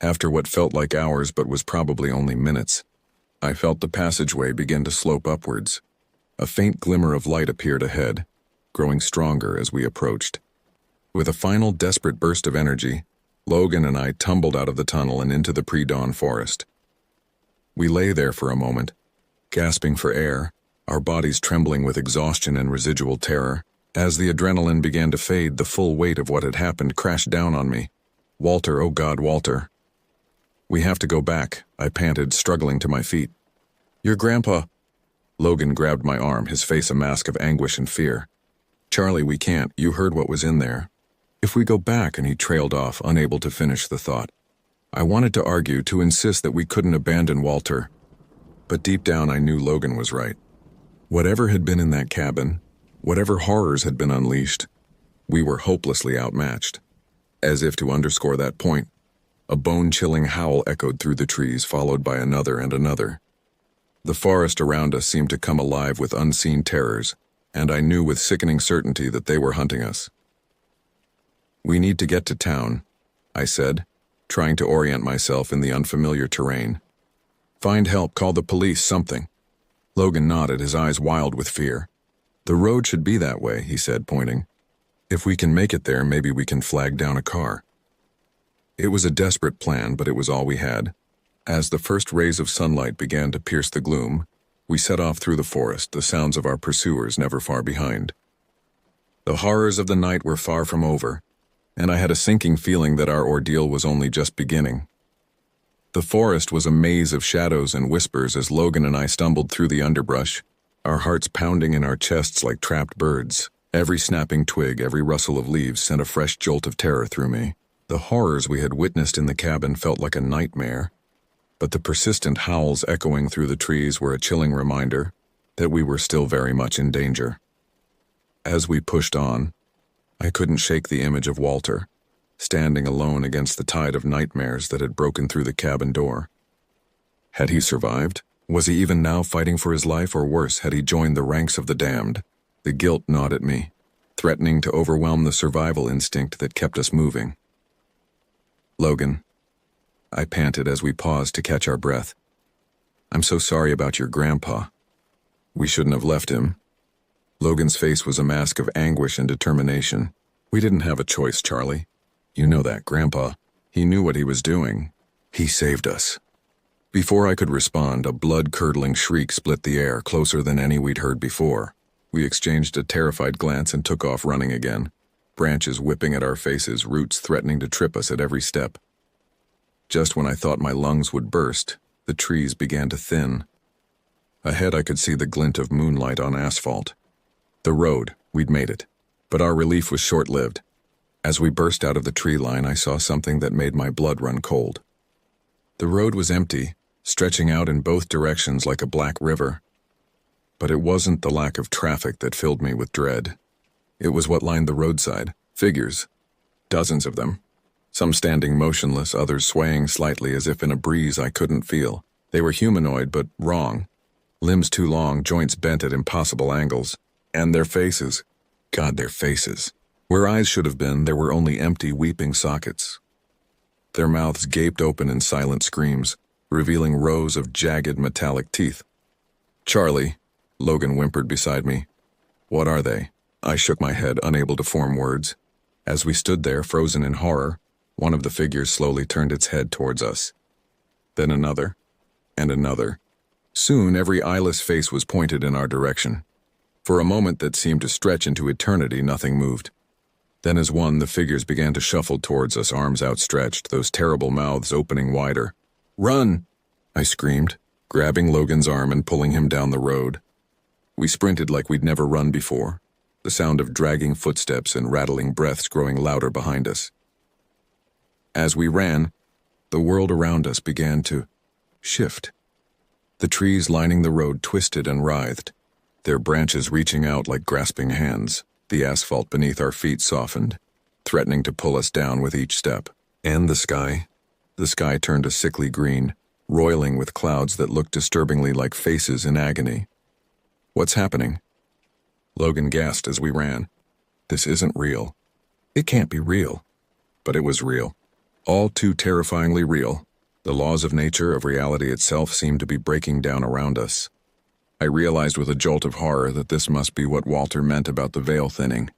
After what felt like hours but was probably only minutes, I felt the passageway begin to slope upwards. A faint glimmer of light appeared ahead, growing stronger as we approached. With a final desperate burst of energy, Logan and I tumbled out of the tunnel and into the pre-dawn forest. We lay there for a moment, gasping for air, our bodies trembling with exhaustion and residual terror. As the adrenaline began to fade, the full weight of what had happened crashed down on me. Walter, oh God, Walter. We have to go back, I panted, struggling to my feet. Your grandpa. Logan grabbed my arm, his face a mask of anguish and fear. Charlie, we can't. You heard what was in there. If we go back, and he trailed off, unable to finish the thought. I wanted to argue, to insist that we couldn't abandon Walter. But deep down I knew Logan was right. Whatever had been in that cabin, whatever horrors had been unleashed, we were hopelessly outmatched. As if to underscore that point, a bone-chilling howl echoed through the trees, followed by another and another. The forest around us seemed to come alive with unseen terrors, and I knew with sickening certainty that they were hunting us. We need to get to town, I said, trying to orient myself in the unfamiliar terrain. Find help, call the police, something. Logan nodded, his eyes wild with fear. The road should be that way, he said, pointing. If we can make it there, maybe we can flag down a car. It was a desperate plan, but it was all we had. As the first rays of sunlight began to pierce the gloom, we set off through the forest, the sounds of our pursuers never far behind. The horrors of the night were far from over, and I had a sinking feeling that our ordeal was only just beginning. The forest was a maze of shadows and whispers as Logan and I stumbled through the underbrush, our hearts pounding in our chests like trapped birds. Every snapping twig, every rustle of leaves sent a fresh jolt of terror through me. The horrors we had witnessed in the cabin felt like a nightmare, but the persistent howls echoing through the trees were a chilling reminder that we were still very much in danger. As we pushed on, I couldn't shake the image of Walter, standing alone against the tide of nightmares that had broken through the cabin door. Had he survived? Was he even now fighting for his life, or worse, had he joined the ranks of the damned? The guilt gnawed at me, threatening to overwhelm the survival instinct that kept us moving. Logan, I panted as we paused to catch our breath. I'm so sorry about your grandpa. We shouldn't have left him. Logan's face was a mask of anguish and determination. We didn't have a choice, Charlie. You know that, Grandpa. He knew what he was doing. He saved us. Before I could respond, a blood-curdling shriek split the air, closer than any we'd heard before. We exchanged a terrified glance and took off running again, branches whipping at our faces, roots threatening to trip us at every step. Just when I thought my lungs would burst, the trees began to thin. Ahead I could see the glint of moonlight on asphalt. The road, we'd made it, but our relief was short-lived. As we burst out of the tree line, I saw something that made my blood run cold. The road was empty, stretching out in both directions like a black river. But it wasn't the lack of traffic that filled me with dread. It was what lined the roadside. Figures. Dozens of them. Some standing motionless, others swaying slightly as if in a breeze I couldn't feel. They were humanoid, but wrong. Limbs too long, joints bent at impossible angles. And their faces. God, their faces. Where eyes should have been, there were only empty, weeping sockets. Their mouths gaped open in silent screams, revealing rows of jagged, metallic teeth. Charlie, Logan whimpered beside me. What are they? I shook my head, unable to form words. As we stood there, frozen in horror, one of the figures slowly turned its head towards us. Then another, and another. Soon, every eyeless face was pointed in our direction. For a moment that seemed to stretch into eternity, nothing moved. Then as one, the figures began to shuffle towards us, arms outstretched, those terrible mouths opening wider. Run! I screamed, grabbing Logan's arm and pulling him down the road. We sprinted like we'd never run before, the sound of dragging footsteps and rattling breaths growing louder behind us. As we ran, the world around us began to shift. The trees lining the road twisted and writhed, their branches reaching out like grasping hands. The asphalt beneath our feet softened, threatening to pull us down with each step. And the sky turned a sickly green, roiling with clouds that looked disturbingly like faces in agony. "What's happening?" Logan gasped as we ran. "This isn't real. It can't be real." But it was real. All too terrifyingly real. The laws of nature, of reality itself, seemed to be breaking down around us. I realized with a jolt of horror that this must be what Walter meant about the veil thinning.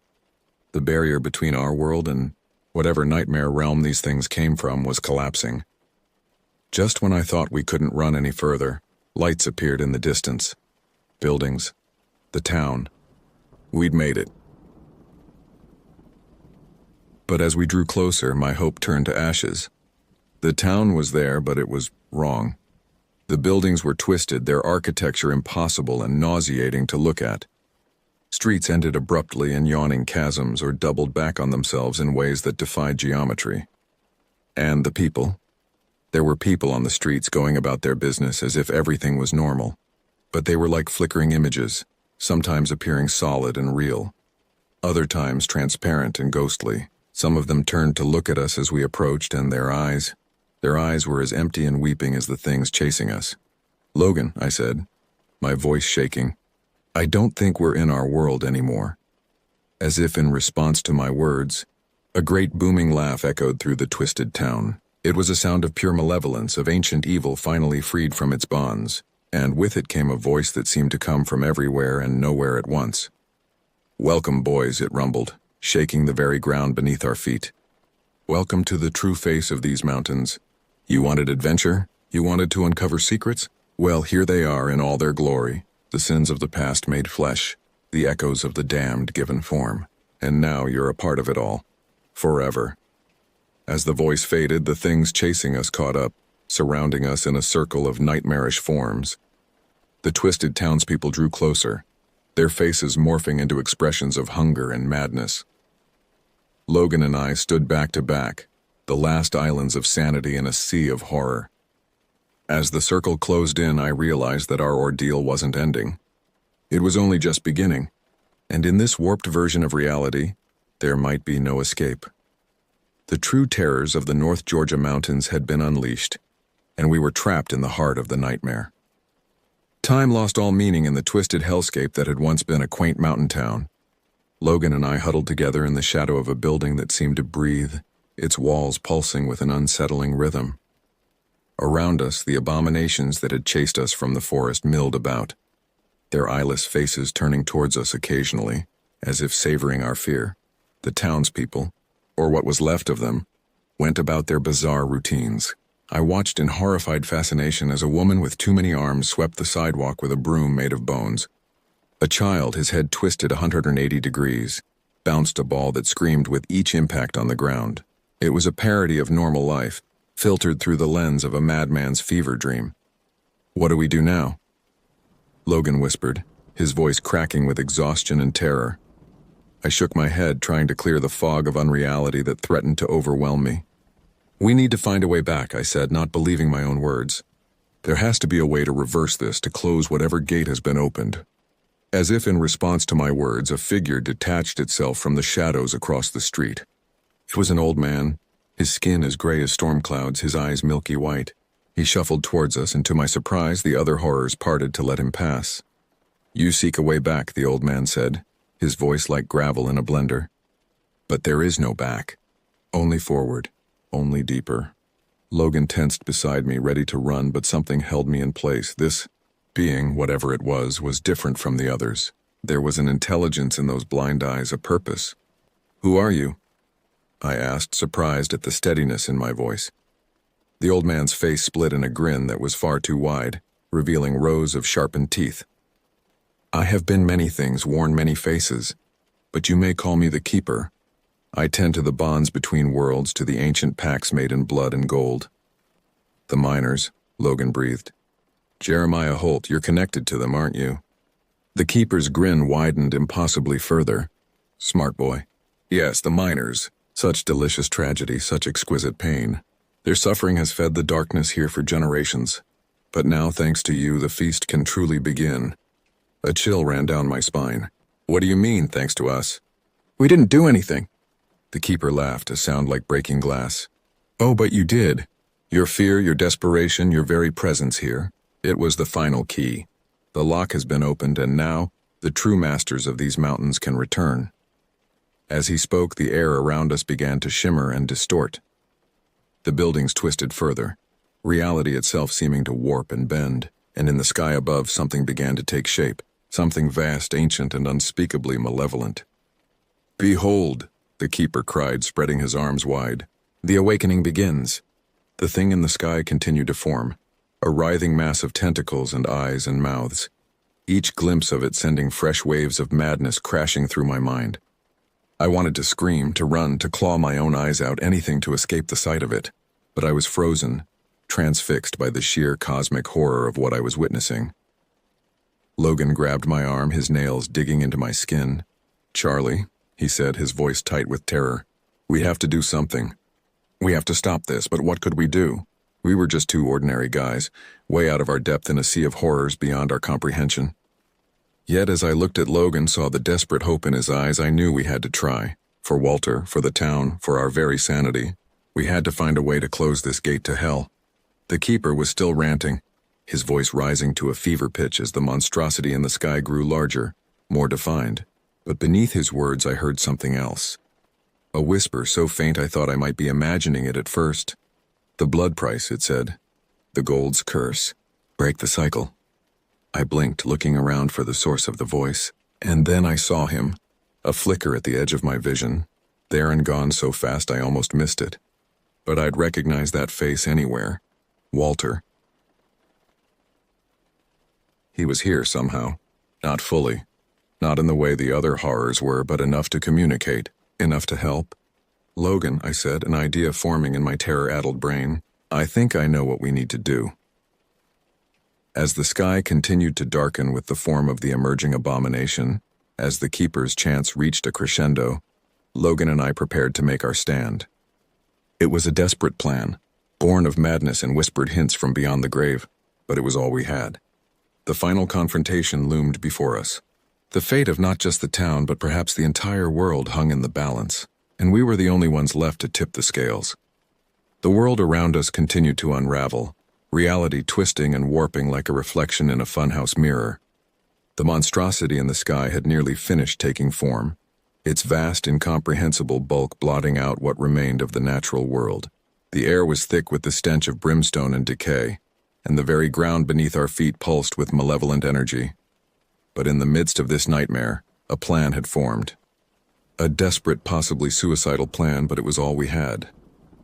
The barrier between our world and whatever nightmare realm these things came from was collapsing. Just when I thought we couldn't run any further, lights appeared in the distance. Buildings. The town. We'd made it. But as we drew closer, my hope turned to ashes. The town was there, but it was wrong. The buildings were twisted, their architecture impossible and nauseating to look at. Streets ended abruptly in yawning chasms or doubled back on themselves in ways that defied geometry. And the people? There were people on the streets going about their business as if everything was normal. But they were like flickering images, sometimes appearing solid and real, other times transparent and ghostly. Some of them turned to look at us as we approached, and their eyes were as empty and weeping as the things chasing us. "Logan," I said, my voice shaking, "I don't think we're in our world anymore." As if in response to my words, a great booming laugh echoed through the twisted town. It was a sound of pure malevolence, of ancient evil finally freed from its bonds, and with it came a voice that seemed to come from everywhere and nowhere at once. "Welcome, boys," it rumbled, shaking the very ground beneath our feet. "Welcome to the true face of these mountains. You wanted adventure? You wanted to uncover secrets? Well, here they are in all their glory, the sins of the past made flesh, the echoes of the damned given form, and now you're a part of it all. Forever." As the voice faded, the things chasing us caught up, surrounding us in a circle of nightmarish forms. The twisted townspeople drew closer, their faces morphing into expressions of hunger and madness. Logan and I stood back to back, the last islands of sanity in a sea of horror. As the circle closed in, I realized that our ordeal wasn't ending. It was only just beginning, and in this warped version of reality, there might be no escape. The true terrors of the North Georgia mountains had been unleashed, and we were trapped in the heart of the nightmare. Time lost all meaning in the twisted hellscape that had once been a quaint mountain town. Logan and I huddled together in the shadow of a building that seemed to breathe, its walls pulsing with an unsettling rhythm. Around us, the abominations that had chased us from the forest milled about, their eyeless faces turning towards us occasionally, as if savoring our fear. The townspeople, or what was left of them, went about their bizarre routines. I watched in horrified fascination as a woman with too many arms swept the sidewalk with a broom made of bones. A child, his head twisted 180 degrees, bounced a ball that screamed with each impact on the ground. It was a parody of normal life, filtered through the lens of a madman's fever dream. "What do we do now?" Logan whispered, his voice cracking with exhaustion and terror. I shook my head, trying to clear the fog of unreality that threatened to overwhelm me. "We need to find a way back," I said, not believing my own words. "There has to be a way to reverse this, to close whatever gate has been opened." As if in response to my words, a figure detached itself from the shadows across the street. It was an old man, his skin as gray as storm clouds, his eyes milky white. He shuffled towards us, and to my surprise, the other horrors parted to let him pass. "You seek a way back," the old man said, his voice like gravel in a blender. "But there is no back. Only forward, only deeper." Logan tensed beside me, ready to run, but something held me in place. This being, whatever it was different from the others. There was an intelligence in those blind eyes, a purpose. "Who are you?" I asked, surprised at the steadiness in my voice. The old man's face split in a grin that was far too wide, revealing rows of sharpened teeth. "I have been many things, worn many faces, but you may call me the Keeper. I tend to the bonds between worlds, to the ancient pacts made in blood and gold." "The miners," Logan breathed. "Jeremiah Holt, you're connected to them, aren't you?" The Keeper's grin widened impossibly further. "Smart boy. Yes, the miners. Such delicious tragedy, such exquisite pain. Their suffering has fed the darkness here for generations. But now, thanks to you, the feast can truly begin. A chill ran down my spine. What do you mean, thanks to us? We didn't do anything. The keeper laughed, a sound like breaking glass. Oh, but you did. Your fear, your desperation, your very presence here. It was the final key. The lock has been opened, and now, the true masters of these mountains can return. As he spoke, the air around us began to shimmer and distort. The buildings twisted further, reality itself seeming to warp and bend, and in the sky above something began to take shape, something vast, ancient, and unspeakably malevolent. Behold, the keeper cried, spreading his arms wide. The awakening begins. The thing in the sky continued to form, a writhing mass of tentacles and eyes and mouths, each glimpse of it sending fresh waves of madness crashing through my mind. I wanted to scream, to run, to claw my own eyes out, anything to escape the sight of it, but I was frozen, transfixed by the sheer cosmic horror of what I was witnessing. Logan grabbed my arm, his nails digging into my skin. Charlie, he said, his voice tight with terror, we have to do something. We have to stop this, but what could we do? We were just two ordinary guys, way out of our depth in a sea of horrors beyond our comprehension. Yet as I looked at Logan, saw the desperate hope in his eyes, I knew we had to try. For Walter, for the town, for our very sanity. We had to find a way to close this gate to hell. The keeper was still ranting, his voice rising to a fever pitch as the monstrosity in the sky grew larger, more defined. But beneath his words I heard something else. A whisper so faint I thought I might be imagining it at first. The blood price, it said. The gold's curse. Break the cycle. I blinked, looking around for the source of the voice, and then I saw him, a flicker at the edge of my vision, there and gone so fast I almost missed it. But I'd recognize that face anywhere. Walter. He was here somehow, not fully, not in the way the other horrors were, but enough to communicate, enough to help. Logan, I said, an idea forming in my terror-addled brain. I think I know what we need to do. As the sky continued to darken with the form of the emerging abomination, as the keeper's chants reached a crescendo, Logan and I prepared to make our stand. It was a desperate plan, born of madness and whispered hints from beyond the grave, but it was all we had. The final confrontation loomed before us. The fate of not just the town, but perhaps the entire world hung in the balance, and we were the only ones left to tip the scales. The world around us continued to unravel, reality twisting and warping like a reflection in a funhouse mirror. The monstrosity in the sky had nearly finished taking form, its vast, incomprehensible bulk blotting out what remained of the natural world. The air was thick with the stench of brimstone and decay, and the very ground beneath our feet pulsed with malevolent energy. But in the midst of this nightmare, a plan had formed. A desperate, possibly suicidal plan, but it was all we had.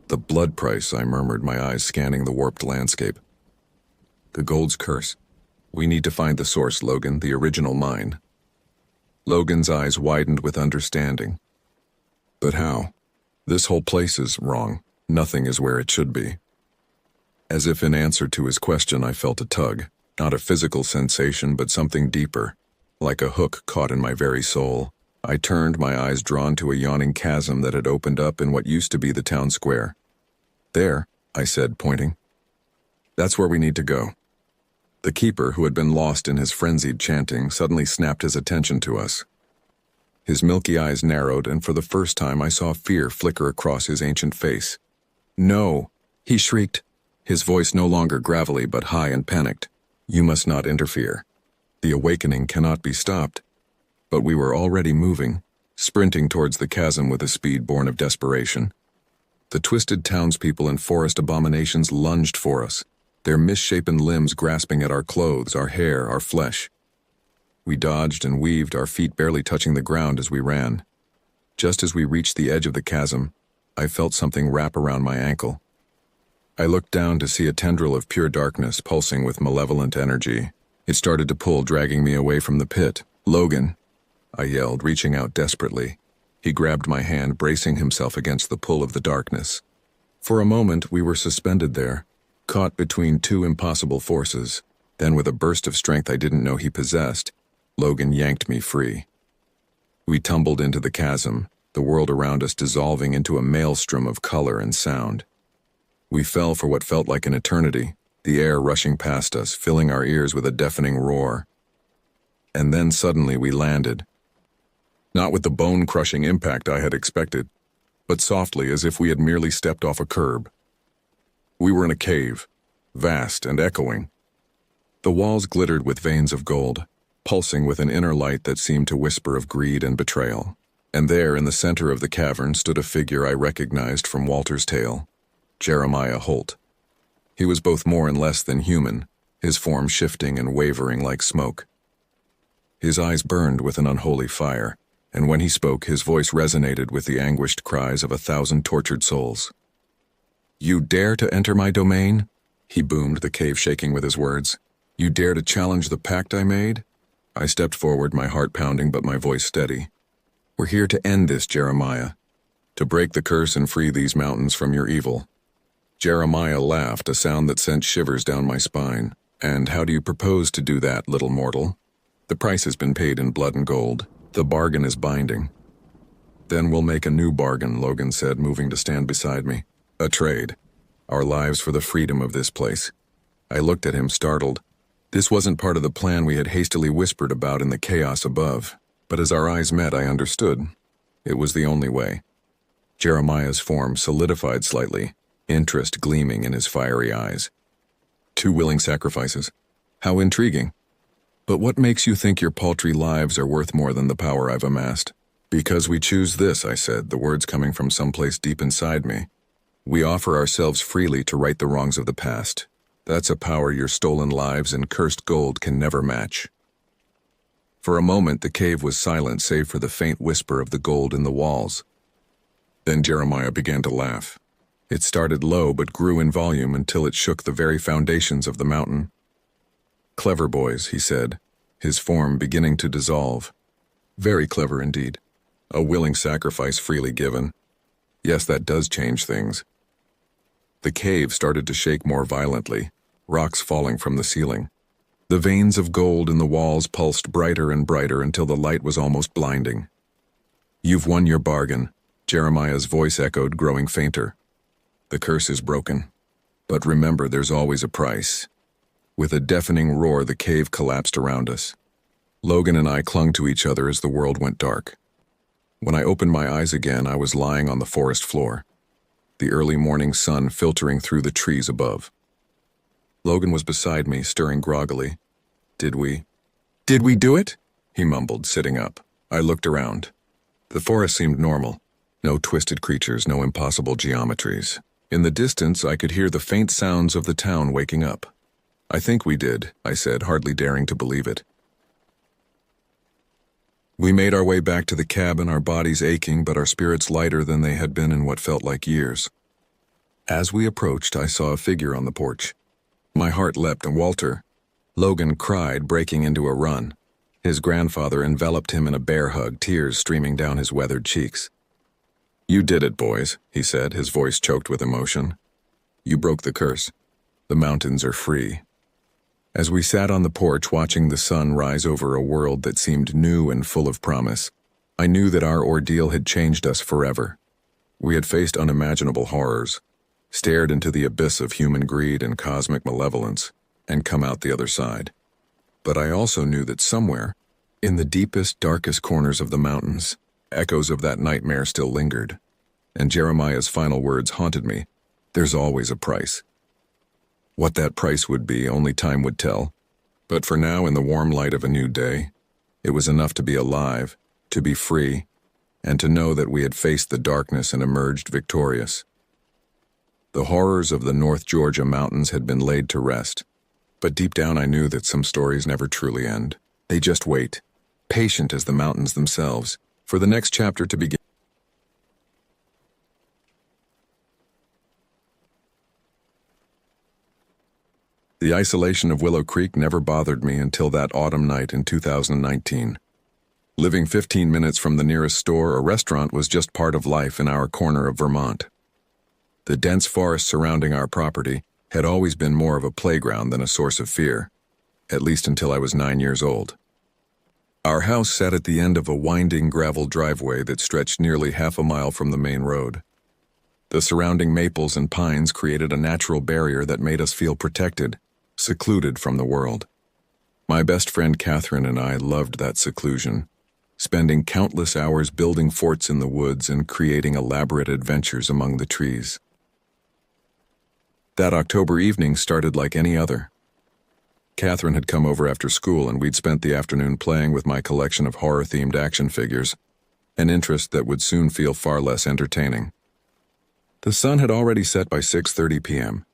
The blood price, I murmured, my eyes scanning the warped landscape. The gold's curse. We need to find the source, Logan, the original mine. Logan's eyes widened with understanding. But how? This whole place is wrong. Nothing is where it should be. As if in answer to his question, I felt a tug, not a physical sensation, but something deeper, like a hook caught in my very soul. I turned, my eyes drawn to a yawning chasm that had opened up in what used to be the town square. There, I said, pointing. That's where we need to go. The keeper, who had been lost in his frenzied chanting, suddenly snapped his attention to us. His milky eyes narrowed, and for the first time I saw fear flicker across his ancient face. No, he shrieked, his voice no longer gravelly but high and panicked. You must not interfere. The awakening cannot be stopped. But we were already moving, sprinting towards the chasm with a speed born of desperation. The twisted townspeople and forest abominations lunged for us, their misshapen limbs grasping at our clothes, our hair, our flesh. We dodged and weaved, our feet barely touching the ground as we ran. Just as we reached the edge of the chasm, I felt something wrap around my ankle. I looked down to see a tendril of pure darkness pulsing with malevolent energy. It started to pull, dragging me away from the pit. Logan, I yelled, reaching out desperately. He grabbed my hand, bracing himself against the pull of the darkness. For a moment, we were suspended there, caught between two impossible forces. Then, with a burst of strength I didn't know he possessed, Logan yanked me free. We tumbled into the chasm, the world around us dissolving into a maelstrom of color and sound. We fell for what felt like an eternity, the air rushing past us, filling our ears with a deafening roar. And then suddenly we landed. Not with the bone-crushing impact I had expected, but softly as if we had merely stepped off a curb. We were in a cave, vast and echoing. The walls glittered with veins of gold, pulsing with an inner light that seemed to whisper of greed and betrayal. And there, in the center of the cavern, stood a figure I recognized from Walter's tale, Jeremiah Holt. He was both more and less than human, his form shifting and wavering like smoke. His eyes burned with an unholy fire, and when he spoke, his voice resonated with the anguished cries of 1,000 tortured souls. "You dare to enter my domain?" he boomed, the cave shaking with his words. "You dare to challenge the pact I made?" I stepped forward, my heart pounding but my voice steady. "We're here to end this, Jeremiah. To break the curse and free these mountains from your evil." Jeremiah laughed, a sound that sent shivers down my spine. "And how do you propose to do that, little mortal?" "The price has been paid in blood and gold. The bargain is binding." "Then we'll make a new bargain," Logan said, moving to stand beside me. "A trade. Our lives for the freedom of this place." I looked at him, startled. This wasn't part of the plan we had hastily whispered about in the chaos above, but as our eyes met, I understood. It was the only way. Jeremiah's form solidified slightly, interest gleaming in his fiery eyes. "Two willing sacrifices. How intriguing. But what makes you think your paltry lives are worth more than the power I've amassed?" "Because we choose this," I said, the words coming from someplace deep inside me. "We offer ourselves freely to right the wrongs of the past. That's a power your stolen lives and cursed gold can never match." For a moment, the cave was silent save for the faint whisper of the gold in the walls. Then Jeremiah began to laugh. It started low but grew in volume until it shook the very foundations of the mountain. "Clever boys," he said, his form beginning to dissolve. "Very clever indeed. A willing sacrifice freely given. Yes, that does change things." The cave started to shake more violently, rocks falling from the ceiling. The veins of gold in the walls pulsed brighter and brighter until the light was almost blinding. "You've won your bargain," Jeremiah's voice echoed, growing fainter. "The curse is broken. But remember, there's always a price." With a deafening roar, the cave collapsed around us. Logan and I clung to each other as the world went dark. When I opened my eyes again, I was lying on the forest floor, the early morning sun filtering through the trees above. Logan was beside me, stirring groggily. Did we do it?" he mumbled, sitting up. I looked around. The forest seemed normal. No twisted creatures, no impossible geometries. In the distance, I could hear the faint sounds of the town waking up. "I think we did," I said, hardly daring to believe it. We made our way back to the cabin, our bodies aching but our spirits lighter than they had been in what felt like years. As we approached, I saw a figure on the porch. My heart leapt, and Walter. Logan cried, breaking into a run. His grandfather enveloped him in a bear hug, tears streaming down his weathered cheeks. "You did it, boys," he said, his voice choked with emotion. "You broke the curse. The mountains are free." As we sat on the porch watching the sun rise over a world that seemed new and full of promise, I knew that our ordeal had changed us forever. We had faced unimaginable horrors, stared into the abyss of human greed and cosmic malevolence, and come out the other side. But I also knew that somewhere, in the deepest, darkest corners of the mountains, echoes of that nightmare still lingered. And Jeremiah's final words haunted me. "There's always a price." What that price would be, only time would tell. But for now, in the warm light of a new day, it was enough to be alive, to be free, and to know that we had faced the darkness and emerged victorious. The horrors of the North Georgia mountains had been laid to rest, but deep down I knew that some stories never truly end. They just wait, patient as the mountains themselves, for the next chapter to begin. The isolation of Willow Creek never bothered me until that autumn night in 2019. Living 15 minutes from the nearest store or restaurant was just part of life in our corner of Vermont. The dense forest surrounding our property had always been more of a playground than a source of fear, at least until I was 9 years old. Our house sat at the end of a winding gravel driveway that stretched nearly half a mile from the main road. The surrounding maples and pines created a natural barrier that made us feel protected, secluded from the world. My best friend Catherine and I loved that seclusion, spending countless hours building forts in the woods and creating elaborate adventures among the trees. That October evening started like any other. Catherine had come over after school and we'd spent the afternoon playing with my collection of horror-themed action figures, an interest that would soon feel far less entertaining. The sun had already set by 6:30 p.m.,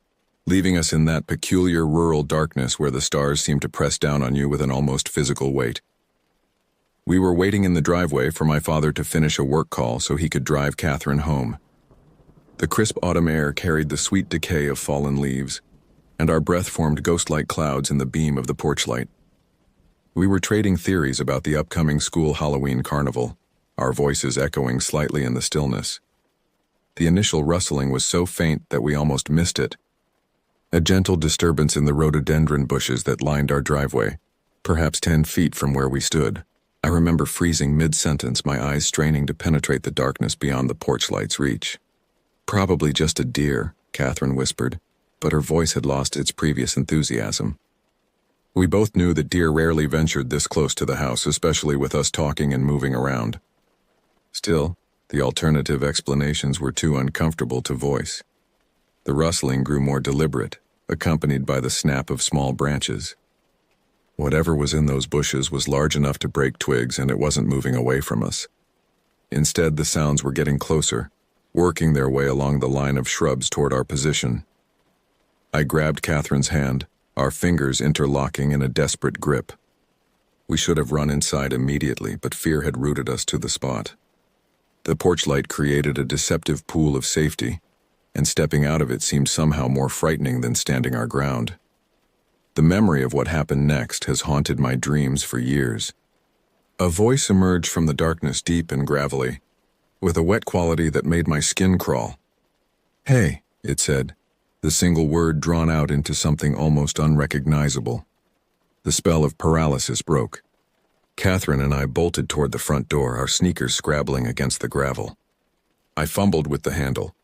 leaving us in that peculiar rural darkness where the stars seem to press down on you with an almost physical weight. We were waiting in the driveway for my father to finish a work call so he could drive Catherine home. The crisp autumn air carried the sweet decay of fallen leaves, and our breath formed ghost-like clouds in the beam of the porch light. We were trading theories about the upcoming school Halloween carnival, our voices echoing slightly in the stillness. The initial rustling was so faint that we almost missed it. A gentle disturbance in the rhododendron bushes that lined our driveway, perhaps 10 feet from where we stood. I remember freezing mid-sentence, my eyes straining to penetrate the darkness beyond the porch light's reach. "Probably just a deer," Catherine whispered, but her voice had lost its previous enthusiasm. We both knew that deer rarely ventured this close to the house, especially with us talking and moving around. Still, the alternative explanations were too uncomfortable to voice. The rustling grew more deliberate, accompanied by the snap of small branches. Whatever was in those bushes was large enough to break twigs, and it wasn't moving away from us. Instead, the sounds were getting closer, working their way along the line of shrubs toward our position. I grabbed Catherine's hand, our fingers interlocking in a desperate grip. We should have run inside immediately, but fear had rooted us to the spot. The porch light created a deceptive pool of safety, and stepping out of it seemed somehow more frightening than standing our ground. The memory of what happened next has haunted my dreams for years. A voice emerged from the darkness, deep and gravelly, with a wet quality that made my skin crawl. "Hey," it said, the single word drawn out into something almost unrecognizable. The spell of paralysis broke. Catherine and I bolted toward the front door, our sneakers scrabbling against the gravel. I fumbled with the handle,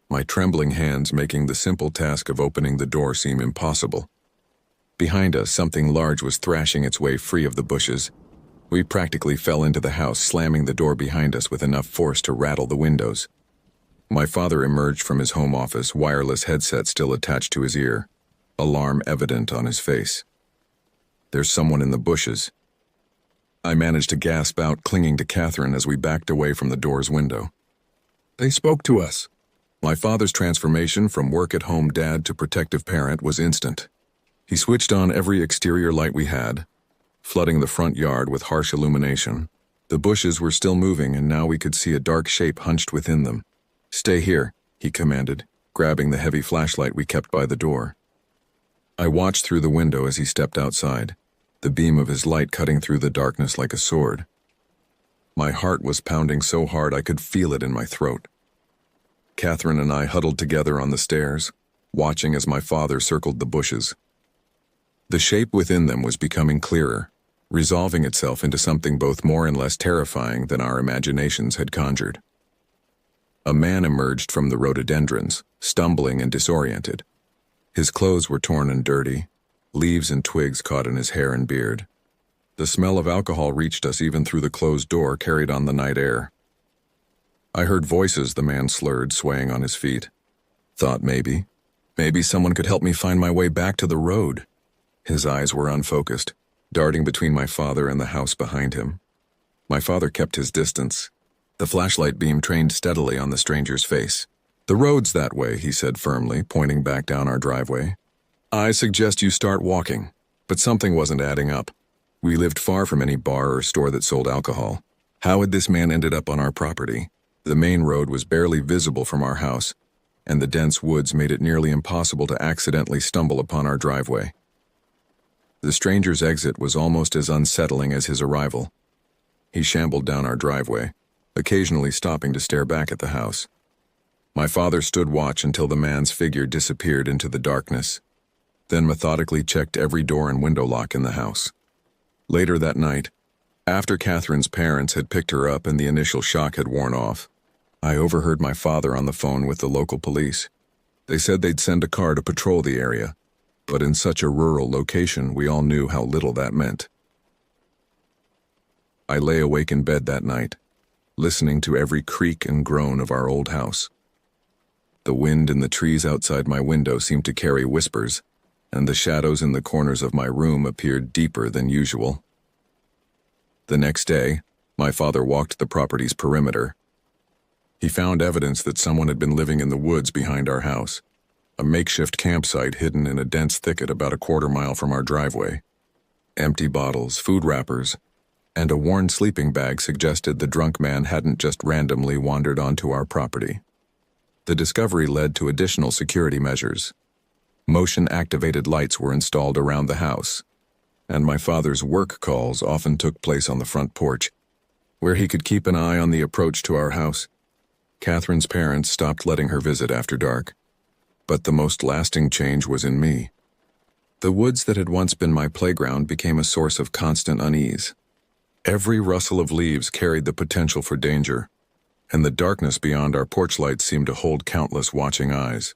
my trembling hands making the simple task of opening the door seem impossible. Behind us, something large was thrashing its way free of the bushes. We practically fell into the house, slamming the door behind us with enough force to rattle the windows. My father emerged from his home office, wireless headset still attached to his ear, alarm evident on his face. "There's someone in the bushes." I managed to gasp out, clinging to Catherine as we backed away from the door's window. "They spoke to us." My father's transformation from work-at-home dad to protective parent was instant. He switched on every exterior light we had, flooding the front yard with harsh illumination. The bushes were still moving, and now we could see a dark shape hunched within them. "Stay here," he commanded, grabbing the heavy flashlight we kept by the door. I watched through the window as he stepped outside, the beam of his light cutting through the darkness like a sword. My heart was pounding so hard I could feel it in my throat. Catherine and I huddled together on the stairs, watching as my father circled the bushes. The shape within them was becoming clearer, resolving itself into something both more and less terrifying than our imaginations had conjured. A man emerged from the rhododendrons, stumbling and disoriented. His clothes were torn and dirty, leaves and twigs caught in his hair and beard. The smell of alcohol reached us even through the closed door carried on the night air. I heard voices, the man slurred, swaying on his feet. Thought maybe someone could help me find my way back to the road. His eyes were unfocused, darting between my father and the house behind him. My father kept his distance. The flashlight beam trained steadily on the stranger's face. "The road's that way," he said firmly, pointing back down our driveway. "I suggest you start walking." But something wasn't adding up. We lived far from any bar or store that sold alcohol. How had this man ended up on our property? The main road was barely visible from our house, and the dense woods made it nearly impossible to accidentally stumble upon our driveway. The stranger's exit was almost as unsettling as his arrival. He shambled down our driveway, occasionally stopping to stare back at the house. My father stood watch until the man's figure disappeared into the darkness, then methodically checked every door and window lock in the house. Later that night, After Catherine's parents had picked her up and the initial shock had worn off, I overheard my father on the phone with the local police. They said they'd send a car to patrol the area, but in such a rural location, we all knew how little that meant. I lay awake in bed that night, listening to every creak and groan of our old house. The wind in the trees outside my window seemed to carry whispers, and the shadows in the corners of my room appeared deeper than usual. The next day, my father walked the property's perimeter. He found evidence that someone had been living in the woods behind our house, a makeshift campsite hidden in a dense thicket about a quarter-mile from our driveway. Empty bottles, food wrappers, and a worn sleeping bag suggested the drunk man hadn't just randomly wandered onto our property. The discovery led to additional security measures. Motion-activated lights were installed around the house, and my father's work calls often took place on the front porch, where he could keep an eye on the approach to our house. Catherine's parents stopped letting her visit after dark, but the most lasting change was in me. The woods that had once been my playground became a source of constant unease. Every rustle of leaves carried the potential for danger, and the darkness beyond our porch lights seemed to hold countless watching eyes.